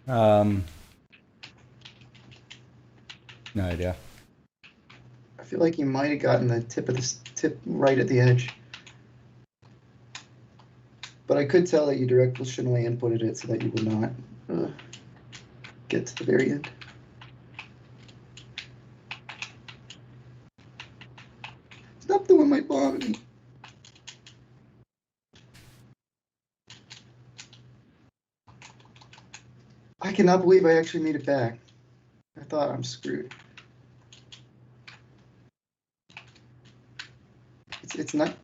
No idea. I feel like you might have gotten the tip right at the edge. But I could tell that you directionally inputted it so that you would not get to the very end. Stop doing my bomb. I cannot believe I actually made it back. I thought I'm screwed. It's not.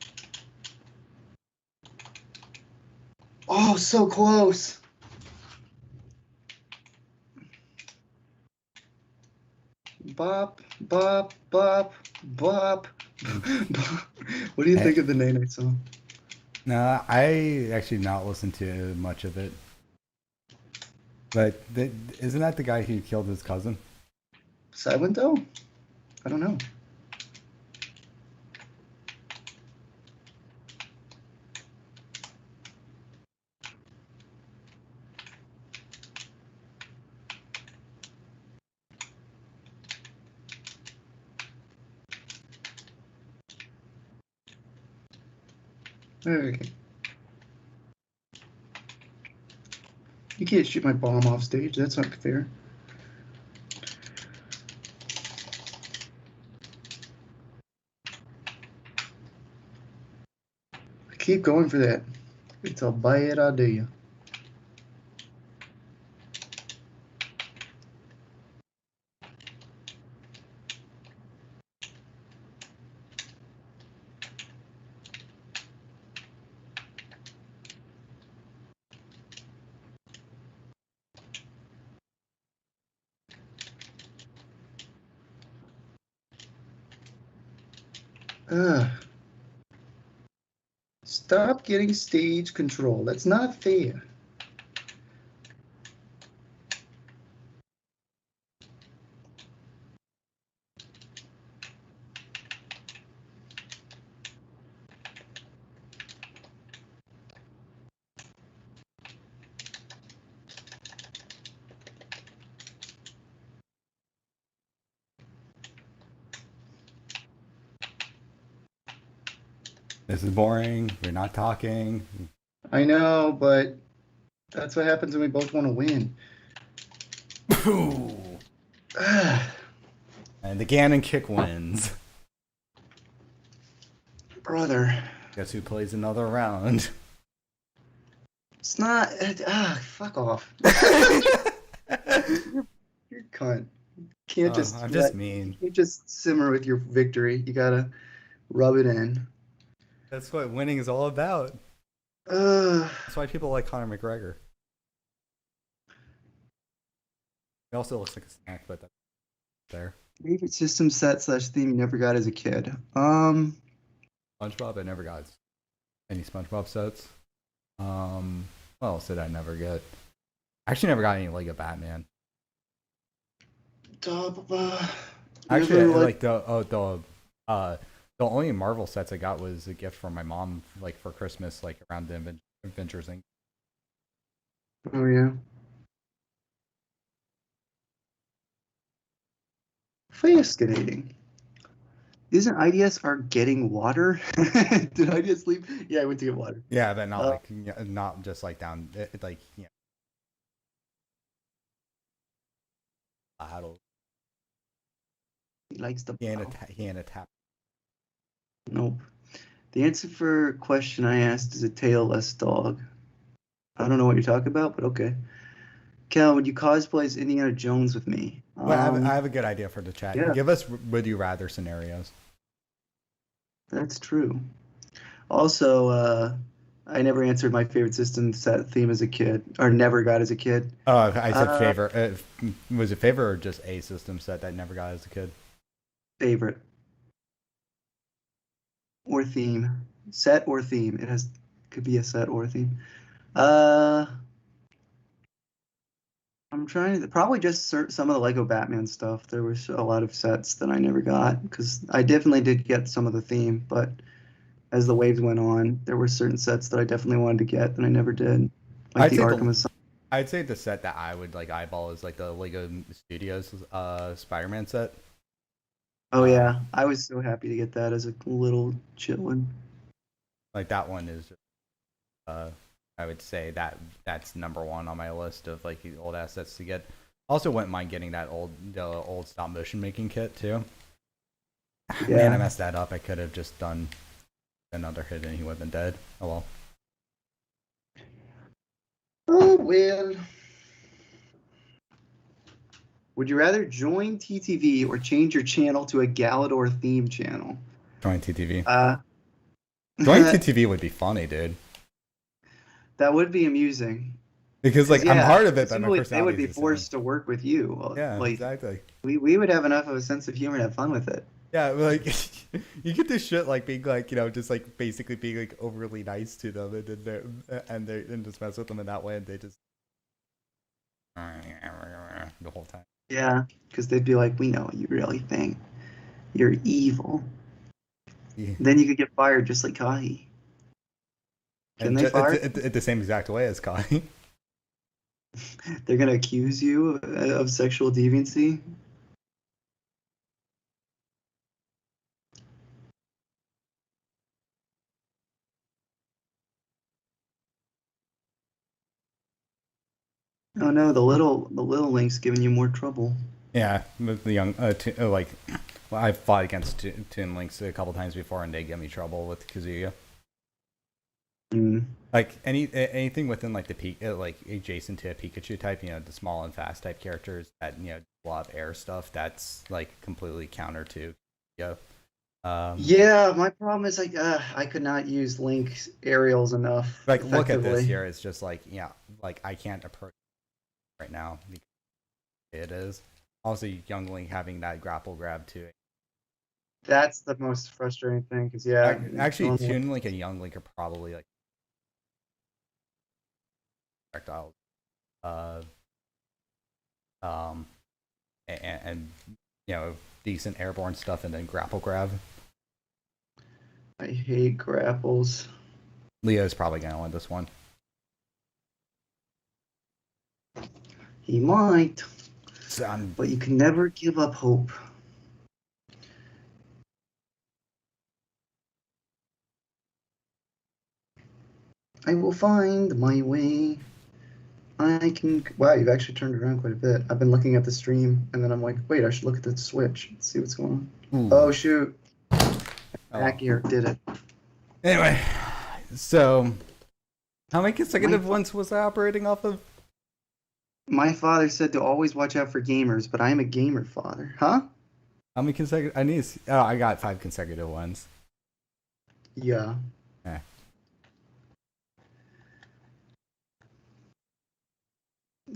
Oh, so close. Bop, bop, bop, bop. What do you think of the Nene song? No, I actually not listened to much of it. But isn't that the guy who killed his cousin? Silent though? I don't know. Okay. You can't shoot my bomb off stage. That's not fair. I keep going for that. It's a bad idea. Stop getting stage control. That's not fair. This is boring. We're not talking. I know, but that's what happens when we both want to win. And the Ganon kick wins. Brother. Guess who plays another round? It's not. Fuck off. You're cunt. Can't just. I'm just mean. You can't just simmer with your victory. You gotta rub it in. That's what winning is all about. That's why people like Conor McGregor. He also looks like a snack, but that's there. Favorite system set / theme you never got as a kid? SpongeBob, I never got any SpongeBob sets. What else did I never get? I actually never got any Lego Batman. Actually, like the only Marvel sets I got was a gift from my mom, like for Christmas, like around the Adventures Inc. Oh yeah. Fascinating. Isn't IDS are getting water? Did IDS leave? Yeah, I went to get water. Yeah, but not not just like down, like battle. He likes the. He ain't a tap. Nope. The answer for question I asked is a tailless dog. I don't know what you're talking about, but okay. Cal, would you cosplay as Indiana Jones with me? Well, I have a good idea for the chat. Yeah. Give us would you rather scenarios. That's true. Also, I never answered my favorite system set theme as a kid, or never got as a kid. Oh, I said favorite. Was it favorite or just a system set that I never got as a kid? Favorite. Or theme. Set or theme. Could be a set or a theme. I'm trying to probably just search some of the Lego Batman stuff. There was a lot of sets that I never got because I definitely did get some of the theme, but as the waves went on, there were certain sets that I definitely wanted to get that I never did. Like the Arkham Asylum. I'd say the set that I would like eyeball is like the Lego Studios Spider-Man set. Oh yeah, I was so happy to get that as a little chillin'. Like that one is just, I would say that's number one on my list of like the old assets to get. Also wouldn't mind getting the old stop motion making kit too. Yeah. Man, I messed that up. I could have just done another hit and he would have been dead. Oh well. Oh well. Would you rather join TTV or change your channel to a Galador theme channel? Join TTV. Join TTV would be funny, dude. That would be amusing. Because like I'm part of it, but my presumably personality they would be is the same. forced to work with you. Yeah, like, exactly. We would have enough of a sense of humor to have fun with it. Yeah, like you get this shit like being like, you know, just like basically being like overly nice to them, and they just mess with them in that way, and they just the whole time. Yeah, because they'd be like, we know what you really think. You're evil. Yeah. Then you could get fired just like Kahi. Can they fire? It's the same exact way as Kai. They're gonna accuse you of sexual deviancy. Oh no, the little Link's giving you more trouble. Yeah, the young like, well, I've fought against Toon Links a couple times before, and they give me trouble with Kazuya. Like anything within like the like adjacent to a Pikachu type, you know, the small and fast type characters that, you know, a lot of air stuff, that's like completely counter to yeah, my problem is like I could not use Link's aerials enough. Like look at this here, it's just like, yeah, like I can't approach right now because it is also Young Link having that grapple grab too. That's the most frustrating thing, because yeah, actually Toon Link and Young Link are probably like projectiles, and you know, decent airborne stuff, and then grapple grab. I hate grapples. Leo's probably gonna win this one. He might, Son. but you can never give up hope. I will find my way. I can. Wow, you've actually turned around quite a bit. I've been looking at the stream, and then I'm like, wait, I should look at the Switch. Let's see what's going on. Ooh. Oh shoot! Back here did it. Anyway, so how many consecutive ones was I operating off of? My father said to always watch out for gamers, but I am a gamer father. Huh? How many consecutive? I need. Oh, I got 5 consecutive ones. Yeah. Eh.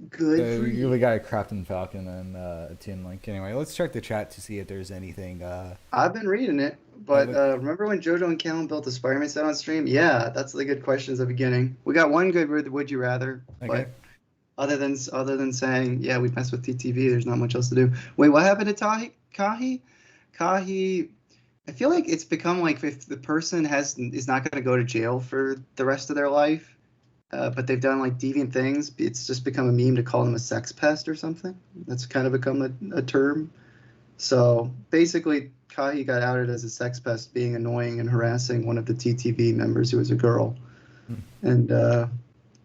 Good. So we got a Crafton Falcon and a Toon Link. Anyway, let's check the chat to see if there's anything. I've been reading it, but remember when JoJo and Callum built a Spider-Man set on stream? Yeah, that's the good questions at the beginning. We got one good would you rather, okay. But other than saying, yeah, we mess with TTV, there's not much else to do. Wait, what happened to Kahi? Kahi, I feel like it's become like if the person is not going to go to jail for the rest of their life, but they've done like deviant things, it's just become a meme to call them a sex pest or something. That's kind of become a term. So basically, Kahi got outed as a sex pest, being annoying and harassing one of the TTV members who was a girl,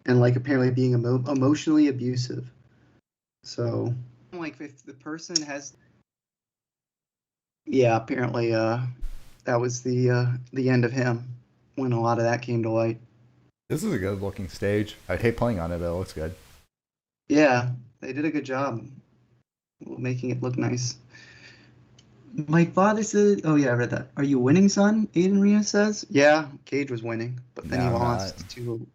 and like apparently being emotionally abusive. So like if the person has, yeah, apparently that was the end of him when a lot of that came to light. This is a good looking stage. I hate playing on it, but it looks good. Yeah, they did a good job making it look nice. My father said, oh yeah, I read that. Are you winning, son? Aiden Ria says. Yeah, Cage was winning, but then he lost to.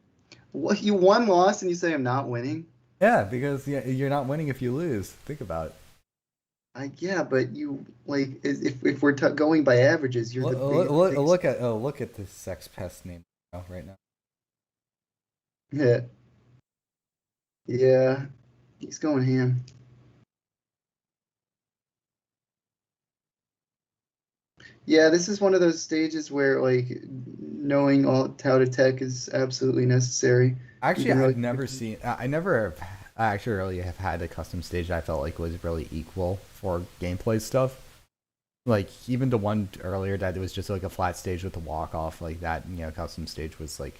What, you won, lost, and you say I'm not winning? Yeah, because you're not winning if you lose. Think about it. Yeah, but you like if we're going by averages, you're look at this sex pest name right now. Yeah, he's going ham. Yeah, this is one of those stages where like knowing how to tech is absolutely necessary. Actually, I've never seen. I actually really have had a custom stage that I felt like was really equal for gameplay stuff. Like even the one earlier that it was just like a flat stage with a walk off, like that, you know, custom stage was like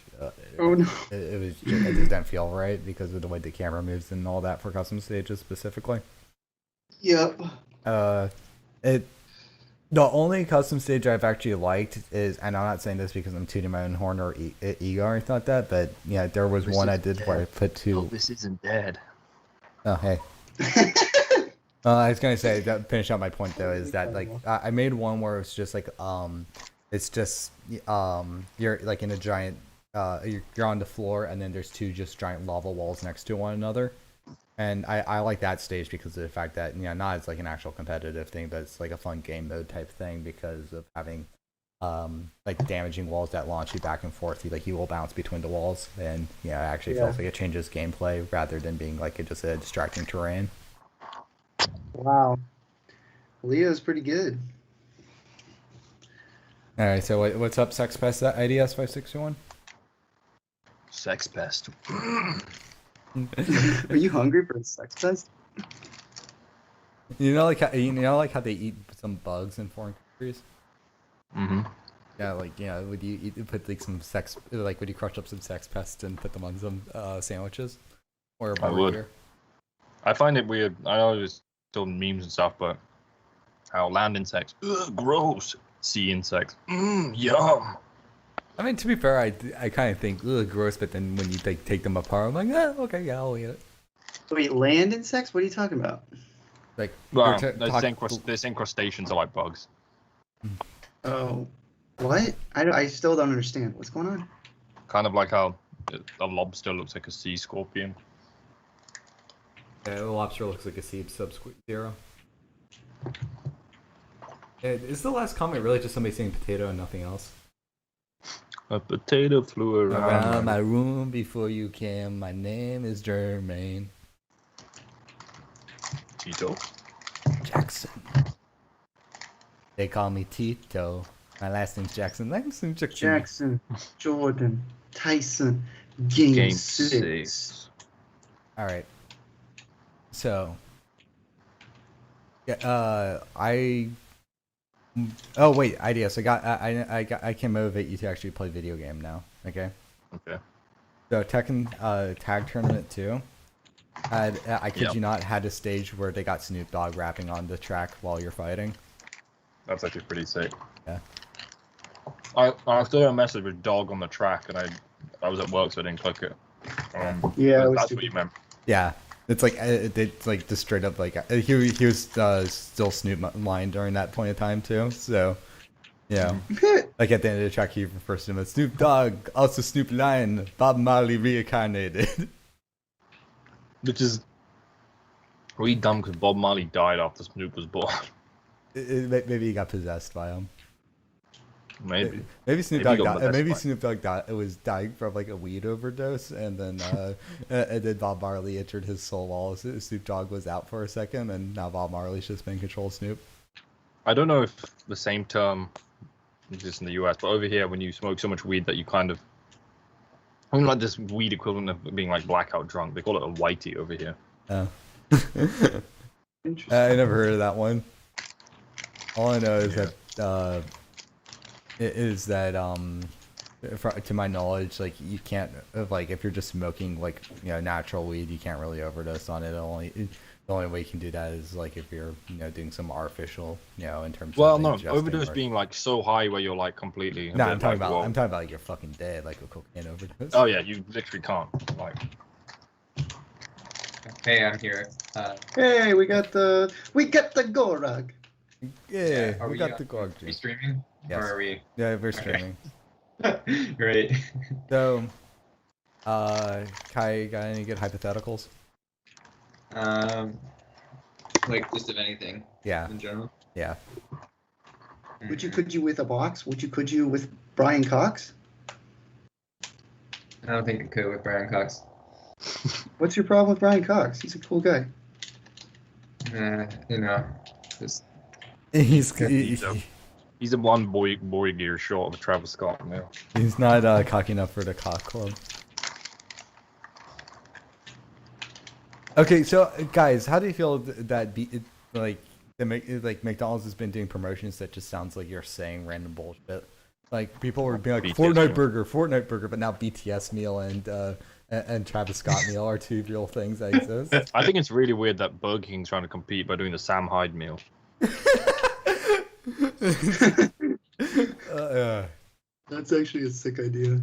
oh no, it just didn't feel right because of the way the camera moves and all that for custom stages specifically. Yep. The only custom stage I've actually liked is, and I'm not saying this because I'm tooting my own horn or ego or anything like that, but yeah, there was one I did where I put 2. Elvis isn't dead. Oh hey. I was gonna say that finish out my point though is that like I made one where it's just like it's just you're like in a giant you're on the floor, and then there's two just giant lava walls next to one another. And I like that stage because of the fact that, you know, not as like an actual competitive thing, but it's like a fun game mode type thing because of having like damaging walls that launch you back and forth. You will bounce between the walls, and it actually feels like it changes gameplay rather than being like just a distracting terrain. Wow. Leo's pretty good. All right, so what's up, Sex Pest at IDS5621? Sex pest. Are you hungry for a sex pest? You know, like how they eat some bugs in foreign countries. Mm-hmm. Yeah, like would you put like some sex, like would you crush up some sex pests and put them on some sandwiches or a burger? I would. I find it weird. I know there's still memes and stuff, but how land insects, ugh, gross. Sea insects, yum. I mean, to be fair, I kind of think ugh, gross, but then when you take them apart, I'm like, okay, yeah, I'll eat it. Wait, land insects? What are you talking about? Like, well, they're saying crustaceans are like bugs. Oh, what? I still don't understand. What's going on? Kind of like how a lobster looks like a sea scorpion. Yeah, the lobster looks like a sea sub-zero. Is the last comment really just somebody saying potato and nothing else? A potato flew around my room before you came. My name is Jermaine Tito Jackson. They call me Tito. My last name's Jackson. Jackson, Jordan, Tyson, Game 6. All right. So, oh wait, IDS. I can motivate you to actually play video game now. Okay. Okay. So Tekken Tag Tournament 2 I kid you not, had a stage where they got Snoop Dogg rapping on the track while you're fighting. That's actually pretty sick. Yeah. I still got a message with dog on the track, and I was at work, so I didn't click it. That's what you meant. Yeah. It's like just straight up like he was still Snoop line during that point of time too. So yeah, like at the end of the track he refers to him as Snoop Dogg, also Snoop Lion, Bob Marley reincarnated. Which is really dumb because Bob Marley died after Snoop was born. Maybe he got possessed by him. Maybe Snoop Dogg died. Maybe Snoop Dogg was dying from like a weed overdose, and then Bob Marley entered his soul while Snoop Dogg was out for a second, and now Bob Marley's just been control of Snoop. I don't know if the same term exists in the US, but over here, when you smoke so much weed that you kind of, I mean, like this weed equivalent of being like blackout drunk, they call it a whitey over here. Oh. Interesting. I never heard of that one. All I know is that to my knowledge, like you can't, like if you're just smoking like natural weed, you can't really overdose on it. The only way you can do that is like if you're doing some artificial, in terms. Well, of no, overdose being like so high where you're like completely. No, I'm talking about like you're fucking dead, like a cocaine overdose. Oh yeah, you literally can't. Like. Hey, I'm here. Hey, we got the Gorog. Yeah, we got the Gorg. Are we streaming? Yes. Or are we? Yeah, we're streaming. Okay. Great. So, Kai, got any good hypotheticals? Like just of anything. Yeah. In general. Yeah. Could you with a box? Could you with Brian Cox? I don't think I could with Brian Cox. What's your problem with Brian Cox? He's a cool guy. Just He's a one boy gear short of Travis Scott now. He's not cocky enough for the cock club. Okay, so guys, how do you feel that McDonald's has been doing promotions that just sounds like you're saying random bullshit? Like people were being like Fortnite burger, but now BTS meal and Travis Scott meal are two real things that exist. I think it's really weird that Burger King's trying to compete by doing the Sam Hyde meal. That's actually a sick idea.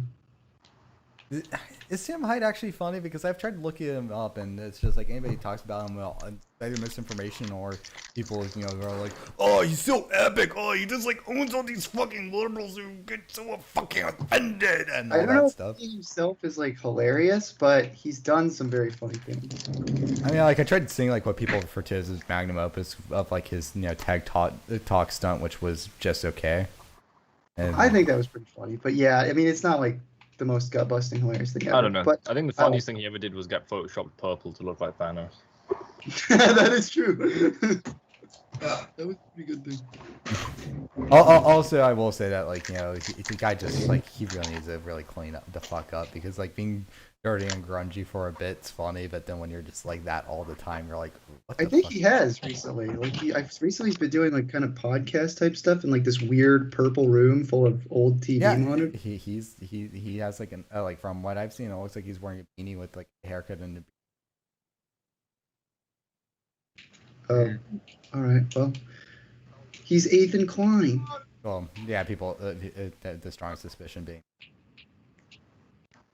Is Sam Hyde actually funny? Because I've tried looking him up, and it's just like anybody talks about him, well, either misinformation or people, you know, are like, oh, he's so epic. Oh, he just like owns all these fucking liberals who get so fucking offended and all I don't that know stuff. if he himself is like hilarious, but he's done some very funny things. I mean, like I tried seeing like what people refer to as his magnum opus of like his, you know, tag talk stunt, which was just okay. And I think that was pretty funny, but yeah, I mean, it's not like the most gut-busting hilarious thing ever. I don't know. But I think the funniest thing he ever did was get photoshopped purple to look like Thanos. that is true. Yeah, that was a pretty good thing. Also, I will say that, like, you know, the guy just like he really needs to really clean up the fuck up, because like being dirty and grungy for a bit's funny, but then when you're just like that all the time, you're like, what the I think fuck? he has recently. Like recently he's been doing like kind of podcast type stuff in like this weird purple room full of old TV monitors. He has like an like from what I've seen, it looks like he's wearing a beanie with like a haircut and Oh, all right. Well, he's Ethan Klein. well, yeah, people the strong suspicion being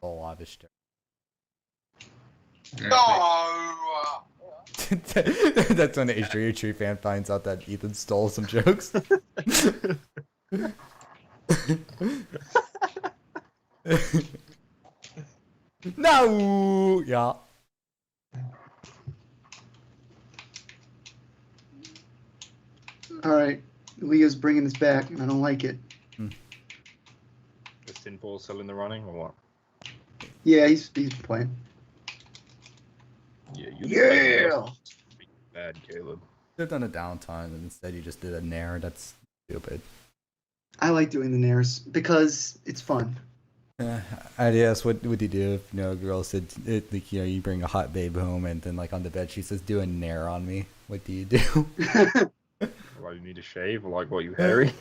all lavish. That's when the H3 Tree fan finds out that Ethan stole some jokes. No, yeah. All right, Leah's bringing this back, and I don't like it. Is Sin Paul still in the running or what? Yeah, he's playing. Yeah, Yeah. Bad, Caleb. You've done a downtime, and instead you just did a nair. That's stupid. I like doing the nairs because it's fun. IDS, what would you do if, you know, a girl said, like, you know, you bring a hot babe home and then like on the bed she says, do a nair on me? What do you do? Why do you need a shave? Or like, what, you hairy?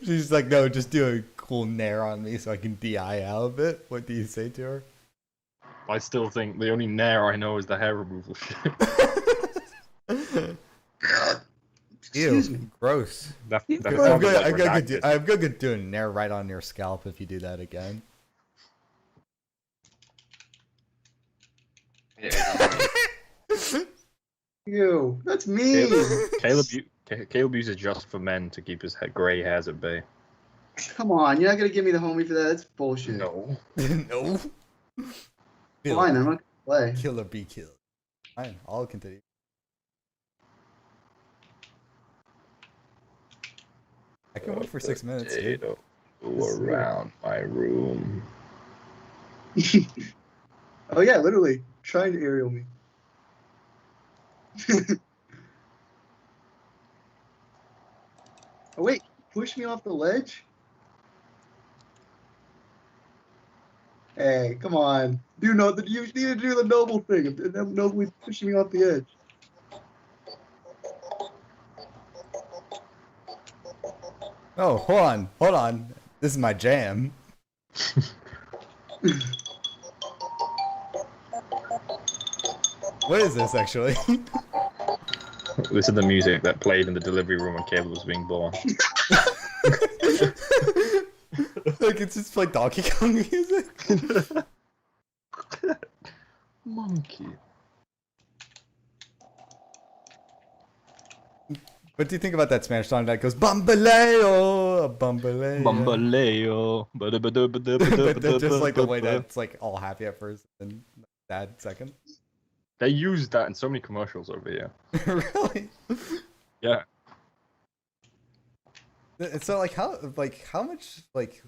She's like, no, just do a cool nair on me so I can DI out of it. What do you say to her? I still think the only nair I know is the hair removal shit. Excuse me. Gross. That I'm sounded like gonna do a nair right on your scalp if you do that again. Ew, that's mean. Caleb uses just for men to keep his gray hairs at bay. Come on, you're not gonna give me the homie for that. That's bullshit. No. No. Fine, I'm not gonna play. Kill or be killed. Fine, I'll continue. I can wait for 6 minutes. Go around my room. Oh yeah, literally trying to aerial me. Oh wait, push me off the ledge? Hey, come on. You know that you need to do the noble thing and then nobly pushing me off the edge. Oh, hold on. This is my jam. What is this actually? This is the music that played in the delivery room when Caleb was being born. Like it's just like Donkey Kong music. Monkey. What do you think about that Spanish song that goes Bambaleo, Bambaleo? Bambaleo. But just like the way that it's like all happy at first and sad second. They use that in so many commercials over here. Really? Yeah. And so like how much like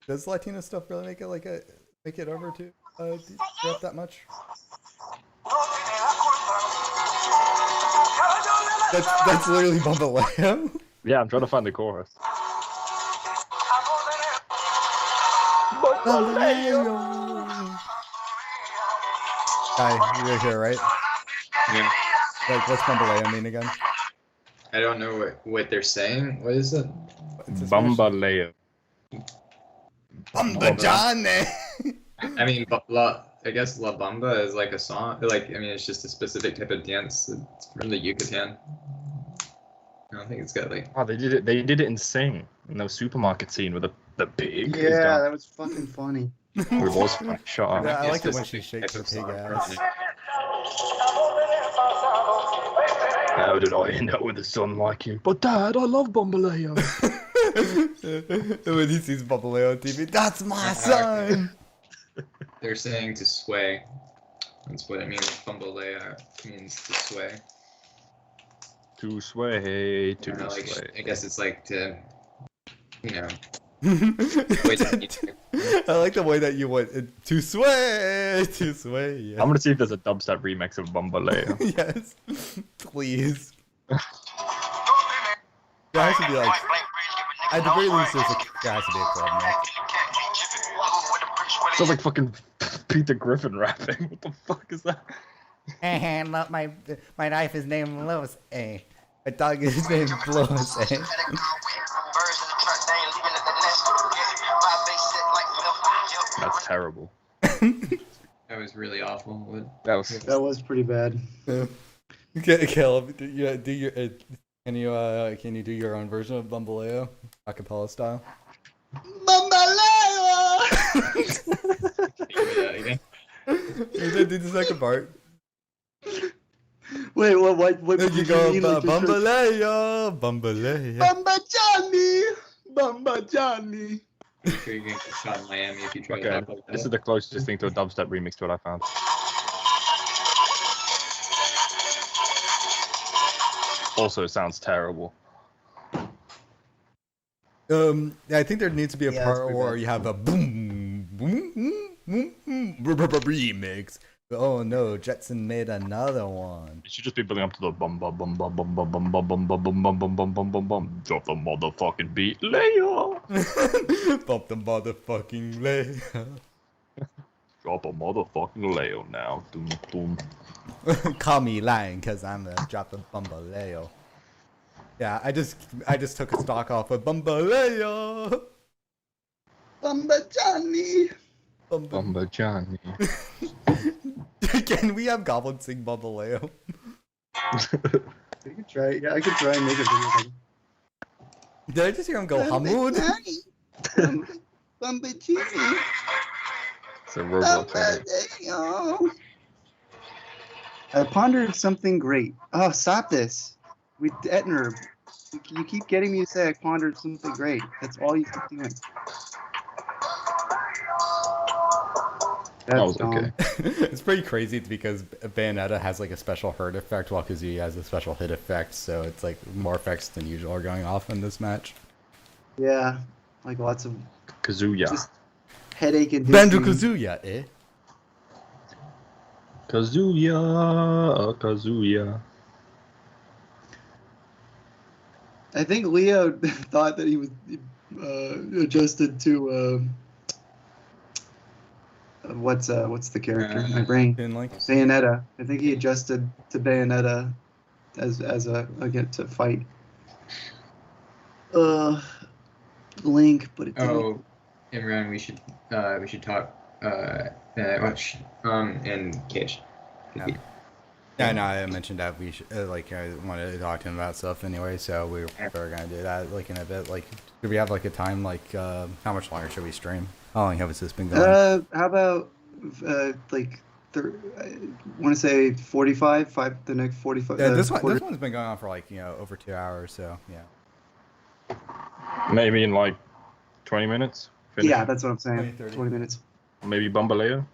does Latino stuff really make it over to Europe that much? That's literally Bambaleo. Yeah, I'm trying to find the chorus. Hi, you're here, right? Yeah. Like, what's Bambaleo mean again? I don't know what they're saying. What is it? Bambaleo. Bambajane! I mean, I guess La Bamba is like a song. Like, I mean, it's just a specific type of dance. It's from the Yucatan. I don't think it's got like. Oh, they did it in Sing in the supermarket scene with the pig. Yeah, that was fucking funny. It was fun. Shut up. Yeah, I like it when Specific she shakes her type of pig song. ass. How did I end up with a son like you? But Dad, I love Bambaleo. When he sees Bambaleo on TV, that's my son! They're saying to sway. That's what it means. Bambalea means to sway. To sway, to Like, sway. I guess it's like to, you know. I like the way that you went to sway, yeah. I'm gonna see if there's a dubstep remix of Bambaleo. Yes, please. There has to be like, at the very least, there has to be a club mix. Sounds like fucking Peter Griffin rapping. What the fuck is that? Hey, look, my knife is named Lois, eh? My dog is named Lois, eh? That's terrible. That was really awful. That was pretty bad. Okay, Caleb, can you do your own version of Bambaleo, acapella style? Bambaleo! Do the second part. Wait, what There you did go, mean? Like, Bambaleo, Bambaleo. Bamba Johnny! Bamba Johnny! I'm sure you're gonna get shot in Miami if you try to Okay, rap like this that. is the closest thing to a dubstep remix to what I found. Also, it sounds terrible. I think there needs to be a Yeah, part it's where pretty you have a boom, boom, boom, boom, remix. Oh no, Jetson made another one. It should just be building up to the bum bum bum bum bum bum bum bum bum bum bum bum bum bum bum bum bum. Drop the motherfucking beat, Leia. Bump the motherfucking lay. Drop a motherfucking Leo now. Doom boom. Call me lying, cause I'm the drop the Bambaleo. Yeah, I just took a stock off of Bambaleo. Bamba Johnny! Bumba Johnny. Can we have Goblin sing Bambaleo? You could try. Yeah, I could try and make a video. Did I just hear him go Hamoud? Bamba Johnny! It's a robot. Bambaleo! I pondered something great. Oh, stop this. With Etner. You keep getting me to say I pondered something great. That's all you keep doing. That was gone. okay. It's pretty crazy because Bayonetta has like a special hurt effect while Kazuya has a special hit effect, so it's like more effects than usual are going off in this match. Yeah, like lots of Kazuya. just headache and Banjo Kazuya, eh? Kazuya. I think Leo thought that he was adjusted to what's the character? My brain. Didn't like. Bayonetta. I think he adjusted to Bayonetta as a get to fight. Link, but it didn't. Oh, Imran, we should talk. Watch. And Cage. Yeah, no, I mentioned that we should, like, I wanted to talk to him about stuff anyway, so we were gonna do that, like, in a bit. Like, do we have, like, a time, like, how much longer should we stream? How long has this been going? How about like I want to say 45, the next 45. Yeah, this one's been going on for, like, over 2 hours, so, yeah. Maybe in like 20 minutes? Finish. Yeah, that's what I'm saying. 20, 30. 20 minutes. Maybe Bambaleo?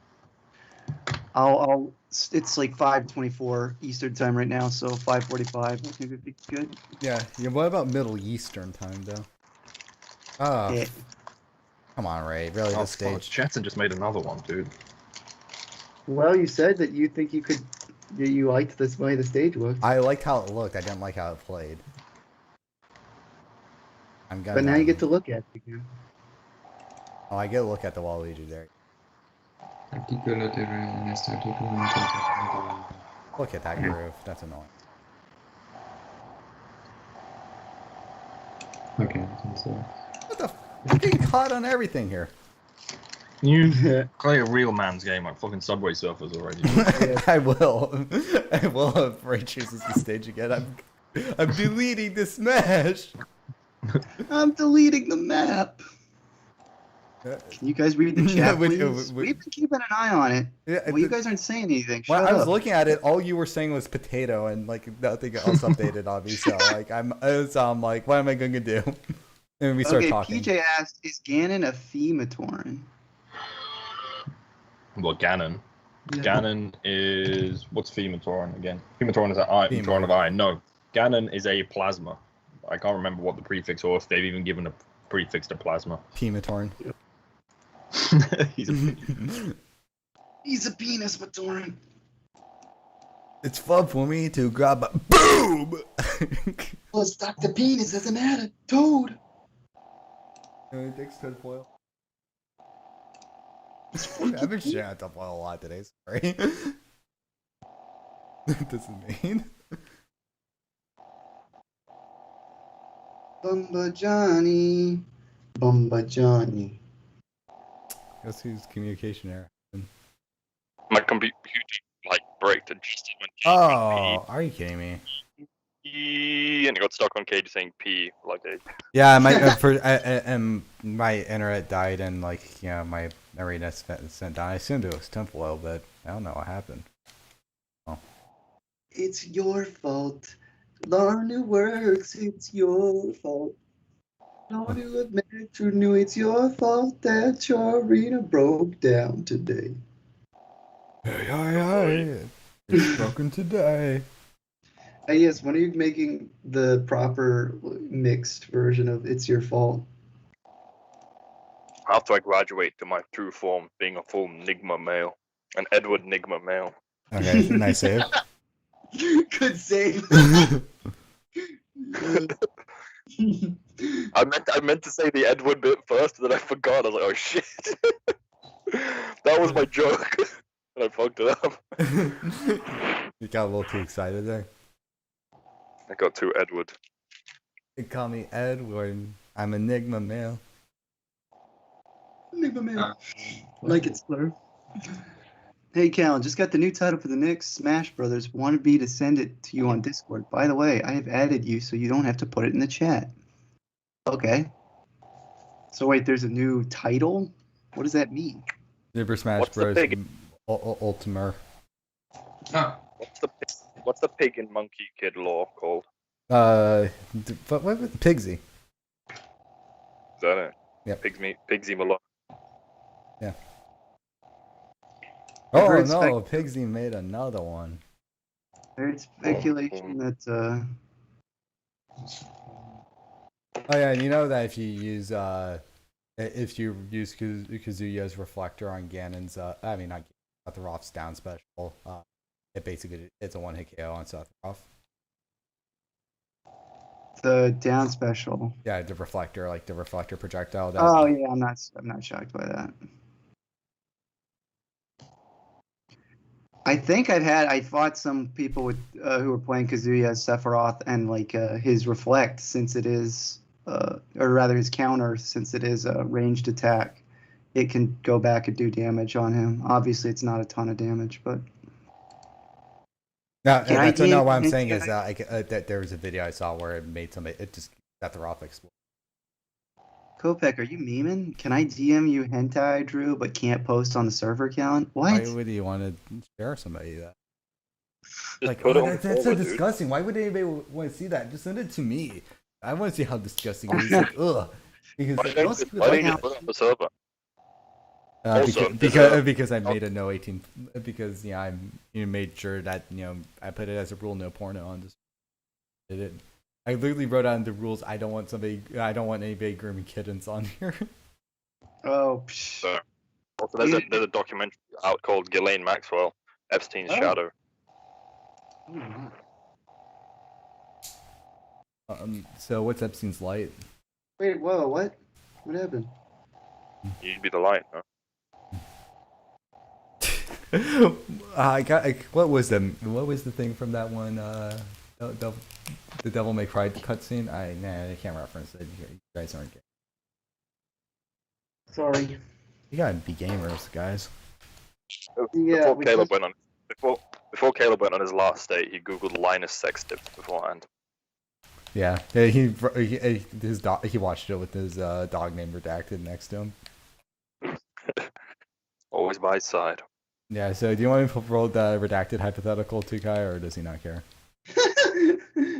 It's like 5:24 Eastern time right now, so 5:45. I think it'd be good. Yeah, what about Middle Eastern time, though? Oh, Yeah. come on, Ray, really, Oh, this stage? Jetson just made another one, dude. Well, you said that you think you liked this way the stage looked. I liked how it looked, I didn't like how it played. But now you get to look at it again. Oh, I get to look at the Waluigi there. Look at that groove, that's annoying. Okay, so. What the f? I'm getting caught on everything here. You play a real man's game like fucking Subway Surfers already. I will. I will if Ray chooses the stage again. I'm deleting this match. I'm deleting the map. Can you guys read the Yeah, chat, please? We've been keeping an eye on it. Yeah, Well, you guys aren't saying anything. When Shut I was up. looking at it, all you were saying was potato, and like nothing else updated on me. So like I'm like, what am I going to do? And we start talking. PJ asked, "Is Ganon a Fematoran?" Well, Ganon. Yeah. Ganon is what's Fematoran again? Fematoran is an iron. Femur. Fematoran of iron. No, Ganon is a plasma. I can't remember what the prefix or if they've even given a prefix to plasma. Hematoran. He's a He's a penis Matoran. It's fun for me to grab a boom. Let's stop the penis as an attitude. Thanks, tinfoil. I've been sharing out tinfoil a lot today. Sorry. What does it mean? Bumba Johnny. Bumba Johnny. Guess whose communication error? My computer like braked and just went Oh, are you kidding me? P, and it got stuck on Cage saying P like a. Yeah, my internet died and like my arena sent down. I assumed it was tinfoil, but I don't know what happened. Oh. It's your fault. Learn it works. It's your fault. Don't you admit you knew it's your fault that your arena broke down today. Hey, it's broken today. Yes, when are you making the proper mixed version of It's Your Fault? After I graduate to my true form, being a full Nigma male, an Edward Nigma male. Okay, nice save. Good save. I meant to say the Edward bit first, but then I forgot. I was like, oh shit. That was my joke. And I fucked it up. You got a little too excited there. I got too Edward. They call me Edward. I'm Enigma male. Enigma male. Like it's blur. Hey, Cal, just got the new title for the next Smash Brothers. Wanted me to send it to you on Discord. By the way, I have added you so you don't have to put it in the chat. Okay. So wait, there's a new title? What does that mean? Super Smash Bros. Ultimate. Oh. What's the pig and monkey kid lore called? What Pigsy. Is that it? Yep. Pigsy Malone. Yeah. Oh no, Pigsy made another one. There's speculation that Oh yeah, and you know that if you use Kazuya's reflector on Ganon's I mean not Sephiroth's down special, it's a one-hit KO on Sephiroth. the down special. Yeah, the reflector projectile. Oh yeah, I'm not shocked by that. I think I fought some people with who were playing Kazuya as Sephiroth and like his reflect, since it is or rather his counter, since it is a ranged attack, it can go back and do damage on him. Obviously, it's not a ton of damage, but. No, what I'm saying is that there was a video I saw where it made it just Sephiroth explode. Kopek, are you memeing? Can I DM you hentai I drew but can't post on the server account? What? Why would you want to share somebody that? Like, that's so disgusting. Why would anybody want to see that? Just send it to me. I want to see how disgusting it is. Like, ugh. Because why don't you just put it on the server? Because I made a no 18 because I made sure that I put it as a rule no porno on this. Did it? I literally wrote out in the rules I don't want anybody grooming kittens on here. Oh. So, also, there's a documentary out called Ghislaine Maxwell, Epstein's Shadow. So what's Epstein's light? Wait, whoa, what? What happened? You'd be the light, huh? What was the thing from that one? The Devil May Cry cutscene. I can't reference it. You guys aren't getting. Sorry. You gotta be gamers, guys. Yeah. Before Caleb went on his last state, he googled Linus sex tips beforehand. Yeah, he watched it with his dog named Redacted next to him. always my side. Yeah, so do you want me to roll the redacted hypothetical to Kai, or does he not care?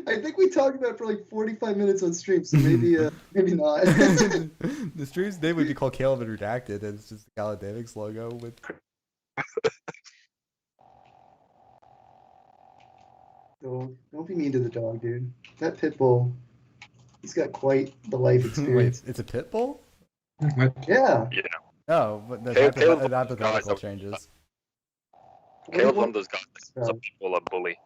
I think we talked about it for like 45 minutes on stream, so maybe maybe not. The stream's name would be called Caleb and Redacted, and it's just the Galadavix logo with. Don't be mean to the dog, dude. That pit bull, he's got quite the life experience. Wait, it's a pit bull? Yeah. Yeah. Oh, but the Caleb- hypothetical changes. Caleb's one of those guys that calls people a bully.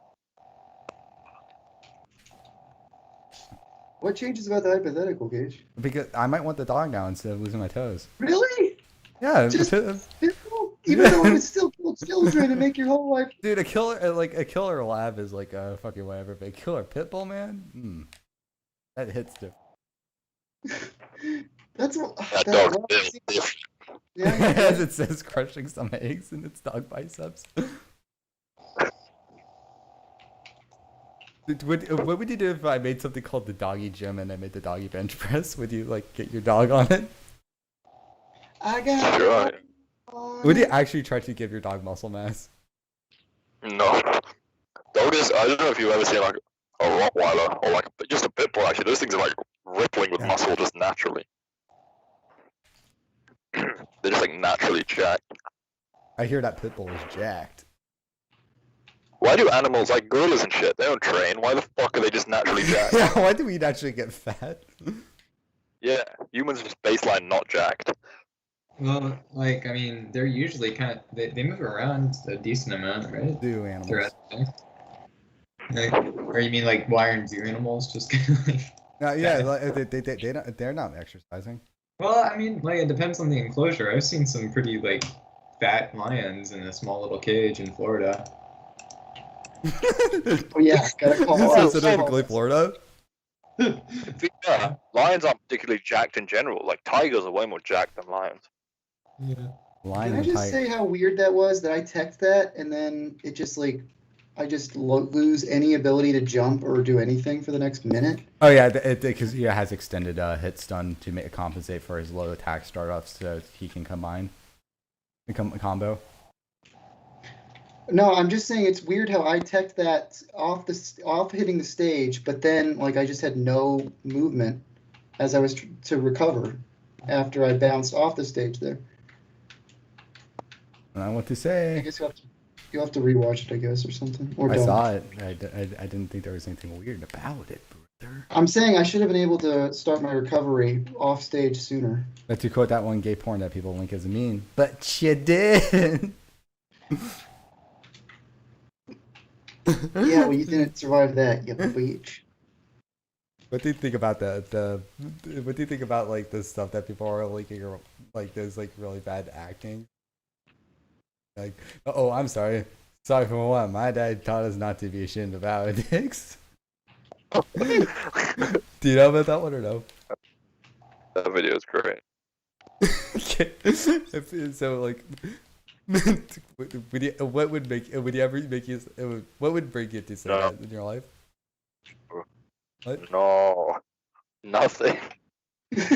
What changes about the hypothetical, Gage? Because I might want the dog now instead of losing my toes. Really? Yeah, Just pitbull? Even though it would still kill children and make your whole life. dude, a killer lab is like a fucking whatever, but a killer pitbull, man, that hits different. That's what. That dog's built different. Yeah. As it says, crushing some eggs in its dog biceps. What would you do if I made something called the doggy gym and I made the doggy bench press? Would you like get your dog on it? I got. Sure. Would you actually try to give your dog muscle mass? No. Dog is, I don't know if you've ever seen like a Rottweiler or like just a pit bull. Actually, those things are like rippling with muscle just naturally. They're just like naturally jacked. I hear that pit bull is jacked. Why do animals like gorillas and shit? They don't train. Why the fuck are they just naturally jacked? Yeah, why do we naturally get fat? Yeah, humans are just baseline not jacked. Well, like, I mean, they're usually kind of, they move around a decent amount, right? Do animals? Throughout the day. Like, or you mean like why aren't zoo animals just kind of like? No, yeah, like, they're not exercising. Well, I mean, like it depends on the enclosure. I've seen some pretty like fat lions in a small little cage in Florida. Oh yeah, gotta call So out. specifically Florida. Yeah, lions aren't particularly jacked in general. Like tigers are way more jacked than lions. Yeah. Lion Can I and just tiger. say how weird that was that I teched that and then it just like I just lose any ability to jump or do anything for the next minute? Oh yeah, because he has extended hit stun to compensate for his low attack start-offs, so he can become a combo. No, I'm just saying it's weird how I teched that off hitting the stage, but then like I just had no movement as I was to recover after I bounced off the stage there. I don't know what to I say. guess you'll have to rewatch it, I guess, or something. Or I don't. saw it. I didn't think there was anything weird about it, brother. I'm saying I should have been able to start my recovery off stage sooner. But to quote that one gay porn that people link as a meme, but you did. Yeah, well, you didn't survive that, you bitch. What do you think about that? What do you think about like the stuff that people are linking, or like there's like really bad acting? Like, oh, I'm sorry. Sorry for what? My dad taught us not to be ashamed of our dicks. Do you know about that one or no? That video is great. Okay. So like, what would bring you to say that in your life? What? No, nothing. Yeah,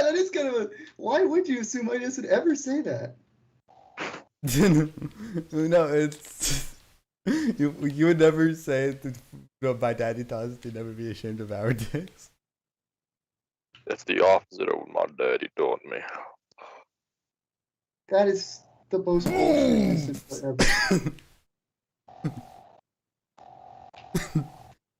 that is kind of a. Why would you assume I just would ever say that? No, it's you would never say that, my daddy taught us to never be ashamed of our dicks. That's the opposite of what my daddy taught me. That is the most bullshit ever.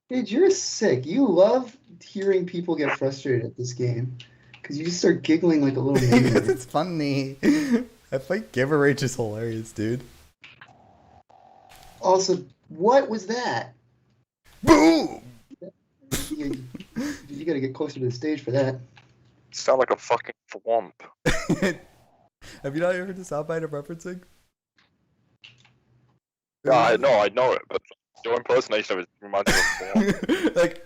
Dude, you're sick. You love hearing people get frustrated at this game because you just start giggling like a little Because maniac. it's funny. I think Giver Rage is hilarious, dude. Also, what was that? Boom! You gotta get closer to the stage for that. Sound like a fucking thwomp. Have you not heard the soundbite I'm referencing? Yeah, I know it, but your impersonation of it reminds me of a thwomp. Like,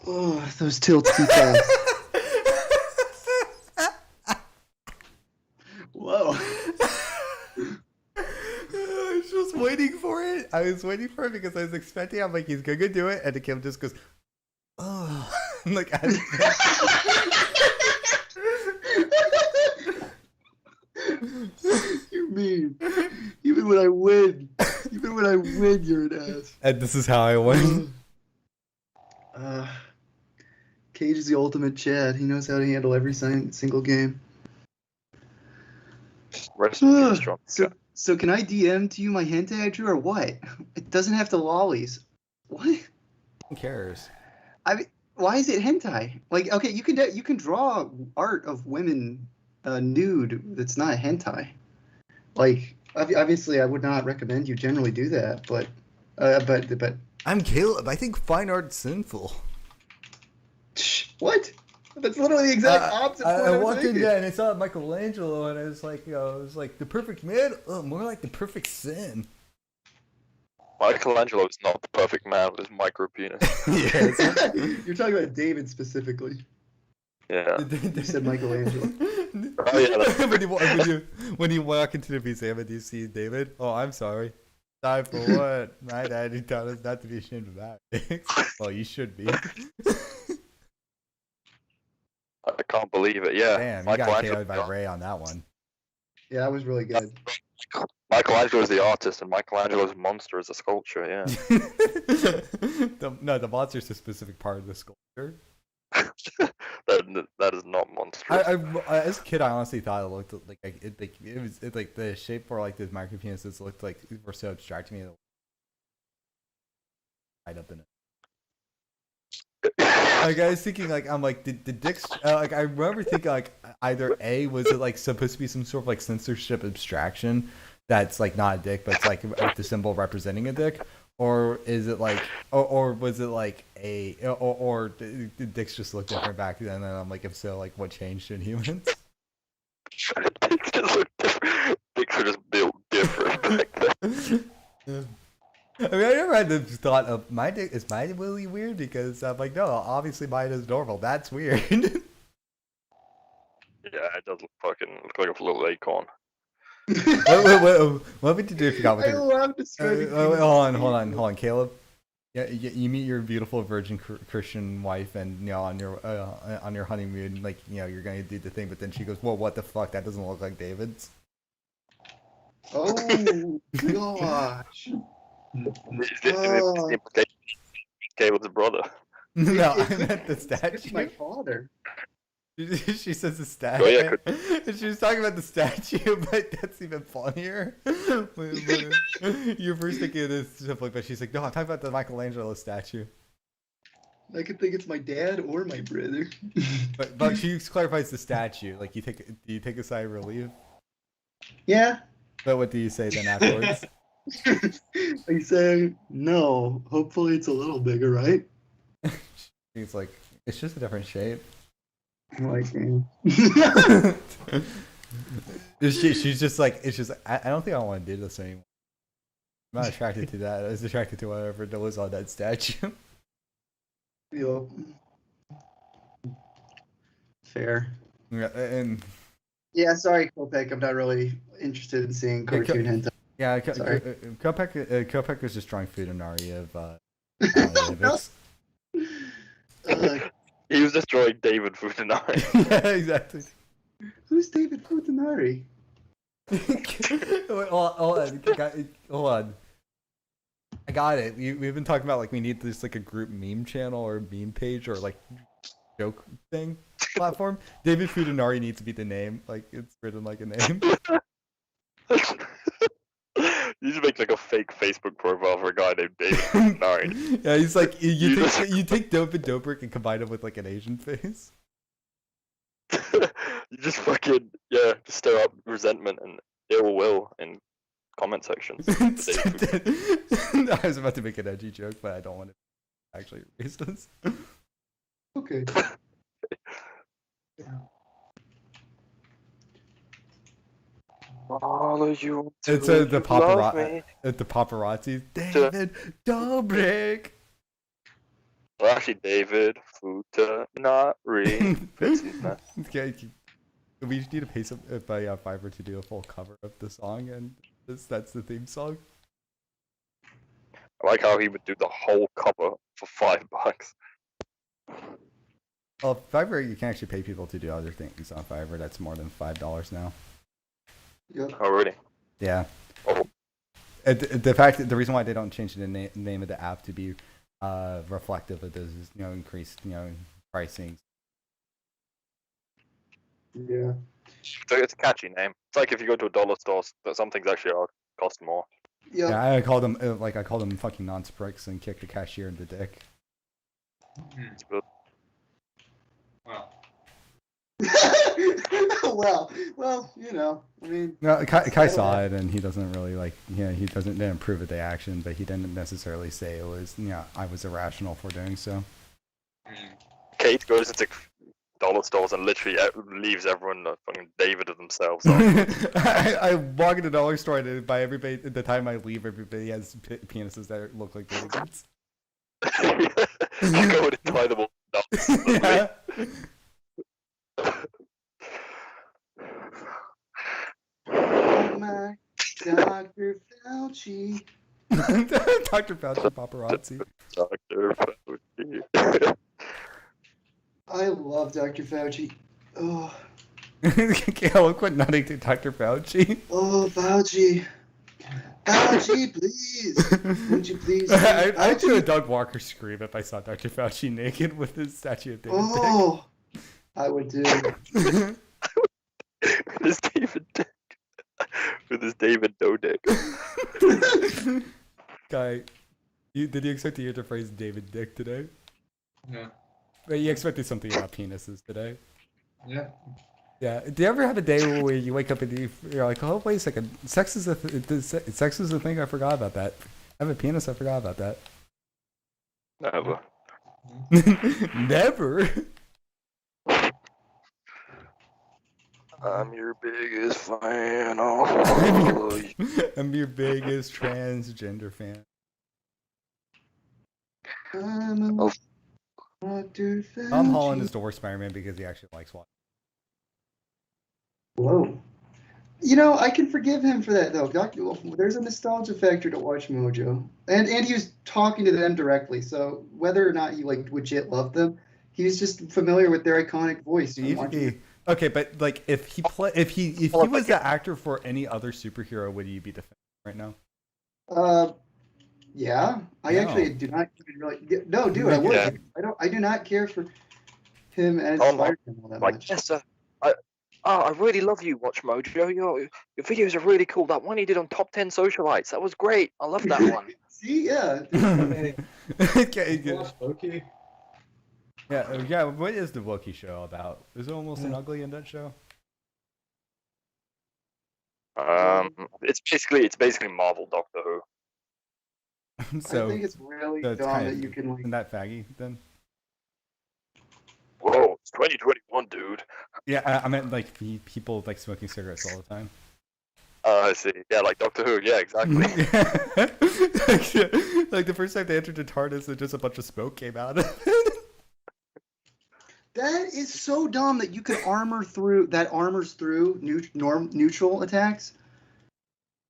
Oh, those tilts too fast. Whoa. I was just waiting for it. I was waiting for it because I was expecting. I'm like, he's gonna do it, and the Kim just goes, Like, You're mean. Even when I win, you're an ass. and this is how I win. Cage is the ultimate Chad. He knows how to handle every single game. Rest in peace, John. So can I DM to you my hentai I drew or what? It doesn't have to lollies. What? Who cares? I mean, why is it hentai? Like, okay, you can draw art of women nude that's not hentai. Like, obviously, I would not recommend you generally do that, but I'm Caleb. I think fine art's sinful. What? That's literally the exact opposite. I walked in there and I saw Michelangelo, and I was like, it was like the perfect man. Oh, more like the perfect sin. Michelangelo is not the perfect man with his micro penis. Yes. You're talking about David specifically. Yeah. You said Michelangelo. Oh, yeah, when you walk into the museum and you see David, oh, I'm sorry. Sorry for what? My daddy taught us not to be ashamed of that. Well, you should be. I can't believe it. Yeah. Damn, you got KO'd by Ray on that one. Yeah, that was really good. Michelangelo is the artist, and Michelangelo's monster is a sculpture. Yeah. The monster's a specific part of the sculpture. that is not monstrous. I as a kid, I honestly thought it looked like it was like the shape for like the micro penises looked like were so abstract to me. Right up in it. Like I was thinking, like I'm like the dicks. Like I remember thinking, like either A, was it like supposed to be some sort of like censorship abstraction that's like not a dick, but it's like the symbol representing a dick, or is it like, or was it like or the dicks just look different back then? And I'm like, if so, like what changed in humans? Dicks just look different. Dicks are just built different back then. Yeah. I mean, I never had the thought of my dick. Is mine really weird? Because I'm like, no, obviously mine is normal. That's weird. Yeah, it does look like a little acorn. What would you do if you got with I love describing. hold on, Caleb. Yeah, you meet your beautiful virgin Christian wife, and you know on your honeymoon, like you know you're gonna do the thing, but then she goes, "Well, what the fuck? That doesn't look like David's." Oh gosh. Caleb's brother. No, I meant the statue. It's my father. She says the statue. Oh, yeah, She was talking about the statue, but that's even funnier. You're first thinking of this simply, but she's like, no, I'm talking about the Michelangelo statue. I could think it's my dad or my brother. But she clarifies the statue. Like, do you take a sigh of relief? Yeah. But what do you say then afterwards? I say, no, hopefully it's a little bigger, right? She's like, it's just a different shape. I'm like, man. She's just like, it's just, I don't think I want to do this anymore. I'm not attracted to that. I was attracted to whatever was on that statue. Yep. Fair. Yeah, and yeah, sorry, Kopek. I'm not really interested in seeing cartoon hentai. Yeah, Kopek is just drawing Futanari of He was destroying David Futanari. Yeah, exactly. Who's David Futanari? Wait, hold on. I got it. We've been talking about like we need this like a group meme channel or meme page or like joke thing platform. David Futanari needs to be the name. Like it's written like a name. You should make like a fake Facebook profile for a guy named David Futanari. Yeah, he's like you take Dope and Dobrick and combine him with like an Asian face. You just fucking just stir up resentment and ill will in comment sections. I was about to make an edgy joke, but I don't want to actually erase this. Okay. Follow you. It's the paparazzi. David Dobrik. Well, actually, David Futanari. Okay, we just need to pay some by Fiverr to do a full cover of the song, and that's the theme song. I like how he would do the whole cover for $5. Well, Fiverr, you can actually pay people to do other things on Fiverr. That's more than $5 now. Yep. Oh, really? Yeah. Oh. The reason why they don't change the name of the app to be reflective of this is, increased, pricing. Yeah. It's a catchy name. It's like if you go to a dollar store, some things actually cost more. Yep. Yeah, I called them fucking non-spricks and kicked the cashier in the dick. Wow. well, I mean. No, Kai saw it and he doesn't really he didn't approve of the action, but he didn't necessarily say it was, I was irrational for doing so. Kate goes into dollar stores and literally leaves everyone fucking David of themselves. I walk in the dollar store and by everybody, the time I leave, everybody has penises that look like David's. You go and try them all. Yeah. Oh my Dr. Fauci. Dr. Fauci paparazzi. Dr. Fauci. I love Dr. Fauci. Oh. Kale, quit nodding to Dr. Fauci. Oh, Fauci. Fauci, please. Would you please? I'd do a Doug Walker scream if I saw Dr. Fauci naked with his statue of David. Oh, I would do. With his David Dick. With his David No Dick. Guy, did you expect to hear the phrase David Dick today? Yeah. But you expected something about penises today. Yeah. Yeah. Do you ever have a day where you wake up and you're like, oh, wait a second, sex is a thing? I forgot about that. I have a penis. I forgot about that. Never. Never. I'm your biggest fan. Oh. I'm your biggest transgender fan. I'm a Dr. Fauci. Tom Holland is the worst Spider-Man because he actually likes watching. Whoa. I can forgive him for that, though. There's a nostalgia factor to Watch Mojo. And he was talking to them directly, so whether or not he, legit loved them, he was just familiar with their iconic voice. Okay, but, if he was the actor for any other superhero, would he be the fan right now? Yeah. I actually do not even really... No, dude, I would. Yeah. I do not care for him as Spider-Man all that much. Yes, sir. I really love you, Watch Mojo. Your videos are really cool. That one you did on Top 10 Socialites, that was great. I love that one. See, yeah. Okay, good. Spooky. Yeah. What is the Wookiee show about? Is it almost an ugly in that show? It's basically Marvel Doctor Who. So I think it's really so it's dumb kind that of- you can Isn't that faggy then? Whoa, it's 2021, dude. Yeah, I meant people smoking cigarettes all the time. I see. Yeah, like Doctor Who. Yeah, exactly. Like the first time they entered the TARDIS, and just a bunch of smoke came out of it. That is so dumb that you could armors through neutral attacks.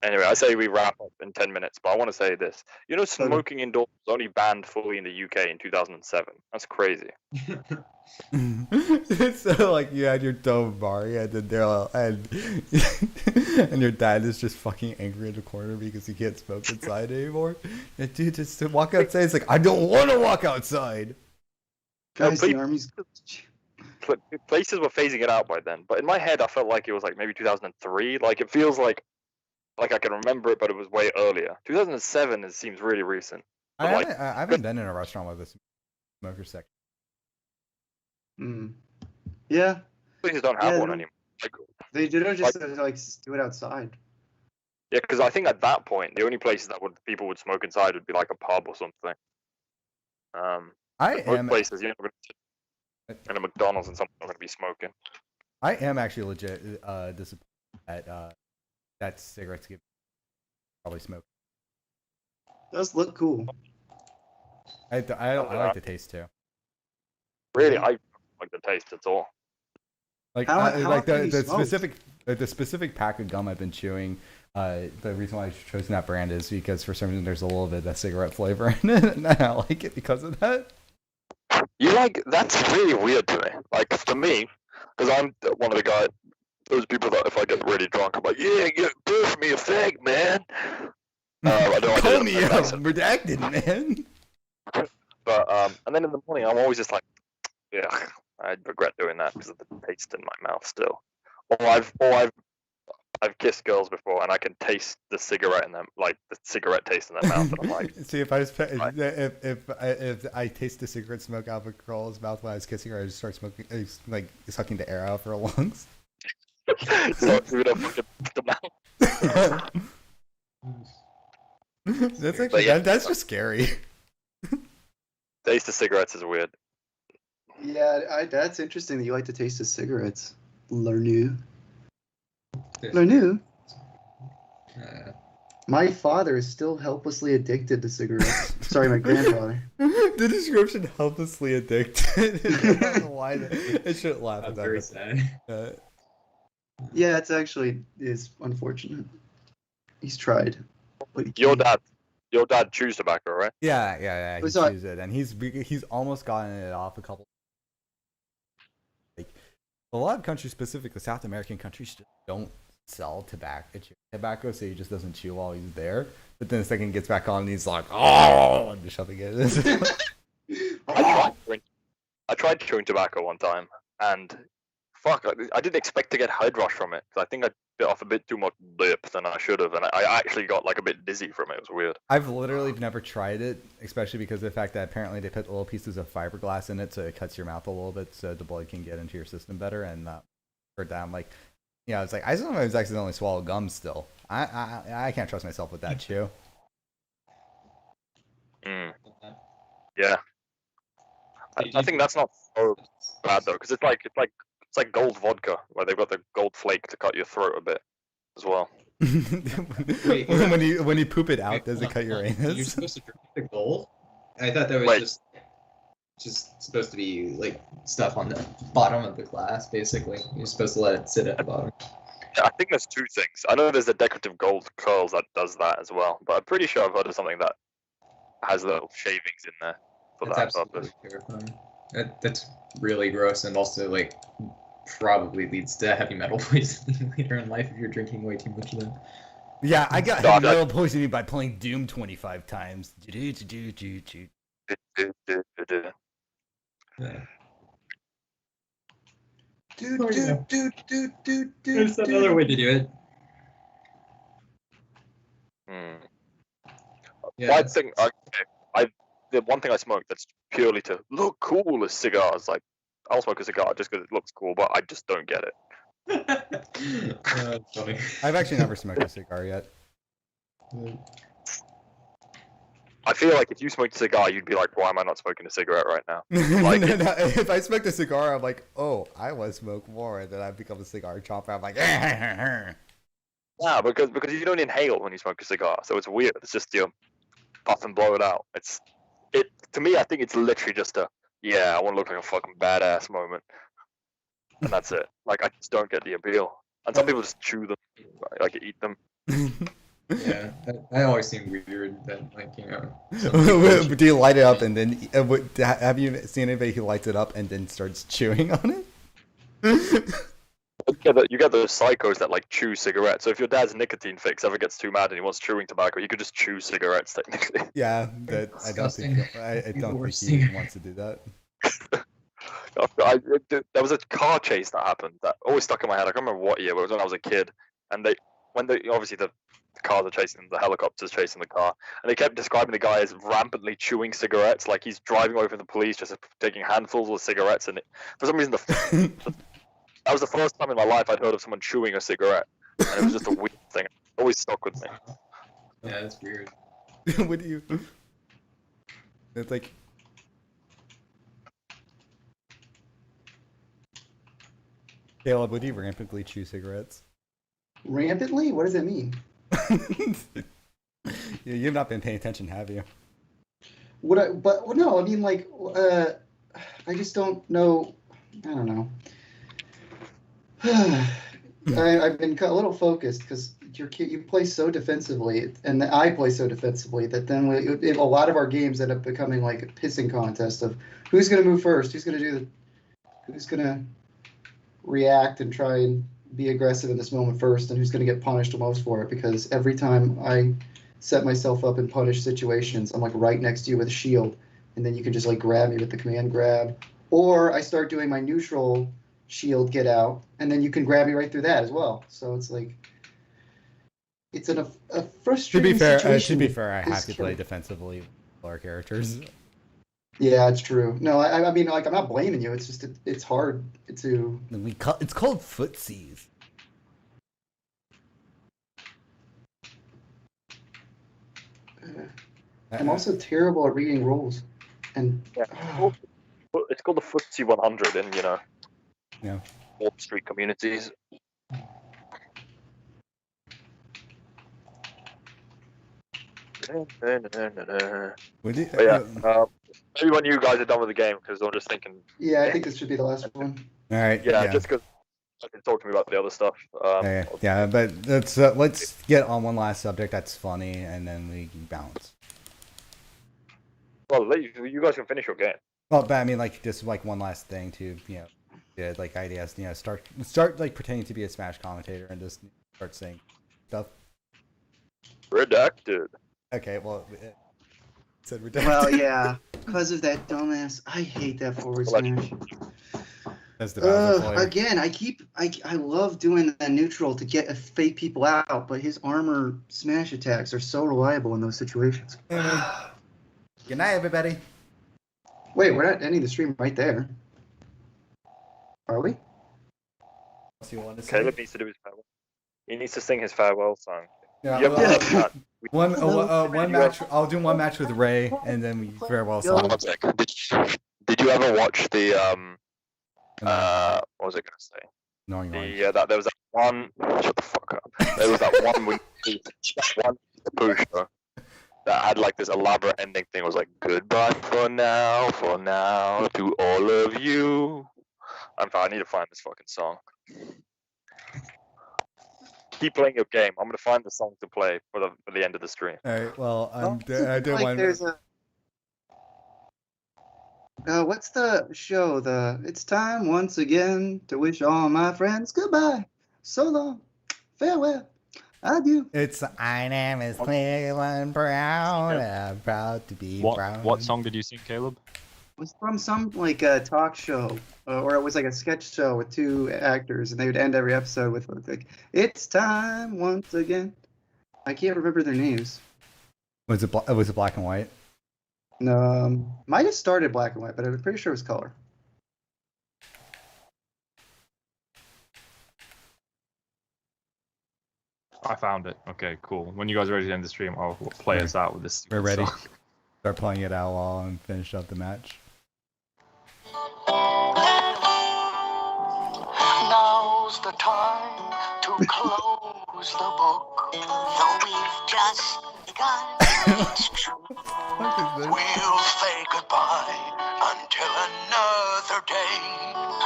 Anyway, I say we wrap up in 10 minutes, but I want to say this. Smoking indoors was only banned fully in the UK in 2007. That's crazy. So you had your dome bar, and and your dad is just fucking angry in the corner because he can't smoke inside anymore. And dude, just to walk outside, it's like, I don't want to walk outside. Guys, please- the army's... Places were phasing it out by then, but in my head, I felt like it was maybe 2003. It feels like I can remember it, but it was way earlier. 2007 seems really recent. I But, haven't been in a restaurant with a smoker section. Yeah, Places don't have Yeah, one no. anymore. they did it just do it outside. Yeah, because I think at that point, the only places that people would smoke inside would be like a pub or something. Most places, you're not going to in a McDonald's and someone's not going to be smoking. I am actually legit disappointed that cigarettes give probably smoke. Does look cool. I like the taste too. Really, I don't like the taste at all. How often do you smoke? The specific pack of gum I've been chewing. The reason why I've chosen that brand is because for some reason there's a little bit of cigarette flavor in it, and I like it because of that. That's really weird to me. Like, for me, because I'm one of the guys, those people that if I get really drunk, I'm like, yeah, birth me a fag, man. I don't Call me redacted, man. But and then in the morning, I'm always just like, yeah, I regret doing that because of the taste in my mouth still. Or I've kissed girls before, and I can taste the cigarette in them, like the cigarette taste in their mouth, and I'm like, see, if I taste the cigarette smoke out of a girl's mouth when I was kissing her, I just start smoking, like sucking the air out of her lungs. so you know, fucking the mouth. That's actually that's just scary. Taste of cigarettes is weird. Yeah, that's interesting that you like to taste the cigarettes. Larnu. Larnu. My father is still helplessly addicted to cigarettes. Sorry, my grandfather. The description, helplessly addicted. I don't know why. I shouldn't laugh at that. Very sad. Yeah, it's actually is unfortunate. He's tried. Your dad chews tobacco, right? Yeah. He chews it, and he's almost gotten it off a couple. Like a lot of countries, specifically South American countries, just don't sell tobacco, so he just doesn't chew while he's there. But then the second he gets back on, he's like, oh, I'm just shoving it. I tried chewing tobacco one time, and fuck, I didn't expect to get head rush from it. I think I bit off a bit too much lip than I should have, and I actually got like a bit dizzy from it. It was weird. I've literally never tried it, especially because of the fact that apparently they put little pieces of fiberglass in it, so it cuts your mouth a little bit, so the blood can get into your system better. And heard that, I'm like, yeah, it's like I sometimes accidentally swallow gum still. I can't trust myself with that chew. Yeah, I think that's not so bad though, because it's like gold vodka, where they've got the gold flake to cut your throat a bit as well. when you poop it out, does it cut your anus? You're supposed to drink the gold? I thought that was just supposed to be like stuff on the bottom of the glass, basically. You're supposed to let it sit at the bottom. Yeah, I think there's two things. I know there's the decorative gold curls that does that as well, but I'm pretty sure I've heard of something that has little shavings in there for that purpose. Terrifying. That's really gross, and also like probably leads to heavy metal poisoning later in life if you're drinking way too much of them. Yeah, I got heavy metal poisoning by playing Doom 25 times. There's another way to do it. Yeah, the one thing I smoke that's purely to look cool is cigars. Like, I'll smoke a cigar just because it looks cool, but I just don't get it. That's funny. I've actually never smoked a cigar yet. I feel like if you smoked a cigar, you'd be like, why am I not smoking a cigarette right now? Like, if I smoked a cigar, I'm like, oh, I want to smoke more, and then I become a cigar chopper. I'm like, yeah, because you don't inhale when you smoke a cigar, so it's weird. It's just you puff and blow it out. To me, I think it's literally just I want to look like a fucking badass moment, and that's it. Like, I just don't get the appeal. And some people just chew them, like eat them. Yeah, that always seemed weird. That, like, you know. Do you light it up and then have you seen anybody who lights it up and then starts chewing on it? You get those psychos that like chew cigarettes. So if your dad's nicotine fix ever gets too mad and he wants chewing tobacco, you could just chew cigarettes technically. Yeah, I don't think he wants to do that. There was a car chase that happened that always stuck in my head. I can't remember what year, but it was when I was a kid. And obviously the cars are chasing, the helicopters chasing the car, and they kept describing the guy as rampantly chewing cigarettes, like he's driving away from the police, just taking handfuls of cigarettes. And for some reason, that was the first time in my life I'd heard of someone chewing a cigarette, and it was just a weird thing. It always stuck with me. Yeah, that's weird. What do you? It's like. Caleb, would you rampantly chew cigarettes? Rampantly? What does that mean? You've not been paying attention, have you? No, I mean, like, I just don't know. I don't know. I've been a little focused because you play so defensively, and I play so defensively that then a lot of our games end up becoming like a pissing contest of who's going to move first, who's going to react and try and be aggressive in this moment first, and who's going to get punished the most for it. Because every time I set myself up in punish situations, I'm like right next to you with a shield, and then you can just like grab me with the command grab, or I start doing my neutral shield get out, and then you can grab me right through that as well. So it's like it's a frustrating situation. To be fair, I have to play defensively with our characters. Yeah, it's true. No, I mean, like, I'm not blaming you. It's just it's hard to. It's called footsies. I'm also terrible at reading rules, and it's called the Footsie 100 in Wall Street communities. Maybe when you guys are done with the game, because I'm just thinking. Yeah, I think this should be the last one. All right. Yeah, just because I can talk to me about the other stuff. Yeah, but let's get on one last subject that's funny, and then we can bounce. Well, you guys can finish your game. Well, but I mean, like, just like one last thing to like IDS, start like pretending to be a Smash commentator and just start saying stuff. Redacted. Okay, well, it said redacted. Well, yeah, because of that dumbass. I hate that forward smash. That's the Bowser player. Again, I love doing the neutral to get fake people out, but his armor smash attacks are so reliable in those situations. Good night, everybody. Wait, we're not ending the stream right there. Are we? Caleb needs to do his farewell. He needs to sing his farewell song. Yeah, one match. I'll do one match with Ray, and then we farewell song. Did you ever watch the what was I gonna say? Knowing that there was that one. Shut the fuck up. There was that one poster that had like this elaborate ending thing. It was like goodbye for now to all of you. I need to find this fucking song. Keep playing your game. I'm gonna find the song to play for the end of the stream. All right. Well, I do one. There's a. What's the show? It's time once again to wish all my friends goodbye. So long, farewell, adieu. It's my name is Cleveland Brown. I'm proud to be Brown. What song did you sing, Caleb? It was from some like a talk show, or it was like a sketch show with two actors, and they would end every episode with like, "It's time once again." I can't remember their names. Was it black and white? No, might have started black and white, but I'm pretty sure it was color. I found it. Okay, cool. When you guys are ready to end the stream, I'll play us out with this. We're ready. Song. Start playing it out while I'm finished up the match. Now's the time to close the book. Though we've just begun, it's true. We'll say goodbye until another day.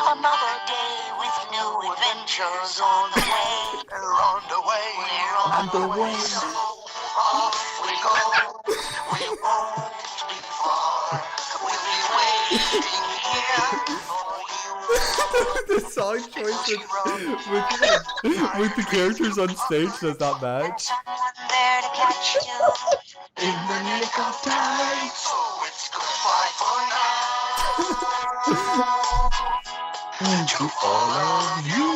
Another day with new adventures on the way. We're on the way. We're on the way. So off we go. We won't be far. We'll be waiting here for you. The song choice with the characters on stage does not match. Someone there to catch you in the nick of time. So it's goodbye for now to all of you.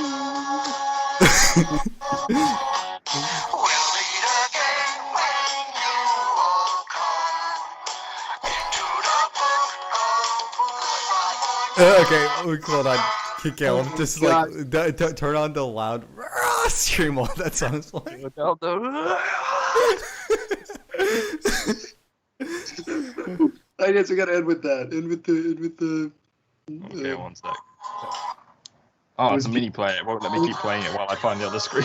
We'll meet again when you all come into the book of goodbye for now. Okay, hold on. Caleb, just like turn on the loud stream while that song's playing. I guess we gotta end with that. End with the. Okay, one sec. Oh, it's a mini player. It won't let me keep playing it while I find the other screen.